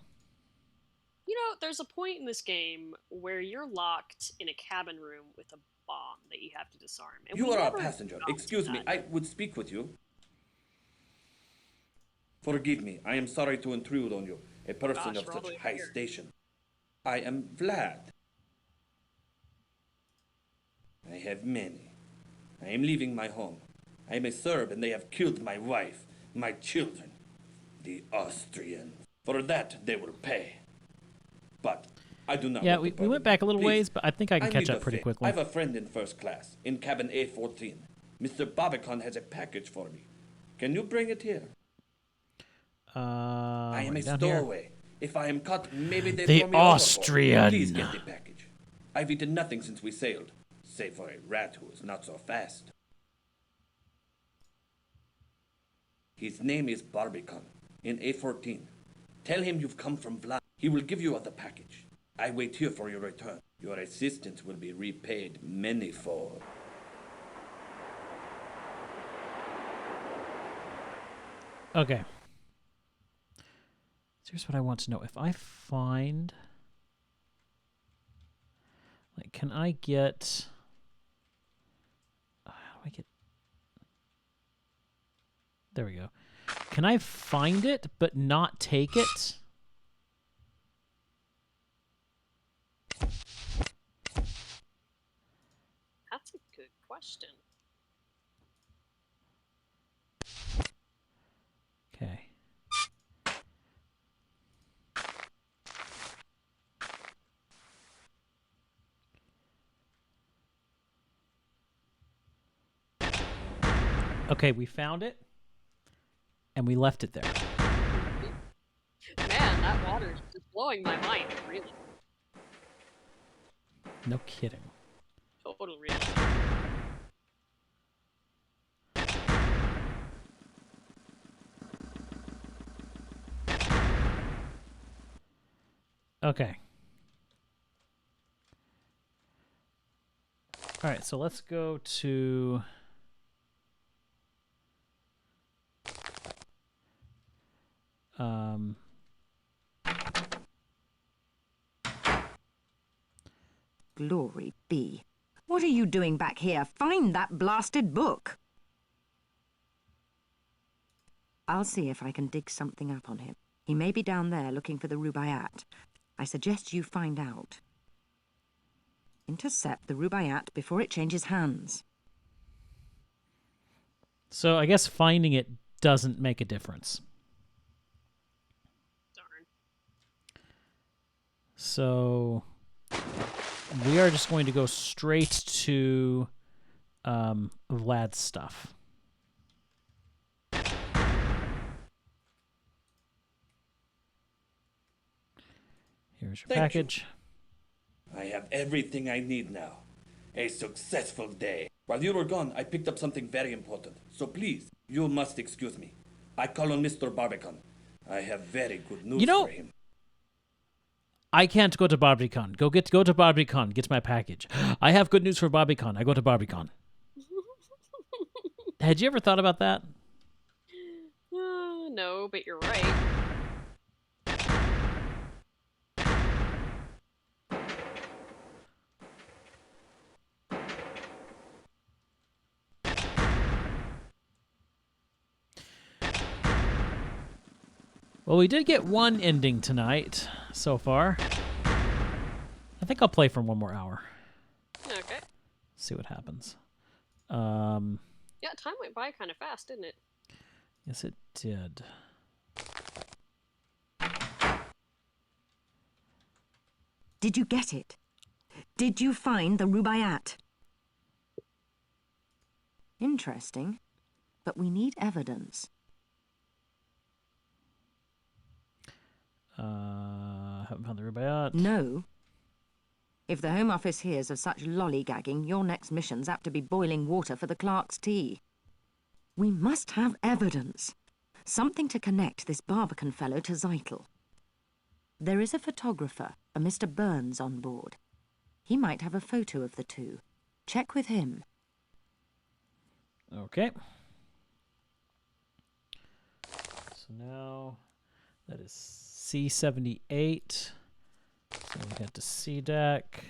You know, there's a point in this game where you're locked in a cabin room with a bomb that you have to disarm. And You we are a never passenger. got to Excuse me, that. I would speak with you. Forgive me, I am sorry to intrude on you, a person Gosh, of we're all the such way high here. station. I am Vlad. I have many. I am leaving my home. I am a Serb and they have killed my wife, my children, the Austrians. For that they will pay. But I do not Yeah, want to we went back a little Please, ways, but I think I can catch need up a pretty favor. quickly. I have a friend in first class, in cabin A14. Mr. Barbican has a package for me. Can you bring it here? I am a down here. stowaway. If I am caught, maybe they The throw me overboard. Austrian. Please get the package. I've eaten nothing since we sailed, save for a rat who is not so fast. His name is Barbican, in A14. Tell him you've come from Vlad. He will give you the package. I wait here for your return. Your assistance will be repaid manyfold. Okay. So here's what I want to know. If I find... Like, can I get... How do I get... There we go. Can I find it, but not take it? That's a good question. Okay. Okay, we found it. and we left it there. Man, that water is just blowing my mind, really. No kidding. Total realism. Okay. All right, so let's go to Glory be. What are you doing back here? Find that blasted book. I'll see if I can dig something up on him. He may be down there looking for the Rubaiyat. I suggest you find out. Intercept the Rubaiyat before it changes hands. So I guess finding it doesn't make a difference. Darn. So we are just going to go straight to Vlad's stuff. Here's your package. I have everything I need now. A successful day. While you were gone, I picked up something very important. So please, you must excuse me. I call on Mr. Barbican. I have very good news for him. I can't go to Barbican. Go to Barbican. Get my package. I have good news for Barbican. I go to Barbican. Had you ever thought about that? No, but you're right. Well, we did get one ending tonight so far. I think I'll play for one more hour. Okay. See what happens. Yeah, time went by kind of fast, didn't it? Yes, it did. Did you get it? Did you find the Rubaiyat? Interesting, but we need evidence. Haven't found the Rubaiyat. No. If the Home Office hears of such lollygagging, your next mission's apt to be boiling water for the clerk's tea. We must have evidence. Something to connect this Barbican fellow to Zeitel. There is a photographer, a Mr. Burns, on board. He might have a photo of the two. Check with him. Okay. So now that is C78. So we head to C deck.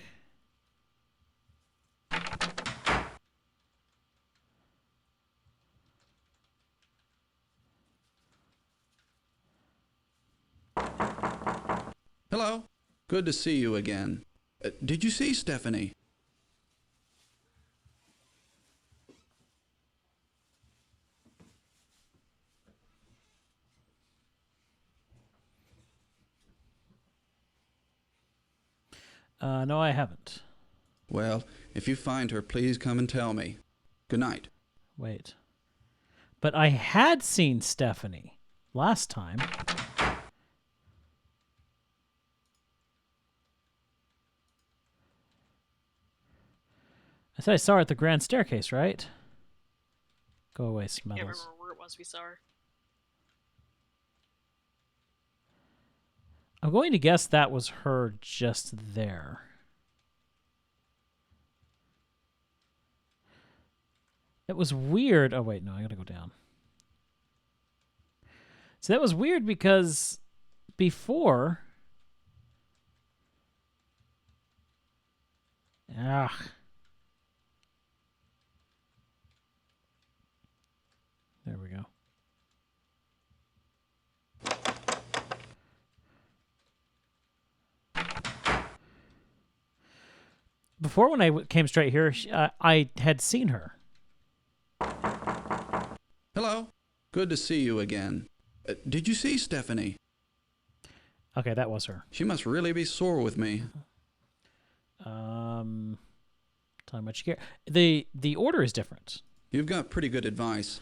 Hello. Good to see you again. Did you see Stephanie? No, I haven't. Well, if you find her, please come and tell me. Good night. Wait. But I had seen Stephanie last time. I said I saw her at the grand staircase, right? Go away, I can't remember Smeddles. where it was we saw her. I'm going to guess that was her just there. It was weird. Oh, wait, no, I gotta go down. So that was weird because before... There we go. Before, when I came straight here, I had seen her. Hello. Good to see you again. Did you see Stephanie? Okay, that was her. She must really be sore with me. Tell me what you care. The order is different. You've got pretty good advice.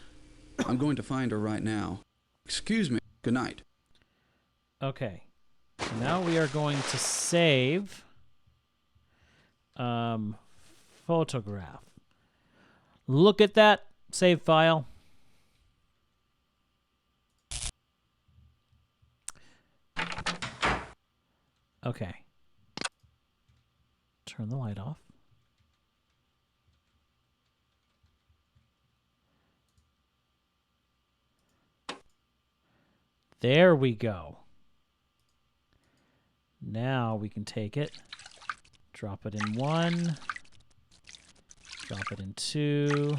I'm going to find her right now. Excuse me. Good night. Okay. So now we are going to save photograph. Look at that save file. Okay. Turn the light off. There we go. Now we can take it, drop it in 1, drop it in 2.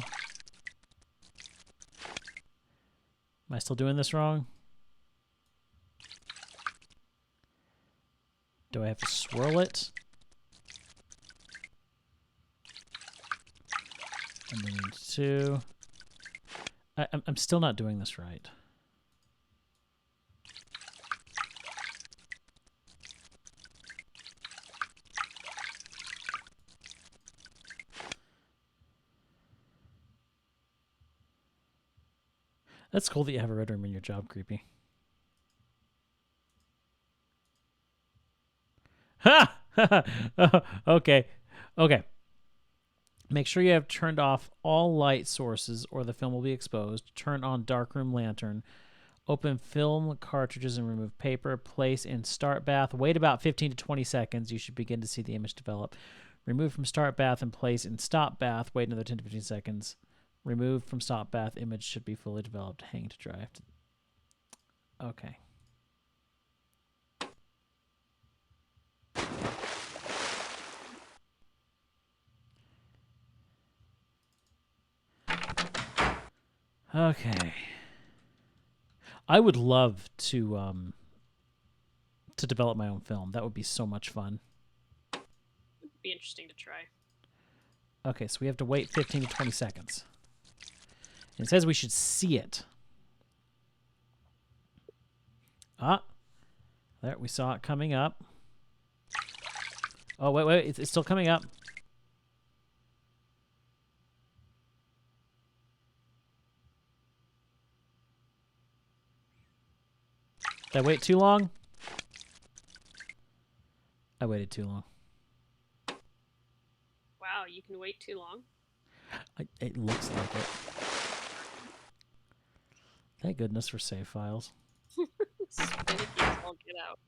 Am I still doing this wrong? Do I have to swirl it? And then in 2. I'm still not doing this right. That's cool that you have a red room in your job, Creepy. Ha! Okay. Okay. Make sure you have turned off all light sources or the film will be exposed. Turn on darkroom lantern. Open film cartridges and remove paper. Place in start bath. Wait about 15 to 20 seconds. You should begin to see the image develop. Remove from start bath and place in stop bath. Wait another 10 to 15 seconds. Remove from stop bath. Image should be fully developed. Hang to dry. Okay. Okay. I would love to develop my own film. That would be so much fun. It'd be interesting to try. Okay, so we have to wait 15 to 20 seconds. It says we should see it. Ah. There, we saw it coming up. Oh, wait, it's still coming up. Did I wait too long? I waited too long. Wow, you can wait too long? It looks like it. Thank goodness for save files. Finicky as all get out.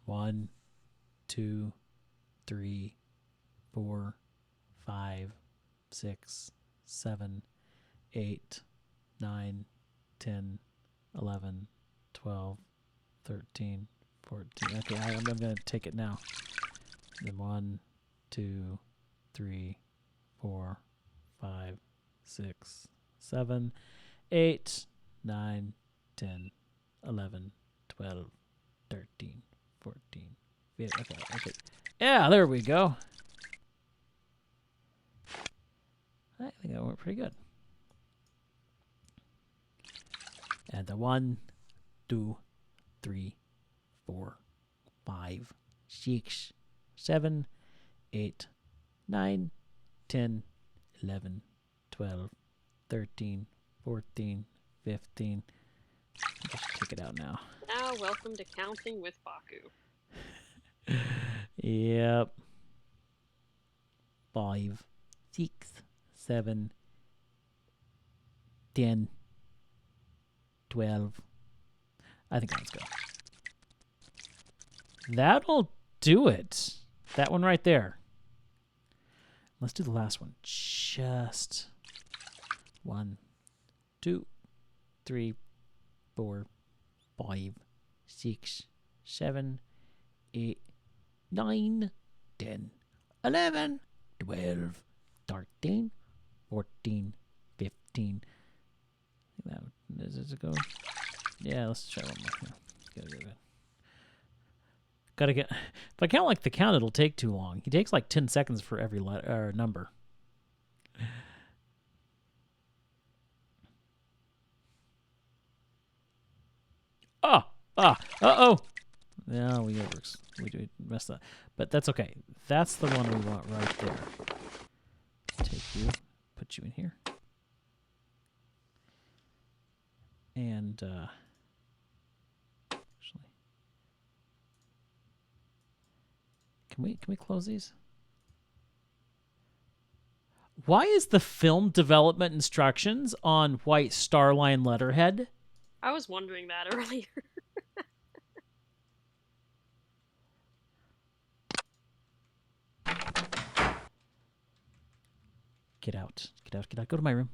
One, 2, 3, 4, 5, 6, 7, 8, 9, 10, 11, 12, 13, 14. Okay, I'm going to take it now. Then 1, 2, 3, 4, 5, 6, 7, 8, 9, 10, 11, 12, 13, 14, 15. Okay. Yeah, there we go. I think that went pretty good. And the 1, 2, 3, 4, 5, 6, 7, 8, 9, 10, 11, 12, 13, 14, 15. Just take it out now. Now, welcome to Counting with Baku. Yep. 5, 6, 7, 10, 12. I think that's good. That'll do it. That one right there. Let's do the last one. Just 1, 2, 3, 4, 5, 6, 7, 8, 9, 10, 11, 12, 13, 14, 15. Does it go? Yeah, let's try one more. Good. Gotta get. If I count like the count, it'll take too long. He takes like 10 seconds for every letter number. Uh-oh. No, we messed up. But that's okay. That's the one we want right there. Take you, put you in here. And actually, can we close these? Why is the film development instructions on white starline letterhead? I was wondering that earlier. Get out. Get out. Get out. Go to my room.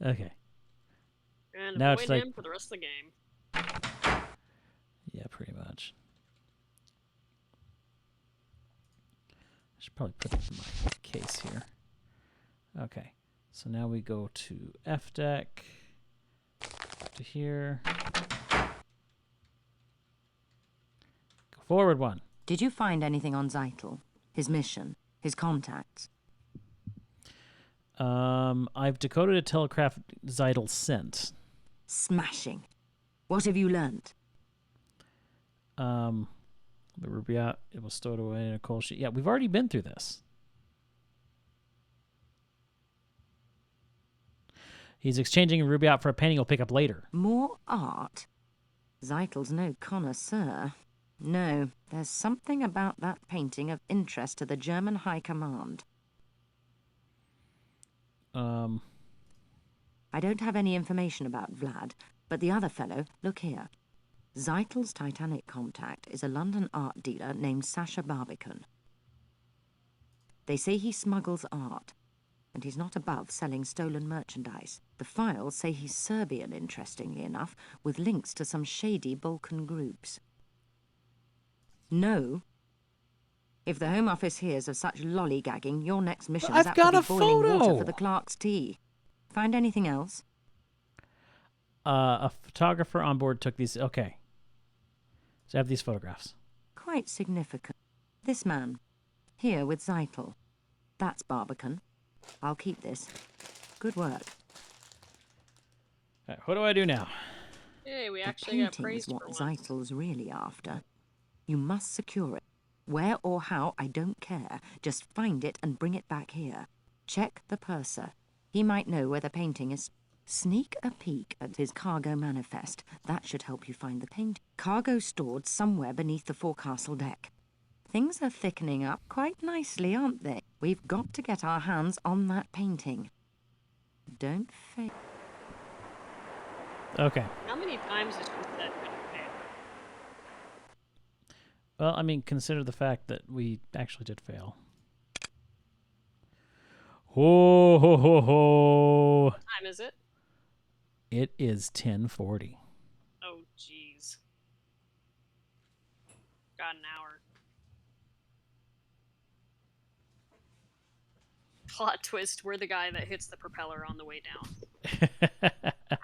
Okay. And now avoid it's like, him for the rest of the game. yeah, pretty much. I should probably put it in my case here. Okay. So now we go to F deck. To here. Go forward one. Did you find anything on Zeitel? His mission? His contacts? I've decoded a telegraph Zeitel sent. Smashing. What have you learnt? The Rubaiyat, it was stowed away in a coal sheet. Yeah, we've already been through this. He's exchanging a Rubaiyat for a painting he'll pick up later. More art? Zeitel's no connoisseur. No, there's something about that painting of interest to the German High Command. I don't have any information about Vlad, but the other fellow, look here. Zeitel's Titanic contact is a London art dealer named Sasha Barbican. They say he smuggles art, and he's not above selling stolen merchandise. The files say he's Serbian, interestingly enough, with links to some shady Balkan groups. No. If the Home Office hears of such lollygagging, your next mission is I've got to a be boiling photo. water for the clerk's tea. Find anything else? A photographer on board took these. Okay. So I have these photographs. Quite significant. This man, here with Zeitel. That's Barbican. I'll keep this. Good work. All right, what do I do now? Hey, we The actually got painting praised is what for once. Zeitel's really after. You must secure it. Where or how, I don't care. Just find it and bring it back here. Check the purser. He might know where the painting is. Sneak a peek at his cargo manifest. That should help you find the painting. Cargo stored somewhere beneath the forecastle deck. Things are thickening up quite nicely, aren't they? We've got to get our hands on that painting. Don't fail. Okay. How many times has you said couldn't fail? Well, I mean, consider the fact that we actually did fail. Ho, ho, ho, ho. What time is it? It is 10:40. Oh, jeez. Got an hour. Plot twist, we're the guy that hits the propeller on the way down.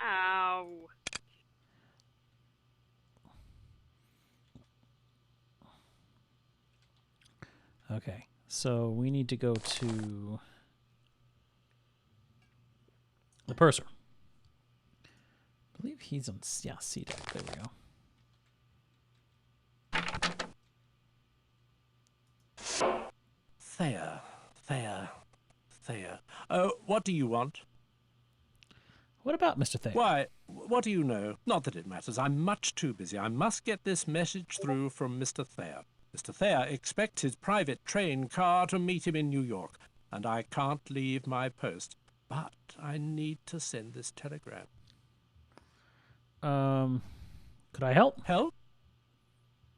Ow. Okay, so we need to go to the purser. I believe he's on, yeah, C deck. There we go. Thayer. Oh, what do you want? What about Mr. Thayer? Why, what do you know? Not that it matters. I'm much too busy. I must get this message through from Mr. Thayer. Mr. Thayer expects his private train car to meet him in New York, and I can't leave my post. But I need to send this telegram. Could I help? Help?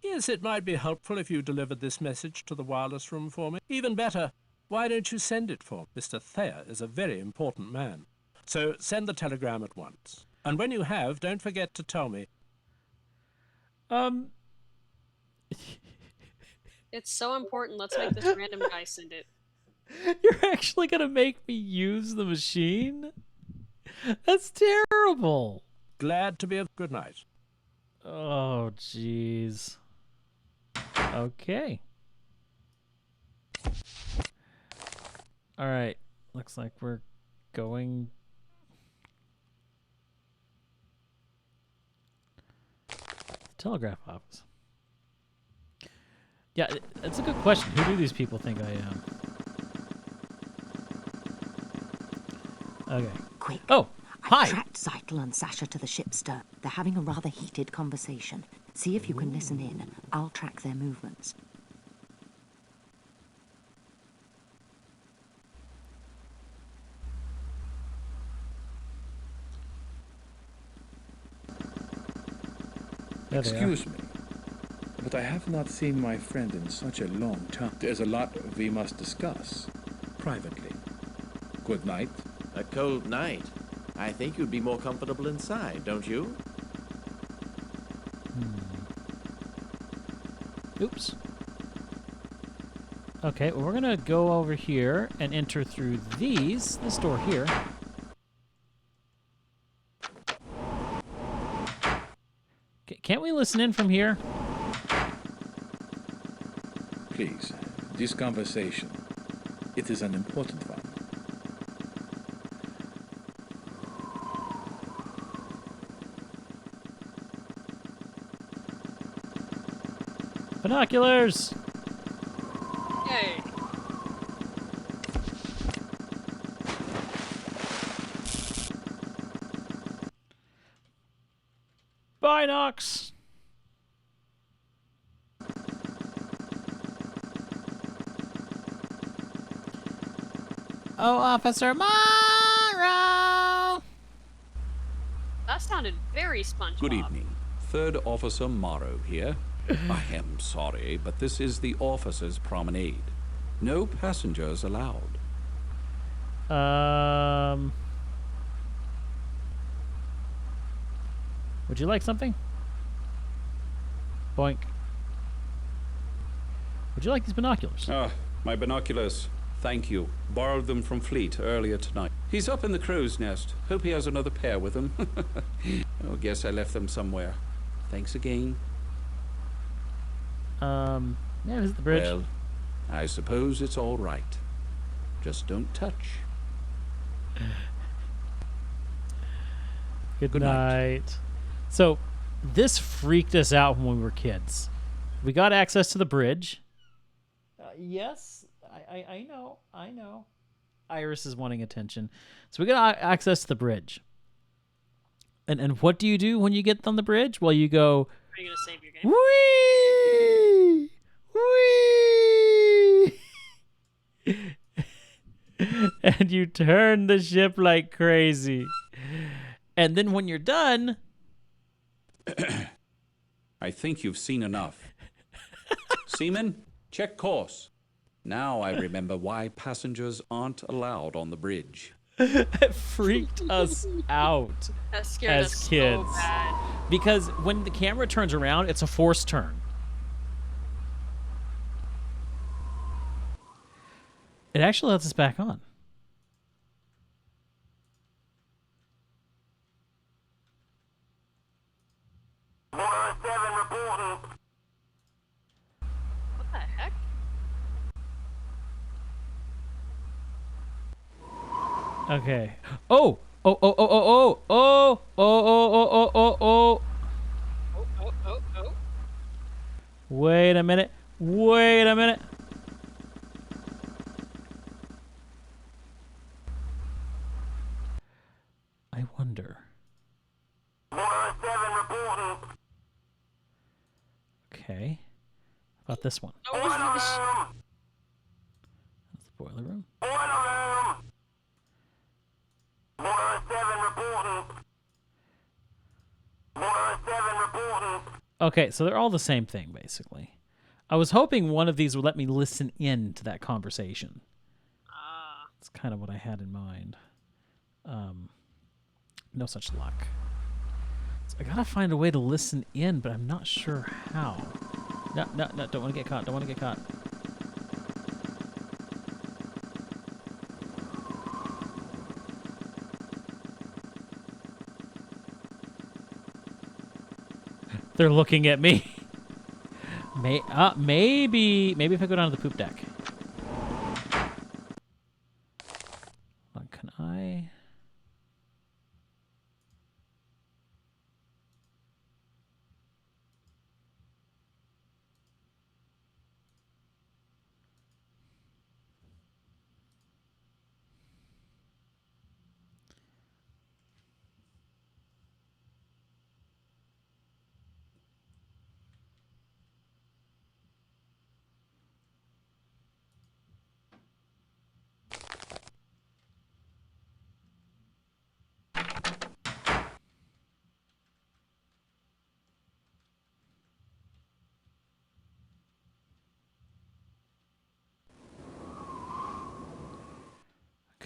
Yes, it might be helpful if you delivered this message to the wireless room for me. Even better, why don't you send it for me? Mr. Thayer is a very important man. So send the telegram at once. And when you have, don't forget to tell me. It's so important, let's make this random guy send it. You're actually going to make me use the machine? That's terrible. Glad to be of good night. Oh, jeez. Okay. All right. Looks like we're going... telegraph office. Yeah, that's a good question. Who do these people think I am? Okay. Quick. Oh, hi. I've tracked Zeitel and Sasha to the ship's stern. They're having a rather heated conversation. See if you can listen in. I'll track their movements. Excuse me, but I have not seen my friend in such a long time. There's a lot we must discuss privately. Good night. A cold night. I think you'd be more comfortable inside, don't you? Oops. Okay, well, we're going to go over here and enter through this door here. Can't we listen in from here? Please, this conversation, it is an important one. Binoculars! Yay! Binocs! Oh, Officer Morrow! That sounded very SpongeBob. Good evening. Third Officer Morrow here. I am sorry, but this is the officers' promenade. No passengers allowed. Would you like something? Boink. Would you like these binoculars? Ah, my binoculars. Thank you. Borrowed them from Fleet earlier tonight. He's up in the crow's nest. Hope he has another pair with him. Oh, guess I left them somewhere. Thanks again. Yeah, visit the bridge. Well, I suppose it's all right. Just don't touch. Good night. So, this freaked us out when we were kids. We got access to the bridge. Yes, I know. Iris is wanting attention. So we got access to the bridge. And what do you do when you get on the bridge? Well, you go... Are you going to save your game? Whee! Whee! And you turn the ship like crazy. And then when you're done... I think you've seen enough. Seaman, check course. Now I remember why passengers aren't allowed on the bridge. It freaked us out That scared as us kids. so bad. Because when the camera turns around, it's a forced turn. It actually lets us back on. What the heck? Okay. Oh! Oh, oh, oh, oh, oh, oh, oh, oh, oh, oh, oh. Oh. Wait a minute. Wait a minute. I wonder. Okay. How about this one? That's the boiler room. Okay, so they're all the same thing, basically. I was hoping one of these would let me listen in to that conversation. That's kind of what I had in mind. No such luck. So I gotta find a way to listen in, but I'm not sure how. No, don't want to get caught. Don't want to get caught. They're looking at me. Maybe if I go down to the poop deck. Can I?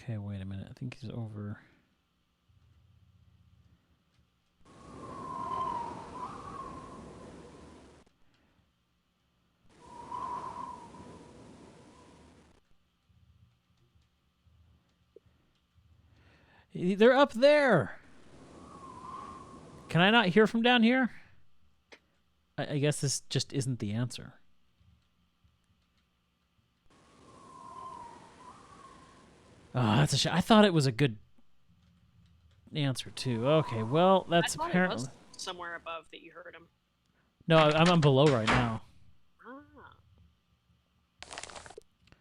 Okay, wait a minute. I think he's over. They're up there. Can I not hear from down here? I guess this just isn't the answer. Oh, that's a shame. I thought it was a good answer too. Okay, well, that's I thought apparently it was somewhere above that you heard him. no. I'm below right now.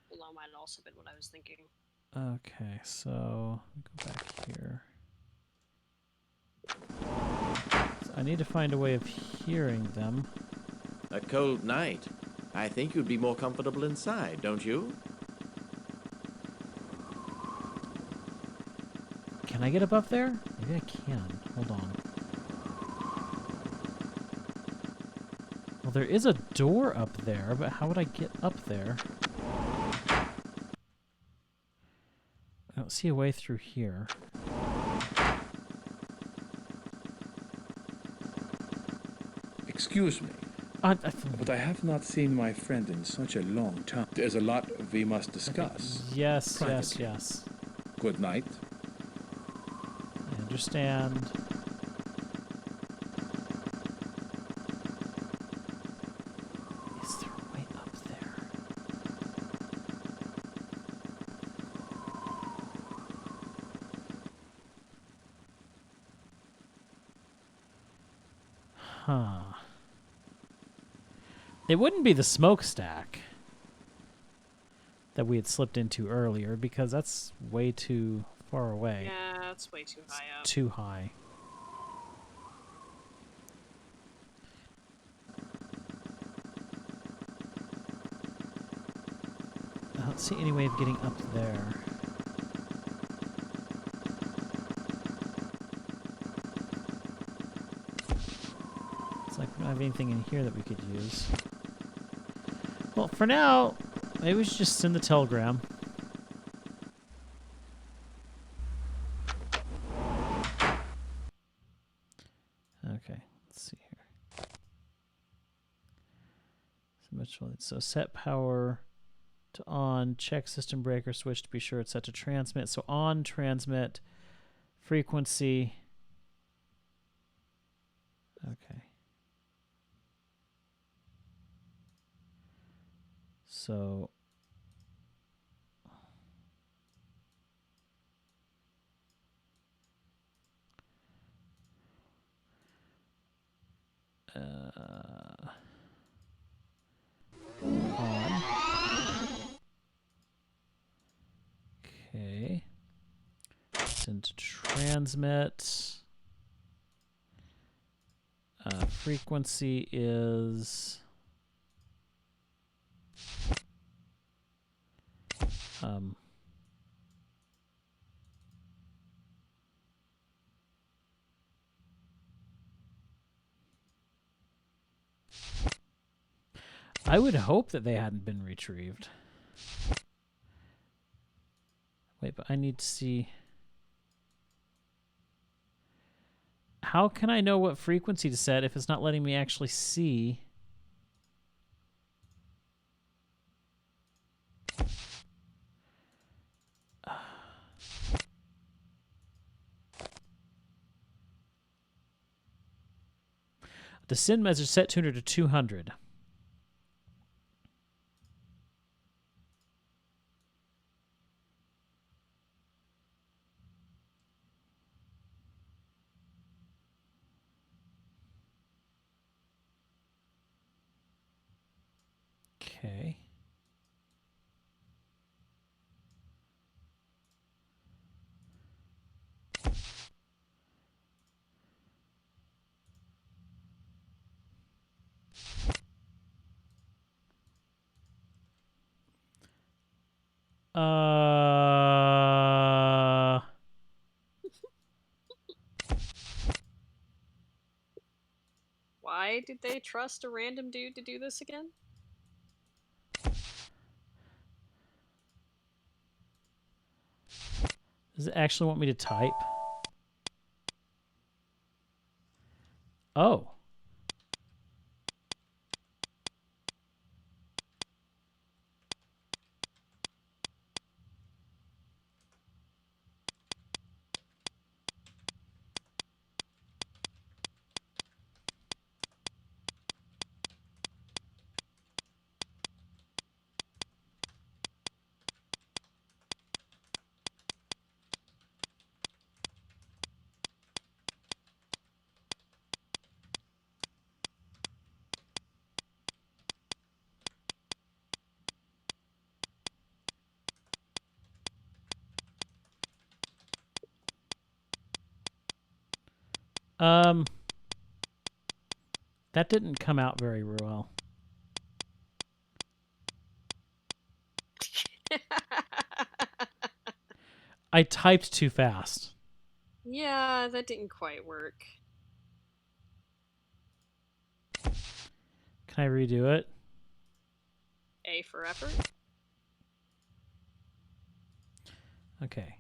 Below might have also been what I was thinking. Okay, so go back here. So I need to find a way of hearing them. A cold night. I think you'd be more comfortable inside, don't you? Can I get above there? Maybe I can. Hold on. Well, there is a door up there, but how would I get up there? I don't see a way through here. Excuse me, but I have not seen my friend in such a long time. There's a lot we must discuss. Yes, privately. yes. Good night. I understand. Is there a way up there? Huh. It wouldn't be the smokestack that we had slipped into earlier because that's way too far away. Yeah, that's way too high up. Too high. I don't see any way of getting up there. It's like we don't have anything in here that we could use. Well, for now, maybe we should just send the telegram. Okay, let's see here. So set power to on, check system breaker switch to be sure it's set to transmit. So on, transmit, frequency. Okay. So on. Okay. Send to transmit. Frequency is I would hope that they hadn't been retrieved. Wait, but I need to see. How can I know what frequency to set if it's not letting me actually see? The send message set tuner to 200. Okay. Why did they trust a random dude to do this again? Does it actually want me to type? Oh. That didn't come out very well. I typed too fast. Yeah, that didn't quite work. Can I redo it? A for effort. Okay.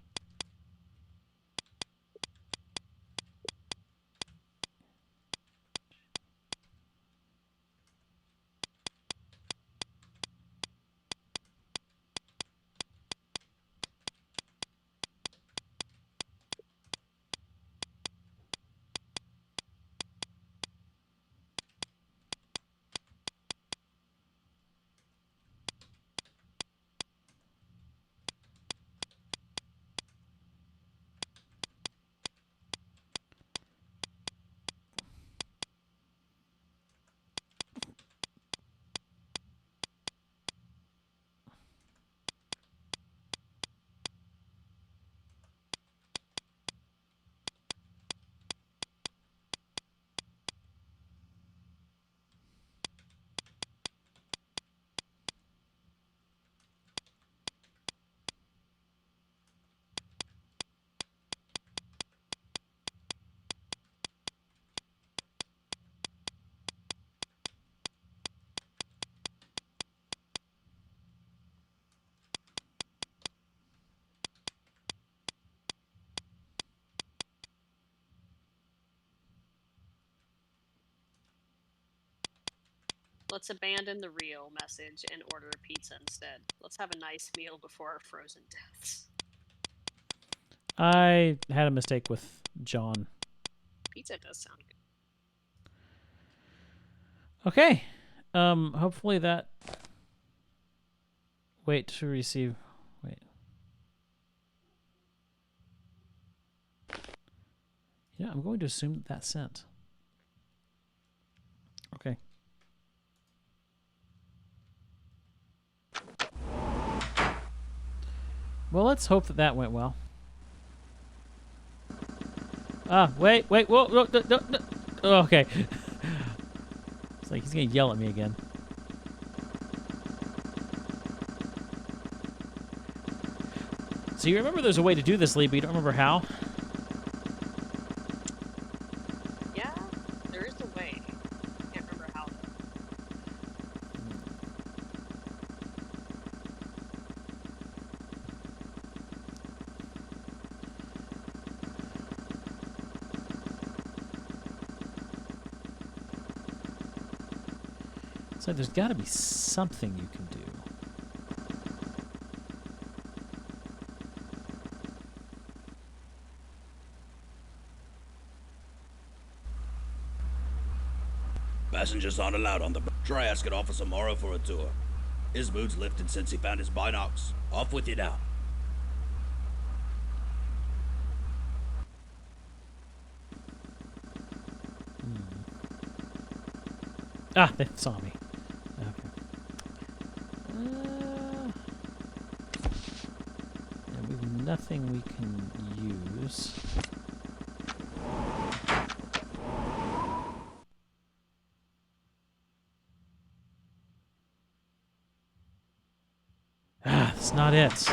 Let's abandon the real message and order a pizza instead. Let's have a nice meal before our frozen deaths. I had a mistake with John. Pizza does sound good. Okay. Hopefully that... Wait to receive... Wait. Yeah, I'm going to assume that that's sent. Okay. Well, let's hope that that went well. Wait, whoa, no. Oh, okay. It's like he's gonna yell at me again. So you remember there's a way to do this, Lee, but you don't remember how? Yeah, there is a way. Can't remember how though. So there's got to be something you can do. Passengers aren't allowed on the bus. Try asking Officer Morrow for a tour. His mood's lifted since he found his binocs. Off with you now. Ah, they saw me. Okay. And we've nothing we can use. Ah, that's not it.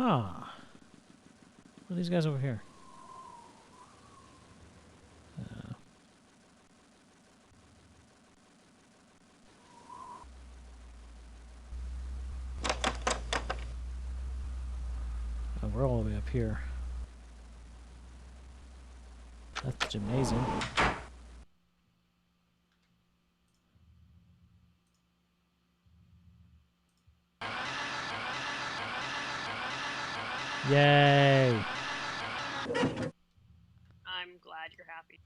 Huh. What are these guys over here? Oh, we're all the way up here. That's the gymnasium. Yay! I'm glad you're happy.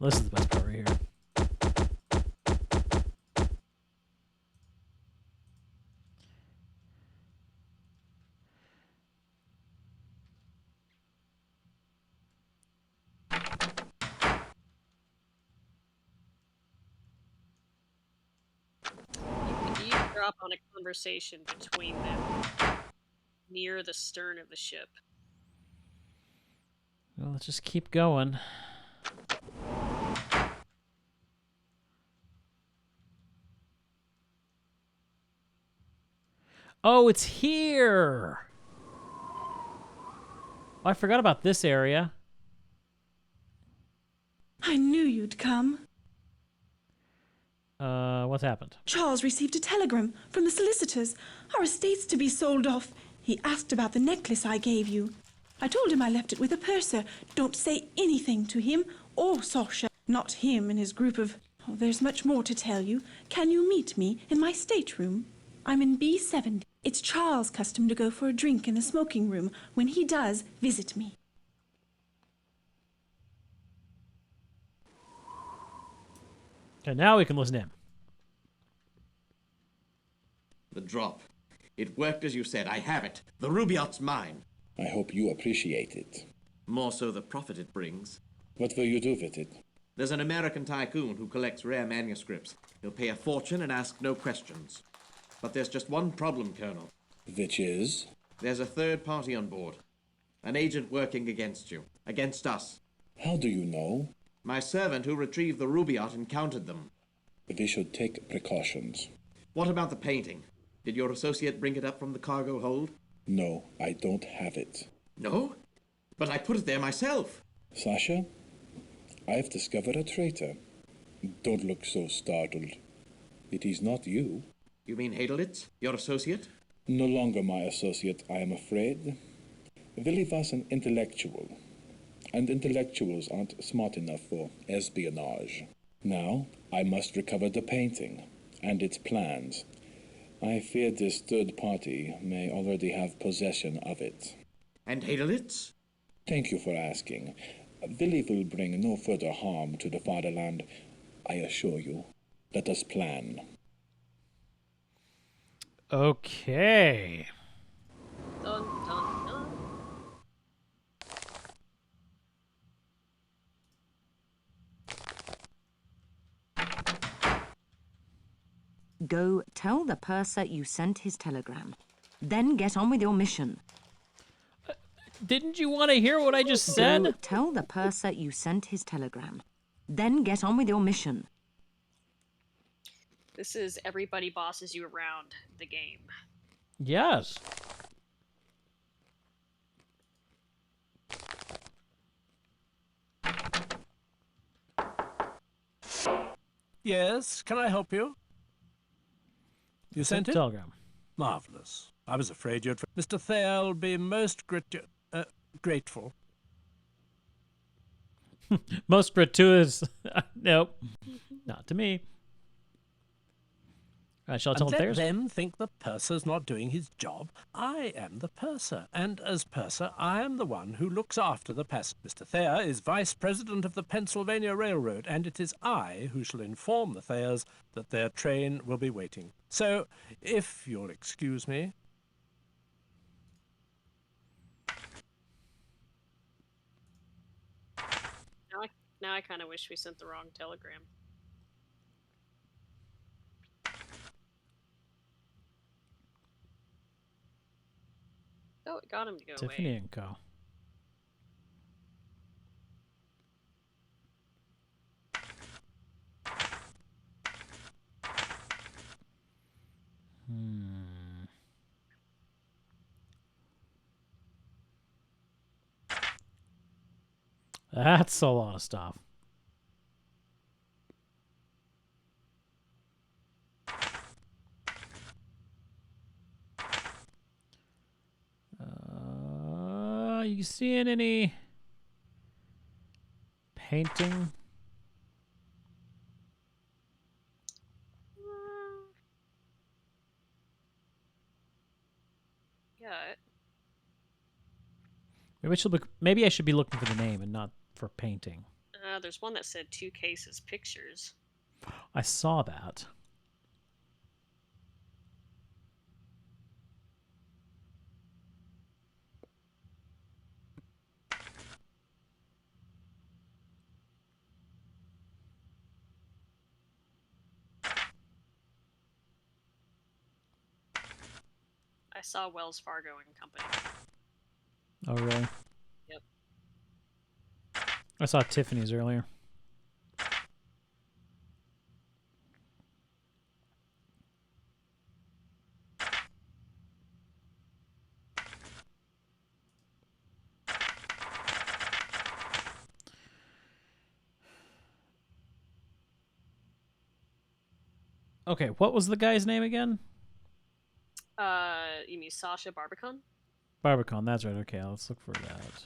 This is the best part right here. You can eavesdrop on a conversation between them near the stern of the ship. Well, let's just keep going. Oh, it's here! Oh, I forgot about this area. I knew you'd come. What's happened? Charles received a telegram from the solicitors. Our estate's to be sold off. He asked about the necklace I gave you. I told him I left it with a purser. Don't say anything to him or Sasha. Not him and his group of... Oh, there's much more to tell you. Can you meet me in my stateroom? I'm in B70. It's Charles' custom to go for a drink in the smoking room. When he does, visit me. Okay, now we can listen to him. The drop. It worked as you said. I have it. The Rubaiyat's mine. I hope you appreciate it. More so the profit it brings. What will you do with it? There's an American tycoon who collects rare manuscripts. He'll pay a fortune and ask no questions. But there's just one problem, Colonel. Which is? There's a third party on board. An agent working against you. Against us. How do you know? My servant who retrieved the Rubaiyat encountered them. We should take precautions. What about the painting? Did your associate bring it up from the cargo hold? No, I don't have it. No? But I put it there myself. Sasha, I've discovered a traitor. Don't look so startled. It is not you. You mean Hadelitz, your associate? No longer my associate, I am afraid. Willie was an intellectual, and intellectuals aren't smart enough for espionage. Now, I must recover the painting and its plans. I fear this third party may already have possession of it. And Hadelitz? Thank you for asking. Willie will bring no further harm to the fatherland, I assure you. Let us plan. Okay. Dun, dun, dun. Go tell the purser you sent his telegram. Then get on with your mission. Didn't you want to hear what I just said? Go tell the purser you sent his telegram. Then get on with your mission. This is everybody bosses you around the game. Yes. Yes, can I help you? You sent it? Telegram. Marvelous. I was afraid you'd... Mr. Thayer'll be most grateful. Most gratuitous. Nope. Not to me. I shall tell And let Thayers. them think the purser's not doing his job. I am the purser, and as purser, I am the one who looks after the passengers. Mr. Thayer is vice president of the Pennsylvania Railroad, and it is I who shall inform the Thayers that their train will be waiting. So, if you'll excuse me... Now I kind of wish we sent the wrong telegram. Oh, it got him to go Tiffany away. and Co. That's a lot of stuff. You seeing any painting? Yeah. Maybe I should be looking for the name and not for painting. There's one that said 2 cases pictures. I saw that. I saw Wells Fargo and Company. Oh, really? Yep. I saw Tiffany's earlier. Okay, what was the guy's name again? You mean Sasha Barbican? Barbican, that's right. Okay, let's look for that.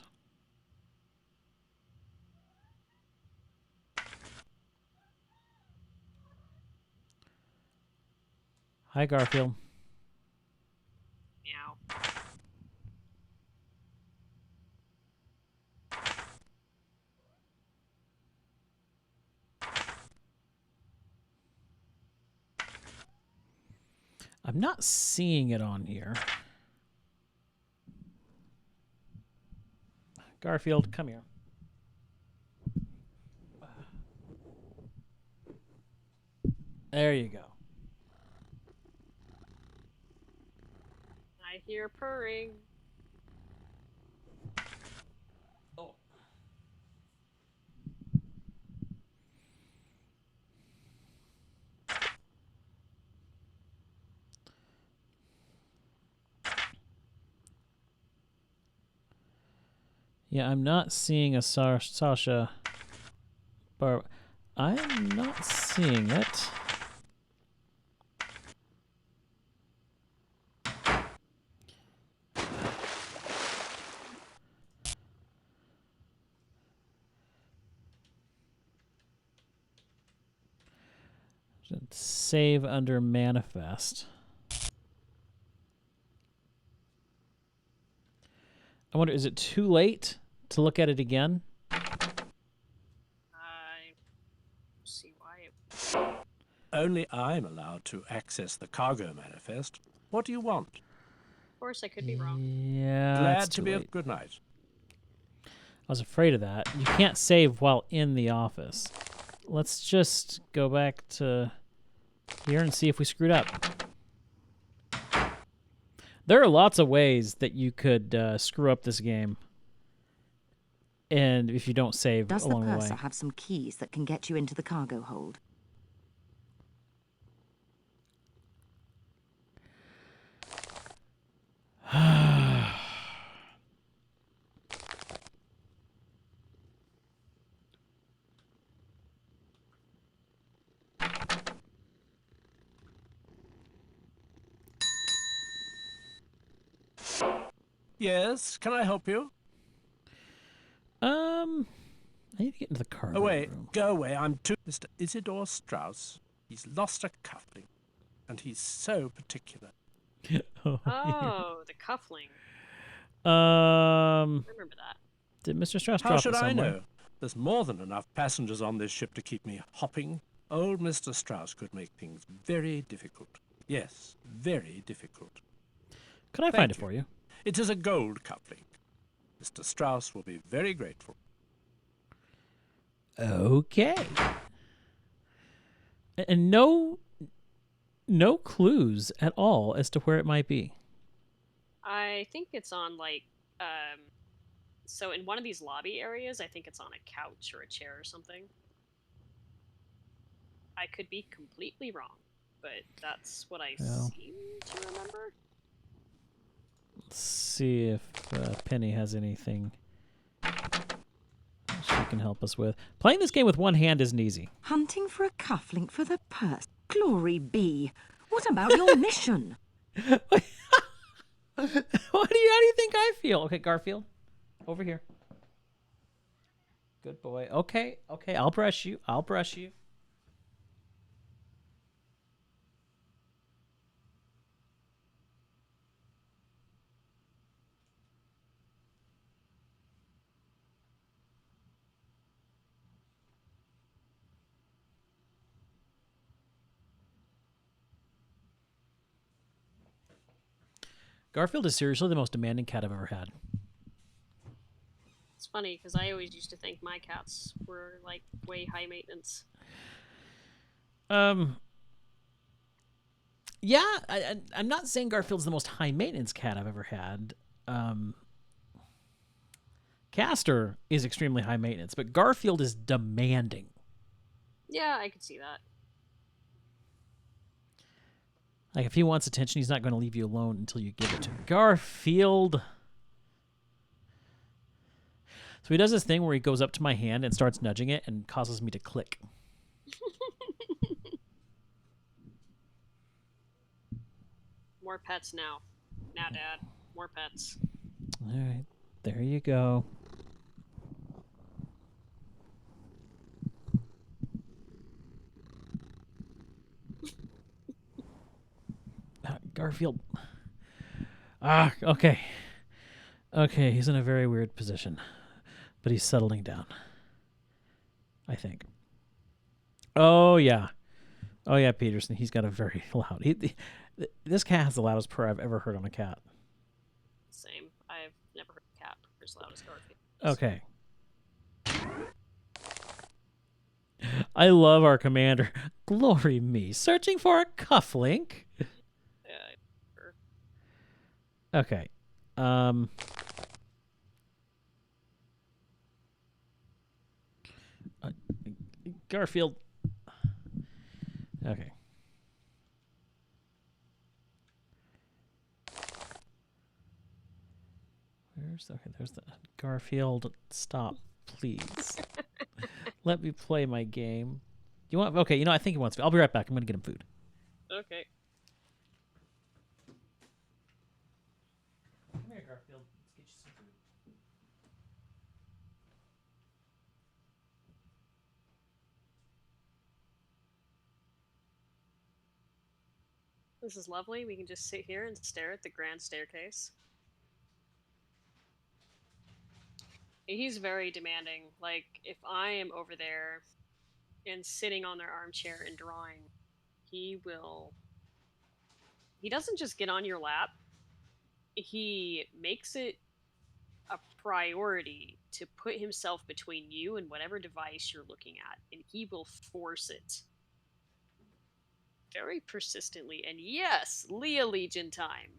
Hi, Garfield. Meow. I'm not seeing it on here. Garfield, come here. There you go. I hear purring. Oh. Yeah, I'm not seeing a Sasha I'm not seeing it. Save under manifest. I wonder, is it too late to look at it again? I see why it... Only I'm allowed to access the cargo manifest. What do you want? Of course, I could be wrong. Yeah, Glad to be of good night. I was afraid of that. You can't save while in the office. Let's just go back to here and see if we screwed up. There are lots of ways that you could screw up this game. And if you don't save Does along the the purser way. have some keys that can get you into the cargo hold? Yes, can I help you? I need to get into the cargo Away, room. go away. I'm too... Mr. Isidore Strauss. He's lost a cufflink, and he's so particular. Oh, the cuffling. I remember that. Did Mr. Strauss How drop should it I somewhere? know? There's more than enough passengers on this ship to keep me hopping. Old Mr. Strauss could make things very difficult. Yes, very difficult. Could I find it for you? It is a gold cufflink. Mr. Strauss will be very grateful. Okay. And no clues at all as to where it might be. I think it's on, like, so in one of these lobby areas, I think it's on a couch or a chair or something. I could be completely wrong, but that's what I Well. seem to remember. Let's see if Penny has anything. you can help us with. Playing this game with one hand isn't easy. Hunting for a cufflink for the purse. Glory be. What about your mission? How do you think I feel? Okay, Garfield, over here. Good boy. Okay, I'll brush you. Garfield is seriously the most demanding cat I've ever had. It's funny because I always used to think my cats were like way high maintenance. Yeah, I'm not saying Garfield's the most high maintenance cat I've ever had. Castor is extremely high maintenance, but Garfield is demanding. Yeah, I could see that. Like, if he wants attention, he's not going to leave you alone until you give it to him. Garfield. So he does this thing where he goes up to my hand and starts nudging it and causes me to click. More pets now. Now, Dad. More pets. All right. There you go. Garfield. Okay. Okay, he's in a very weird position. But he's settling down. I think. Oh, yeah. Oh, yeah, Peterson. He's got a very loud... This cat has the loudest purr I've ever heard on a cat. Same. I've never heard a cat purr as loud as Garfield. Okay. I love our commander. Glory me. Searching for a cufflink? Okay. Garfield. Okay. There's the Garfield. Stop, please. Let me play my game. You want? Okay, I think he wants. I'll be right back. I'm gonna get him food. Okay. Come here, Garfield. Let's get you some food. This is lovely. We can just sit here and stare at the grand staircase. He's very demanding. Like, if I am over there and sitting on their armchair and drawing, he doesn't just get on your lap. He makes it a priority to put himself between you and whatever device you're looking at, and he will force it. Very persistently. And yes, Leah Legion time.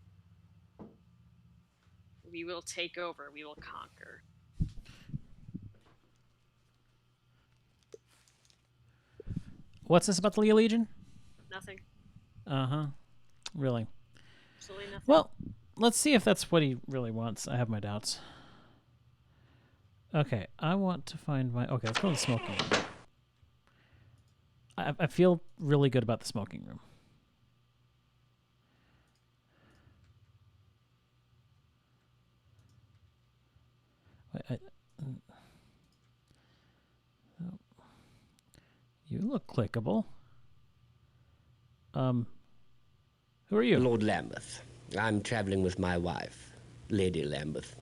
We will take over. We will conquer. What's this about the Leah Legion? Nothing. Uh-huh. Really? Absolutely nothing. Well, let's see if that's what he really wants. I have my doubts. Okay, I want to find my... Okay, let's go to the smoking room. I feel really good about the smoking room. You look clickable. Who are you? Lord Lambeth. I'm traveling with my wife, Lady Lambeth.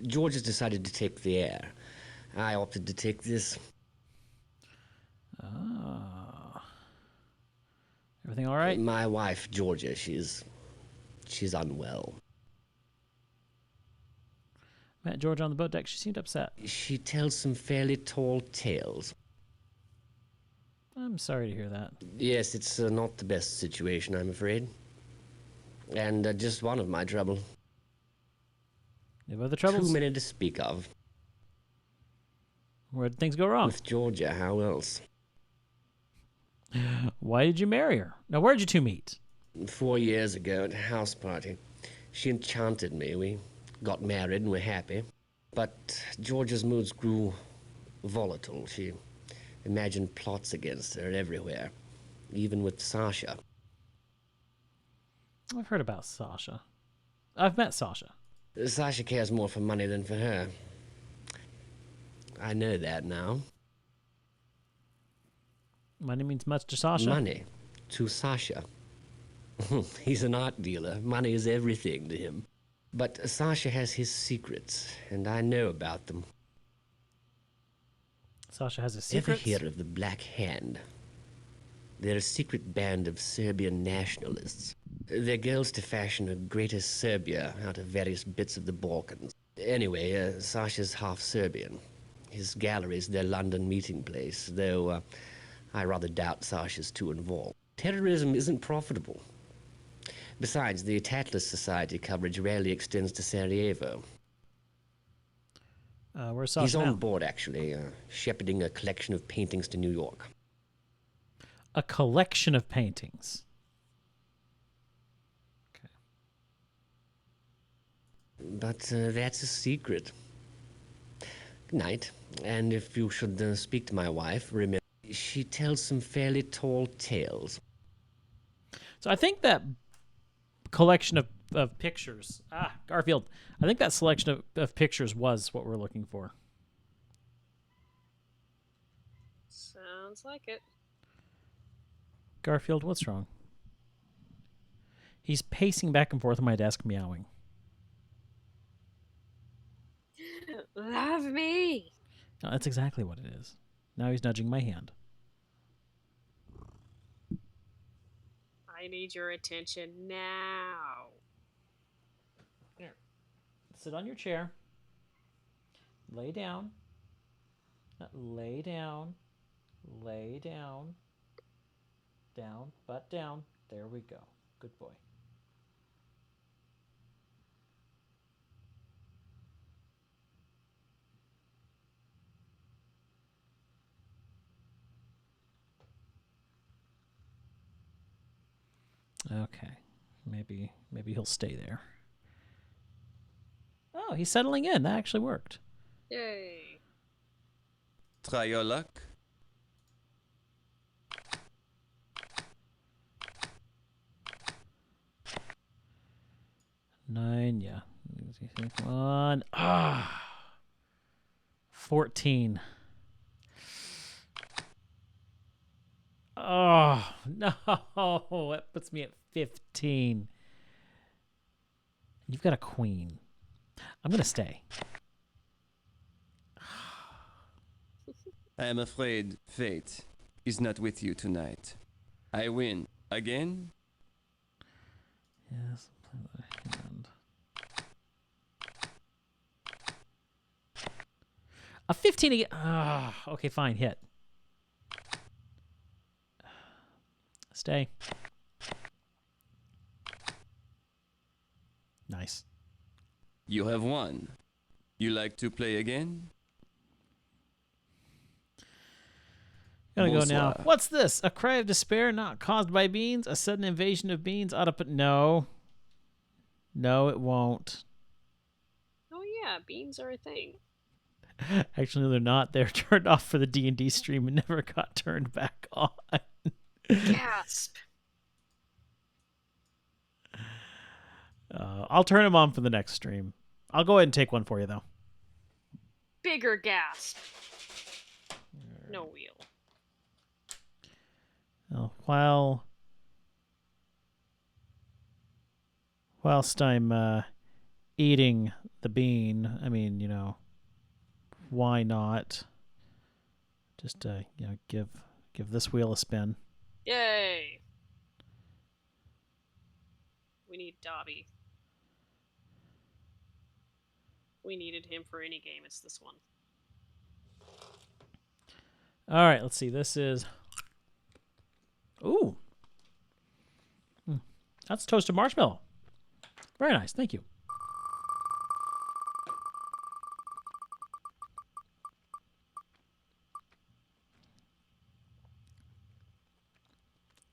George has decided to take the air. I opted to take this. Everything all right? My wife, Georgia, she's unwell. Met George on the boat deck. She seemed upset. She tells some fairly tall tales. I'm sorry to hear that. Yes, it's not the best situation, I'm afraid. And just one of my trouble. You have other troubles? Too many to speak of. Where did things go wrong? With Georgia, how else? Why did you marry her? Now, where did you two meet? 4 years ago at a house party. She enchanted me. We got married and were happy. But Georgia's moods grew volatile. She imagined plots against her everywhere, even with Sasha. I've heard about Sasha. I've met Sasha. Sasha cares more for money than for her. I know that now. Money means much to Sasha? Money to Sasha. He's an art dealer. Money is everything to him. But Sasha has his secrets, and I know about them. Sasha has his secrets? Ever hear of the Black Hand? They're a secret band of Serbian nationalists. Their goal's to fashion a greater Serbia out of various bits of the Balkans. Anyway, Sasha's half Serbian. His gallery's their London meeting place, though I rather doubt Sasha's too involved. Terrorism isn't profitable. Besides, the Tatlas Society coverage rarely extends to Sarajevo. Where's Sasha He's on now? board, actually, shepherding a collection of paintings to New York. A collection of paintings. But that's a secret. Good night. And if you should speak to my wife, remember, she tells some fairly tall tales. So I think that collection of pictures... Garfield. I think that selection of pictures was what we're looking for. Sounds like it. Garfield, what's wrong? He's pacing back and forth on my desk, meowing. Love me. No, that's exactly what it is. Now he's nudging my hand. I need your attention now. Here. Sit on your chair. Lay down. Lay down. Lay down. Down, butt down. There we go. Good boy. Okay. Maybe he'll stay there. Oh, he's settling in. That actually worked. Yay. Try your luck. Nine, yeah. Come on. 14. Oh, no. That puts me at 15. You've got a queen. I'm going to stay. I am afraid fate is not with you tonight. I win again. Yes. Play the hand. A 15 again. Okay, fine. Hit. Stay. Nice. You have won. You like to play again? Gotta go now. Bonsoir. What's this? A cry of despair not caused by beans? A sudden invasion of beans? Ought to put... No. No, it won't. Oh yeah, beans are a thing. Actually, no, they're not. They're turned off for the D&D stream and never got turned back on. Gasp. I'll turn them on for the next stream. I'll go ahead and take one for you, though. Bigger gasp. No wheel. Oh, whilst I'm eating the bean, I mean, you know, why not just you know, give this wheel a spin. Yay. We need Dobby. We needed him for any game. It's this one. All right, let's see. This is... Ooh. That's toasted marshmallow. Very nice. Thank you.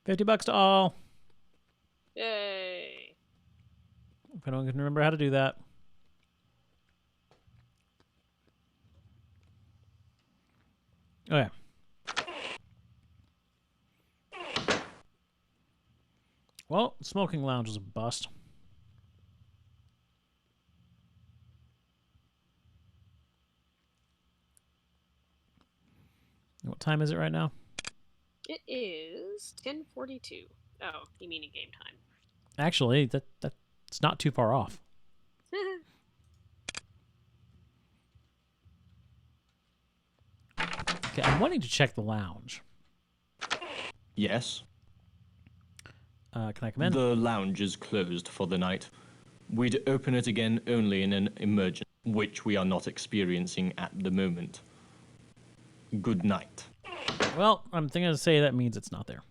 $50 to all. Yay. If anyone can remember how to do that. Okay. Well, smoking lounge is a bust. What time is it right now? It is 10:42. Oh, you mean in game time? Actually, that's not too far off. Okay, I'm wanting to check the lounge. Yes. Can I come in? The lounge is closed for the night. We'd open it again only in an emergency, which we are not experiencing at the moment. Good night. Well, I'm thinking to say that means it's not there.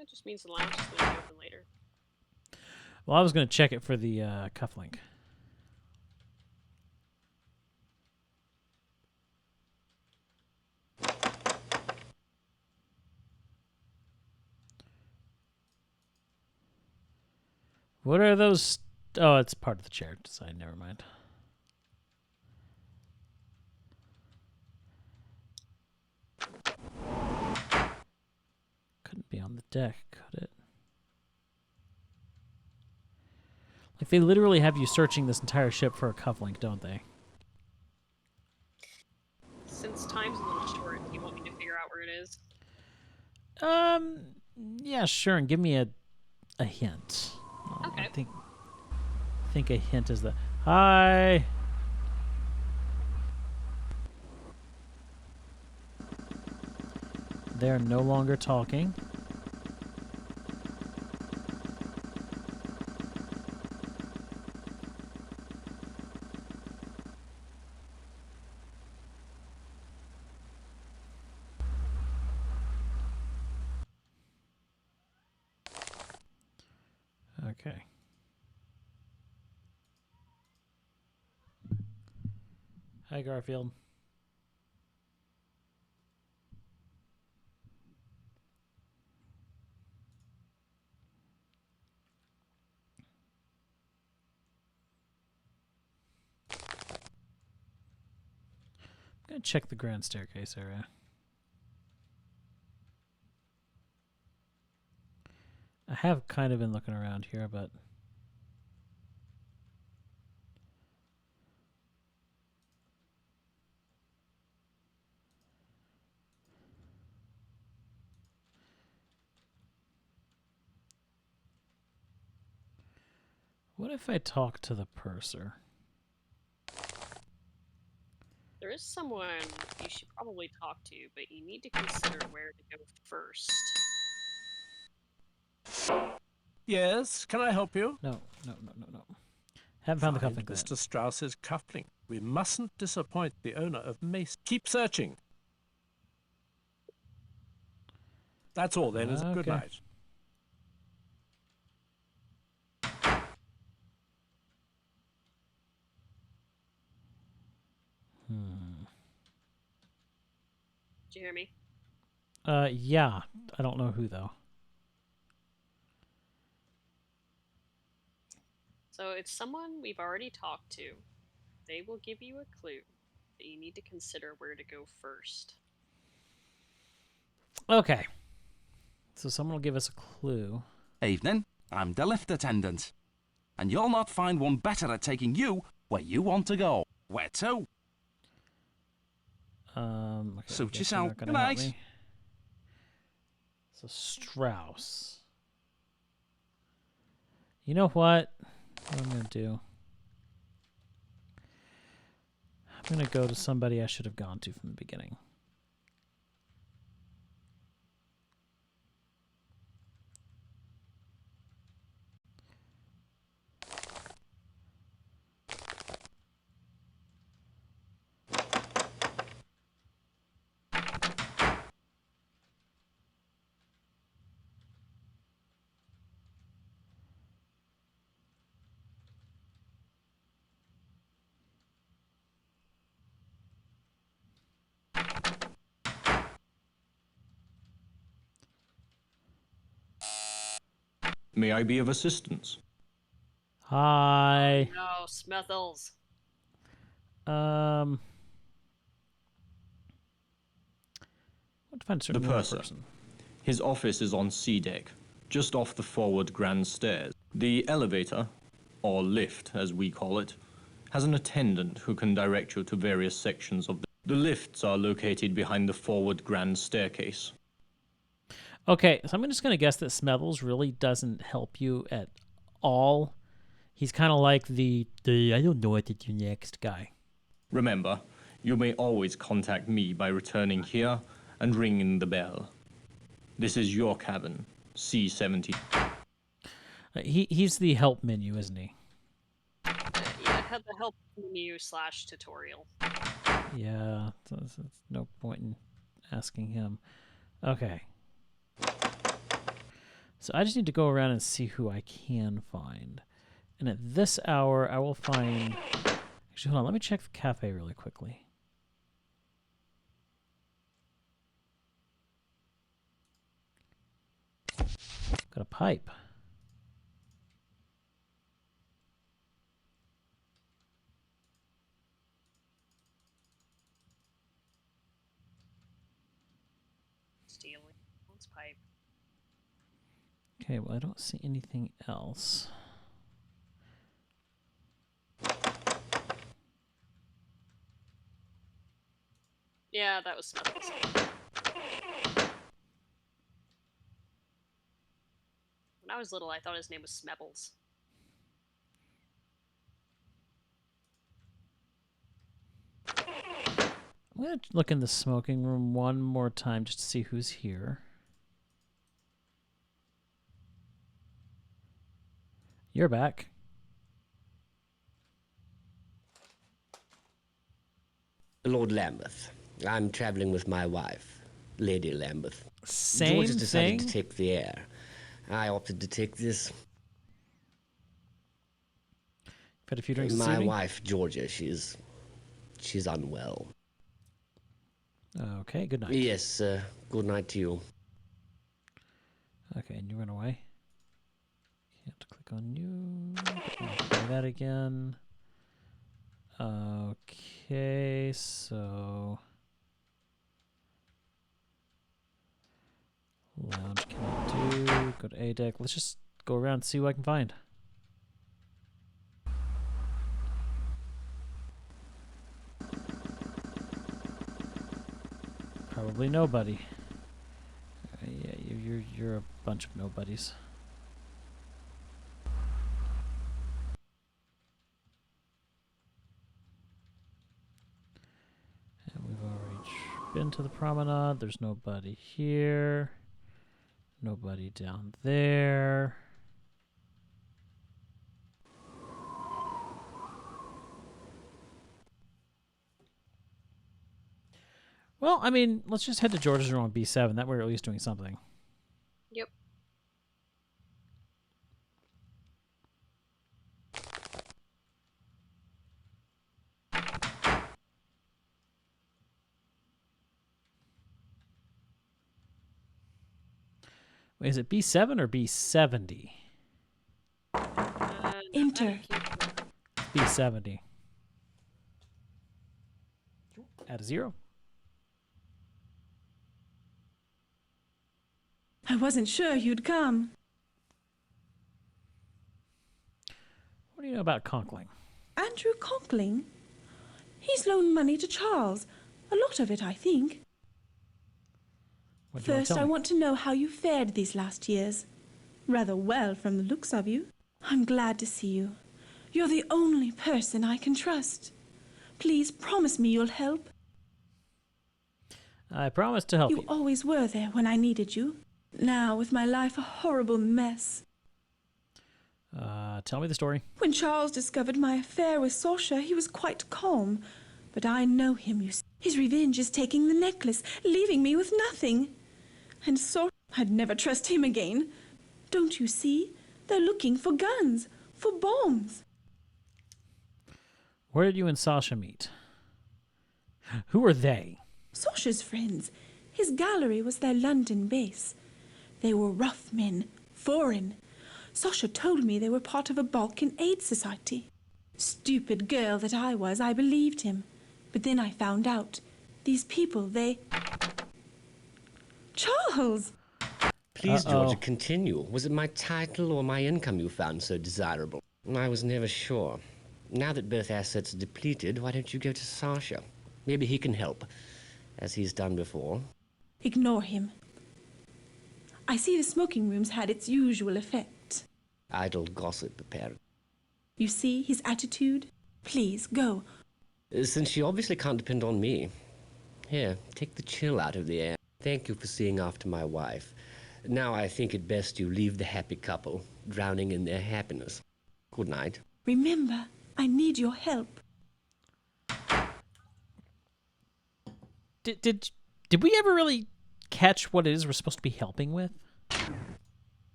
It just means the lounge is going to be open later. Well, I was going to check it for the cufflink. What are those? Oh, it's part of the chair design. Never mind. Couldn't be on the deck, could it? Like, they literally have you searching this entire ship for a cufflink, don't they? Since time's a little short, you want me to figure out where it is? Yeah, sure, and give me a hint. Okay. I think a hint is the... Hi! They're no longer talking. Okay. Hi, Garfield. I'm going to check the grand staircase area. I have kind of been looking around here, but... What if I talk to the purser? There is someone you should probably talk to, but you need to consider where to go first. Yes, can I help you? No. Haven't found the Find cufflink yet. Mr. Strauss's cufflink. We mustn't disappoint the owner of Mace. Keep searching. That's all then, is it? Good Okay. night. Did you hear me? Yeah. I don't know who, though. So it's someone we've already talked to. They will give you a clue, but you need to consider where to go first. Okay. So someone will give us a clue. Evening, I'm the lift attendant. And you'll not find one better at taking you where you want to go. Where to? Okay, Suit I guess you're yourself. not gonna Good help night. me. So Strauss. You know what? What I'm gonna do? I'm gonna go to somebody I should have gone to from the beginning. May I be of assistance? Hi. No, Smethels. find a The certain purser. person. His office is on C deck, just off the forward grand stairs. The elevator, or lift as we call it, has an attendant who can direct you to various sections of the lifts are located behind the forward grand staircase. Okay, so I'm just going to guess that Smevels really doesn't help you at all. He's kind of like the I don't know what to do next guy. Remember, you may always contact me by returning here and ringing the bell. This is your cabin, C-70. He's the help menu, isn't he? Yeah, it had the help menu / tutorial. Yeah, there's no point in asking him. Okay. So I just need to go around and see who I can find. And at this hour, I will find... Actually, hold on. Let me check the cafe really quickly. Got a pipe. Stealing. Let's pipe. Okay, well, I don't see anything else. Yeah, that was Smeth's. When I was little, I thought his name was Smebbles. I'm going to look in the smoking room one more time just to see who's here. You're back. Lord Lambeth. I'm traveling with my wife, Lady Lambeth. Same George has decided thing? to take the air. I opted to take this. Had a few drinks this My evening? wife, Georgia, she's unwell. Okay, good night. Yes, good night to you. Okay, and you run away. Can't click on you. Try that again. Okay, so... Lounge cannot do. Go to A deck. Let's just go around and see who I can find. Probably nobody. Yeah, you're a bunch of nobodies. And we've already been to the promenade. There's nobody here. Nobody down there. Well, I mean, let's just head to George's room on B7. That way we're at least doing something. Yep. Wait, is it B7 or B70? Enter. B70. Add a 0. I wasn't sure you'd come. What do you know about Conkling? Andrew Conkling? He's loaned money to Charles. A lot of it, I think. What do you want to First, tell I me? want to know how you fared these last years. Rather well from the looks of you. I'm glad to see you. You're the only person I can trust. Please promise me you'll help. I promise to help you. You always were there when I needed you. Now, with my life a horrible mess. Tell me the story. When Charles discovered my affair with Sasha, he was quite calm. But I know him, you see. His revenge is taking the necklace, leaving me with nothing. And Sasha, I'd never trust him again. Don't you see? They're looking for guns, for bombs. Where did you and Sasha meet? Who are they? Sasha's friends. His gallery was their London base. They were rough men, foreign. Sasha told me they were part of a Balkan aid society. Stupid girl that I was, I believed him. But then I found out. These people, Charles! Please, Georgia, continue. Was it my title or my income you found so desirable? I was never sure. Now that both assets are depleted, why don't you go to Sasha? Maybe he can help, as he's done before. Ignore him. I see the smoking room's had its usual effect. Idle gossip, apparently. You see his attitude? Please, go. Since she obviously can't depend on me. Here, take the chill out of the air. Thank you for seeing after my wife. Now I think it best you leave the happy couple, drowning in their happiness. Good night. Remember, I need your help. Did we ever really catch what it is we're supposed to be helping with?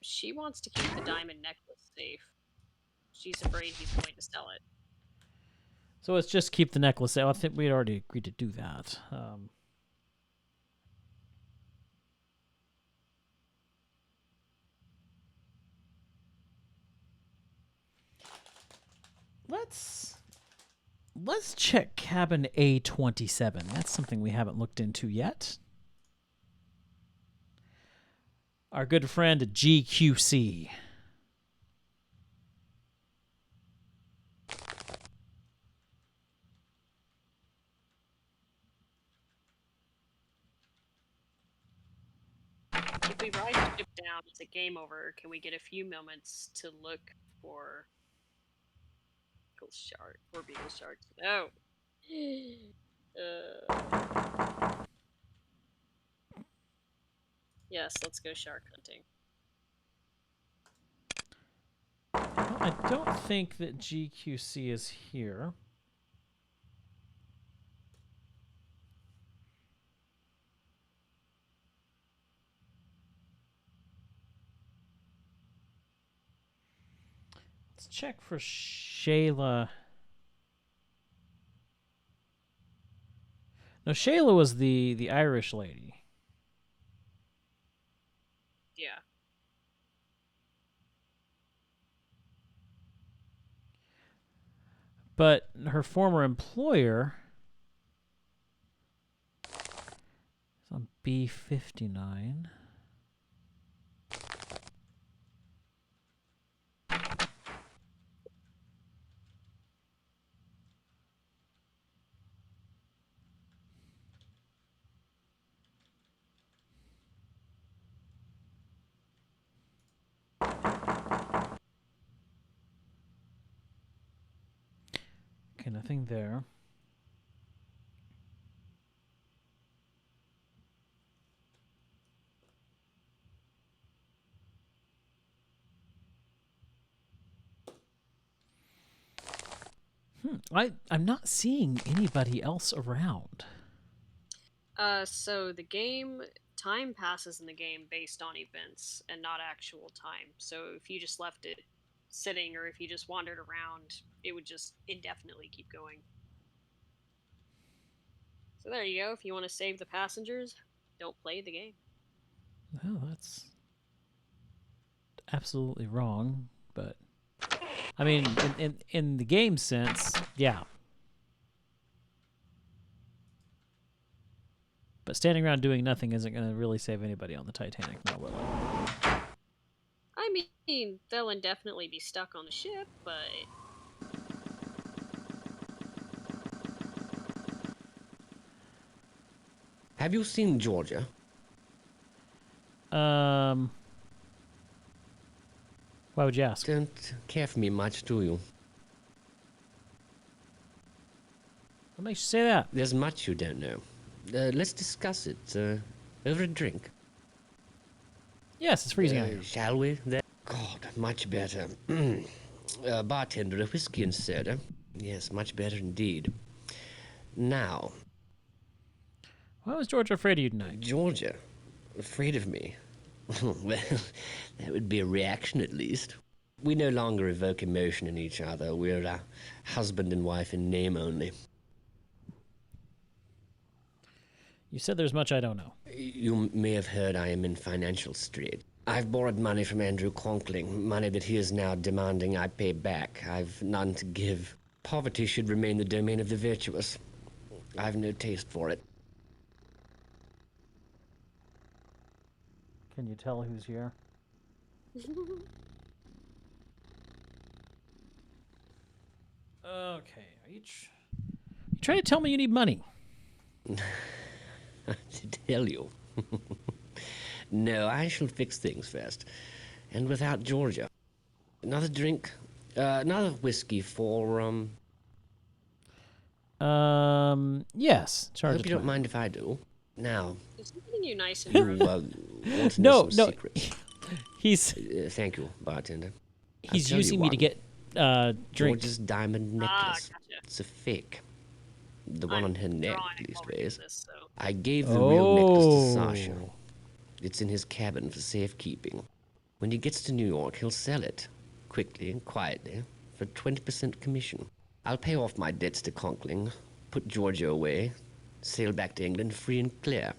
She wants to keep the diamond necklace safe. She's afraid he's going to sell it. So let's just keep the necklace. I think we'd already agreed to do that. Let's check cabin A27. That's something we haven't looked into yet. Our good friend GQC. If we ride the ship down, it's a game over. Can we get a few moments to look for shark or beagle sharks? No. Yes, let's go shark hunting. I don't think that GQC is here. Let's check for Shayla. No, Shayla was the Irish lady. Yeah. But her former employer is on B59. Okay, nothing there. I'm not seeing anybody else around. So the game time passes in the game based on events and not actual time. So if you just left it sitting or if you just wandered around, it would just indefinitely keep going. So there you go. If you want to save the passengers, don't play the game. Well, that's absolutely wrong, but I mean, in the game sense, yeah. But standing around doing nothing isn't going to really save anybody on the Titanic, now will it? I mean, they'll indefinitely be stuck on the ship, but... Have you seen Georgia? Why would you ask? Don't care for me much, do you? What makes you say that? There's much you don't know. Let's discuss it over a drink. Yes, it's freezing out here. Shall we? God, much better. Bartender, a whiskey and soda. Yes, much better indeed. Now. Why was Georgia afraid of you tonight? Georgia? Afraid of me? Well, that would be a reaction at least. We no longer evoke emotion in each other. We're a husband and wife in name only. You said there's much I don't know. You may have heard I am in financial strait. I've borrowed money from Andrew Conkling, money that he is now demanding I pay back. I've none to give. Poverty should remain the domain of the virtuous. I've no taste for it. Can you tell who's here? Okay. Are you trying to tell me you need money? To tell you. No, I shall fix things first. And without Georgia. Another drink? Another whiskey for, Yes. I Charge hope it you to don't me. mind if I do. Now, Is he getting you nice and you, drunk? want to No, know some no. secrets? He's thank you, bartender. he's I'll tell using you me to one. get drinks. George's diamond necklace. Gotcha. It's a fake. The one on her neck, leastways. This, so. I gave the real necklace to Sasha. Oh. It's in his cabin for safekeeping. When he gets to New York, he'll sell it, quickly and quietly, for 20% commission. I'll pay off my debts to Conkling, put Georgia away, sail back to England free and clear.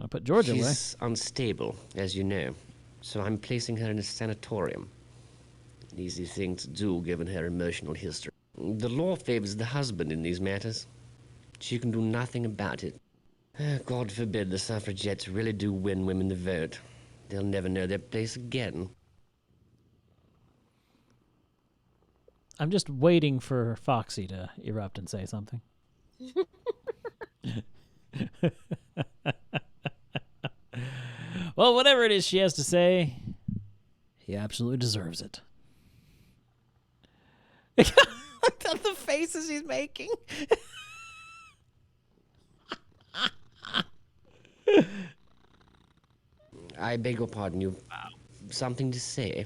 I'll put Georgia away. She's unstable, as you know, so I'm placing her in a sanatorium. An easy thing to do, given her emotional history. The law favors the husband in these matters. She can do nothing about it. God forbid the suffragettes really do win women the vote. They'll never know their place again. I'm just waiting for Foxy to erupt and say something. Well, whatever it is she has to say, he absolutely deserves it. Look at the faces he's making. I beg your pardon, you something to say?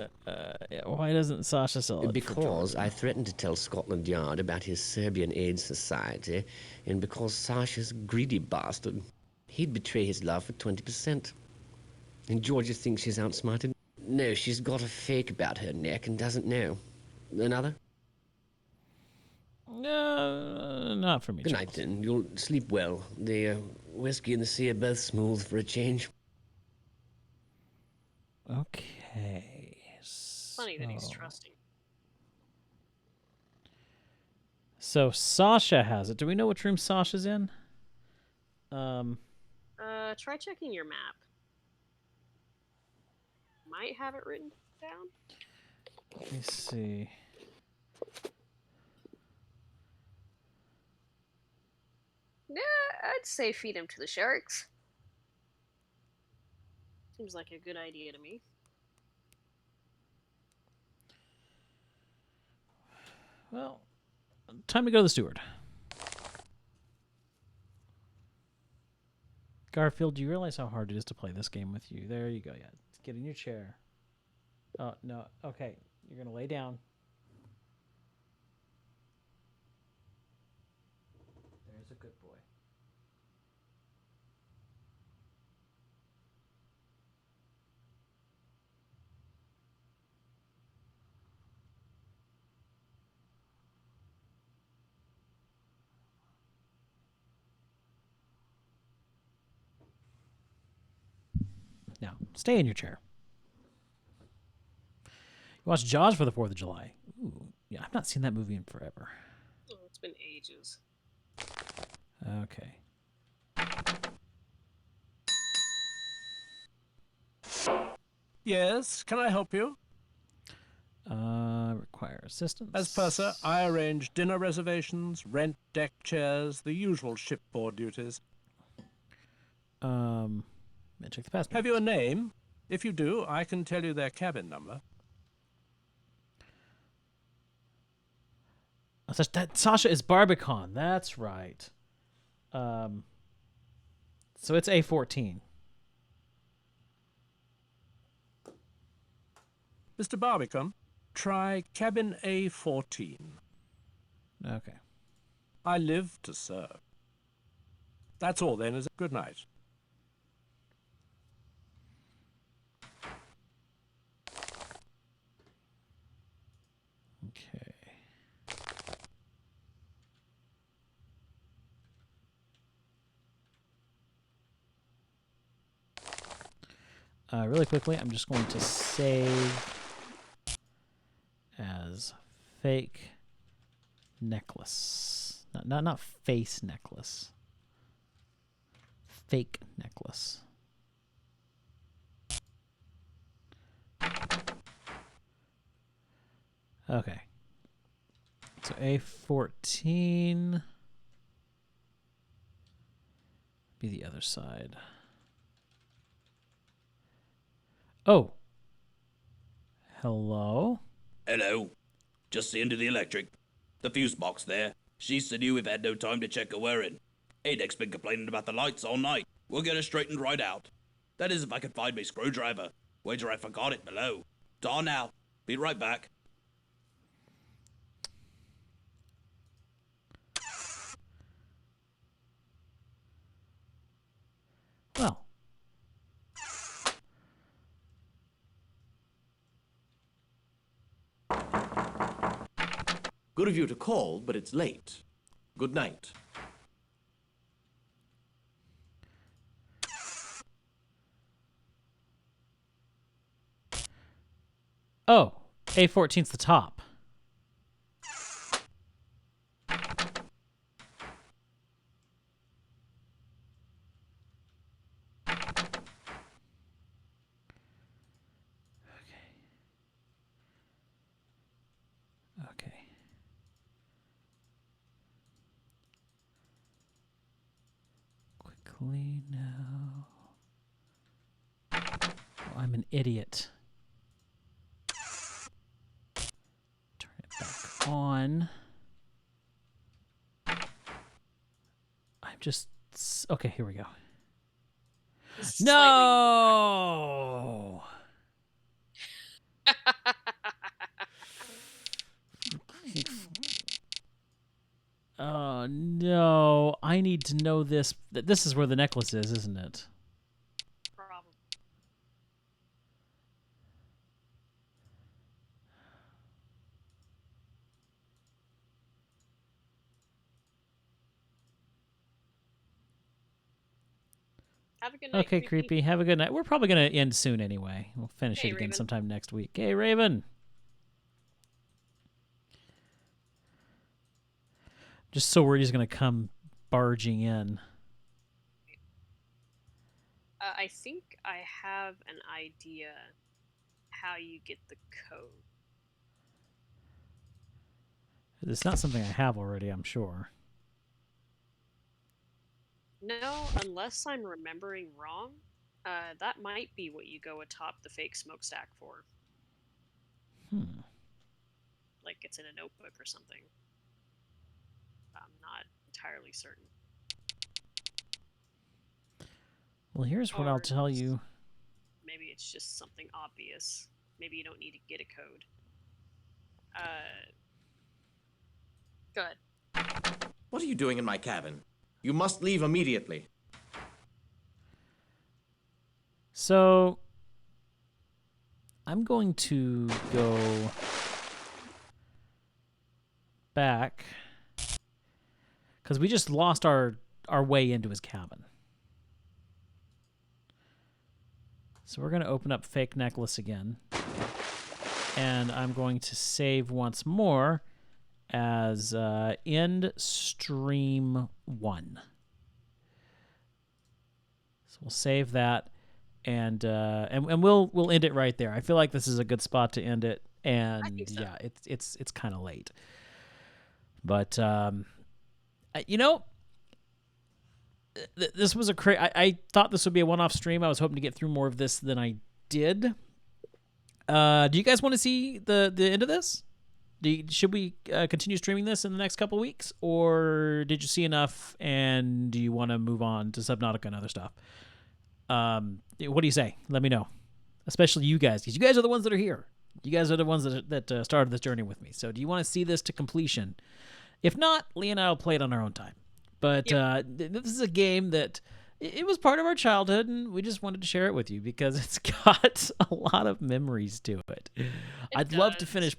Why doesn't Sasha sell it? Because I threatened to tell Scotland Yard about his Serbian Aid Society, and because Sasha's a greedy bastard. He'd betray his love for 20%. And Georgia thinks she's outsmarted. No, she's got a fake about her neck and doesn't know. Another? No, not for me. Good night, then. You'll sleep well. The whiskey and the sea are both smooth for a change. Okay. Funny that he's trusting. So Sasha has it. Do we know which room Sasha's in? Try checking your map. Might have it written down. Let me see. Yeah, I'd say feed him to the sharks. Seems like a good idea to me. Well, time to go to the steward. Garfield, do you realize how hard it is to play this game with you? There you go. Yeah, get in your chair. Oh, no. Okay, you're going to lay down. There's a good boy. Now, stay in your chair. You watched Jaws for the 4th of July. Ooh, yeah, I've not seen that movie in forever. Oh, it's been ages. Okay. Yes, can I help you? Require assistance. As purser, I arrange dinner reservations, rent deck chairs, the usual shipboard duties. Let me check the passport. Have you a name? If you do, I can tell you their cabin number. That Sasha is Barbicon. That's right. So it's A14. Mr. Barbicon, try cabin A14. Okay. I live to serve. That's all then, is it? Good night. Okay. Really quickly, I'm just going to save as fake necklace. Not face necklace. fake necklace. Okay. So A14 be the other side. Oh. Hello? Hello. Just seen to the electric. The fuse box there. She said you have had no time to check her wearing. Adek's been complaining about the lights all night. We'll get it straightened right out. That is if I can find my screwdriver. Wager I forgot it below. Dawn now. Be right back. Well. Good of you to call, but it's late. Good night. Oh, A14's the top. Okay. Quickly now. Oh, I'm an idiot. Turn it back on. I'm just... Okay, here we go. No! Oh, no. I need to know this. This is where the necklace is, isn't it? Problem. Okay, Have a good night, creepy. Have a good night. We're probably going to end soon anyway. We'll finish Hey, it again Raven. sometime next week. Hey, Raven. Just so we're just going to come barging in. I think I have an idea how you get the code. It's not something I have already, I'm sure. No, unless I'm remembering wrong, that might be what you go atop the fake smokestack for. Like it's in a notebook or something. I'm not entirely certain. Well, here's what I'll tell you. Maybe it's just something obvious. Maybe you don't need to get a code. Good. What are you doing in my cabin? You must leave immediately. So, I'm going to go back because we just lost our way into his cabin. So we're going to open up fake necklace again. And I'm going to save once more as end stream 1. So we'll save that, and we'll end it right there. I feel like this is a good spot to end it, and so. Yeah, it's kind of late, but you know, this was I thought this would be a one-off stream. I was hoping to get through more of this than I did. Do you guys want to see the end of this? Should we continue streaming this in the next couple weeks, or did you see enough and do you want to move on to Subnautica and other stuff? What do you say? Let me know, especially you guys, because you guys are the ones that are here. You guys are the ones that started this journey with me. So do you want to see this to completion? If not, Lee and I will play it on our own time. But this is a game that it was part of our childhood, and we just wanted to share it with you because it's got a lot of memories to it. I'd love to finish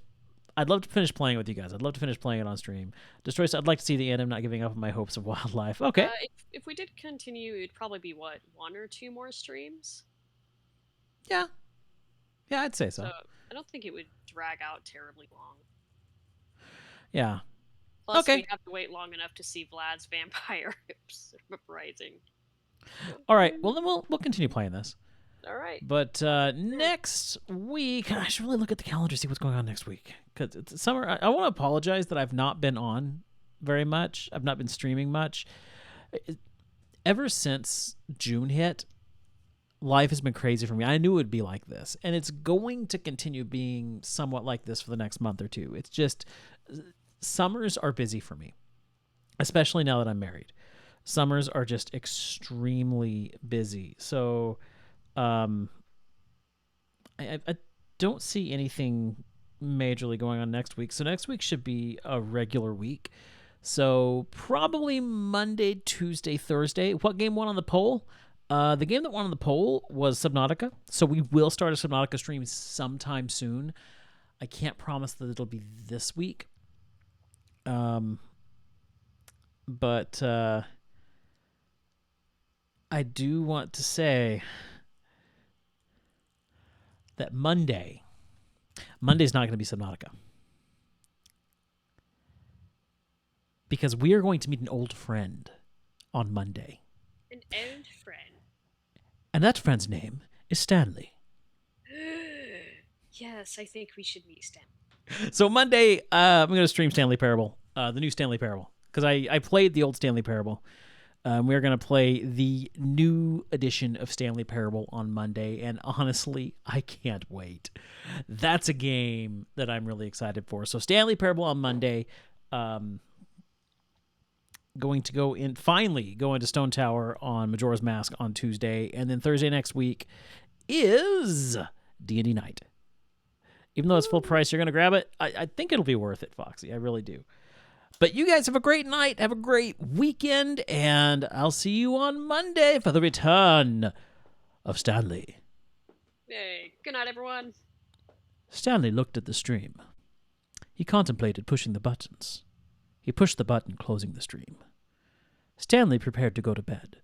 playing with you guys. I'd love to finish playing it on stream. Destroy. I'd like to see the end. I'm not giving up on my hopes of wildlife. Okay. If we did continue, it'd probably be what, 1 or 2 more streams. Yeah, I'd say so. I don't think it would drag out terribly long. Yeah. Plus, we have to wait long enough to see Vlad's vampire uprising. All right. Well, then we'll continue playing this. All right. But next week, I should really look at the calendar, see what's going on next week. Because it's summer. I want to apologize that I've not been on very much. I've not been streaming much. Ever since June hit, life has been crazy for me. I knew it would be like this. And it's going to continue being somewhat like this for the next month or two. It's just, summers are busy for me, especially now that I'm married. Summers are just extremely busy. So I don't see anything majorly going on next week. So next week should be a regular week. So probably Monday, Tuesday, Thursday. What game won on the poll? The game that won on the poll was Subnautica. So we will start a Subnautica stream sometime soon. I can't promise that it'll be this week. But I do want to say that Monday's not going to be Subnautica. Because we are going to meet an old friend on Monday. An old friend. And that friend's name is Stanley. Yes, I think we should meet Stan. So Monday, I'm going to stream Stanley Parable, the new Stanley Parable. Because I played the old Stanley Parable. We're going to play the new edition of Stanley Parable on Monday, and honestly, I can't wait. That's a game that I'm really excited for. So Stanley Parable on Monday, going to finally go into Stone Tower on Majora's Mask on Tuesday, and then Thursday next week is D&D Night. Even though it's full price, you're going to grab it. I think it'll be worth it, Foxy. I really do. But you guys have a great night, have a great weekend, and I'll see you on Monday for the return of Stanley. Hey, good night, everyone. Stanley looked at the stream. He contemplated pushing the buttons. He pushed the button, closing the stream. Stanley prepared to go to bed.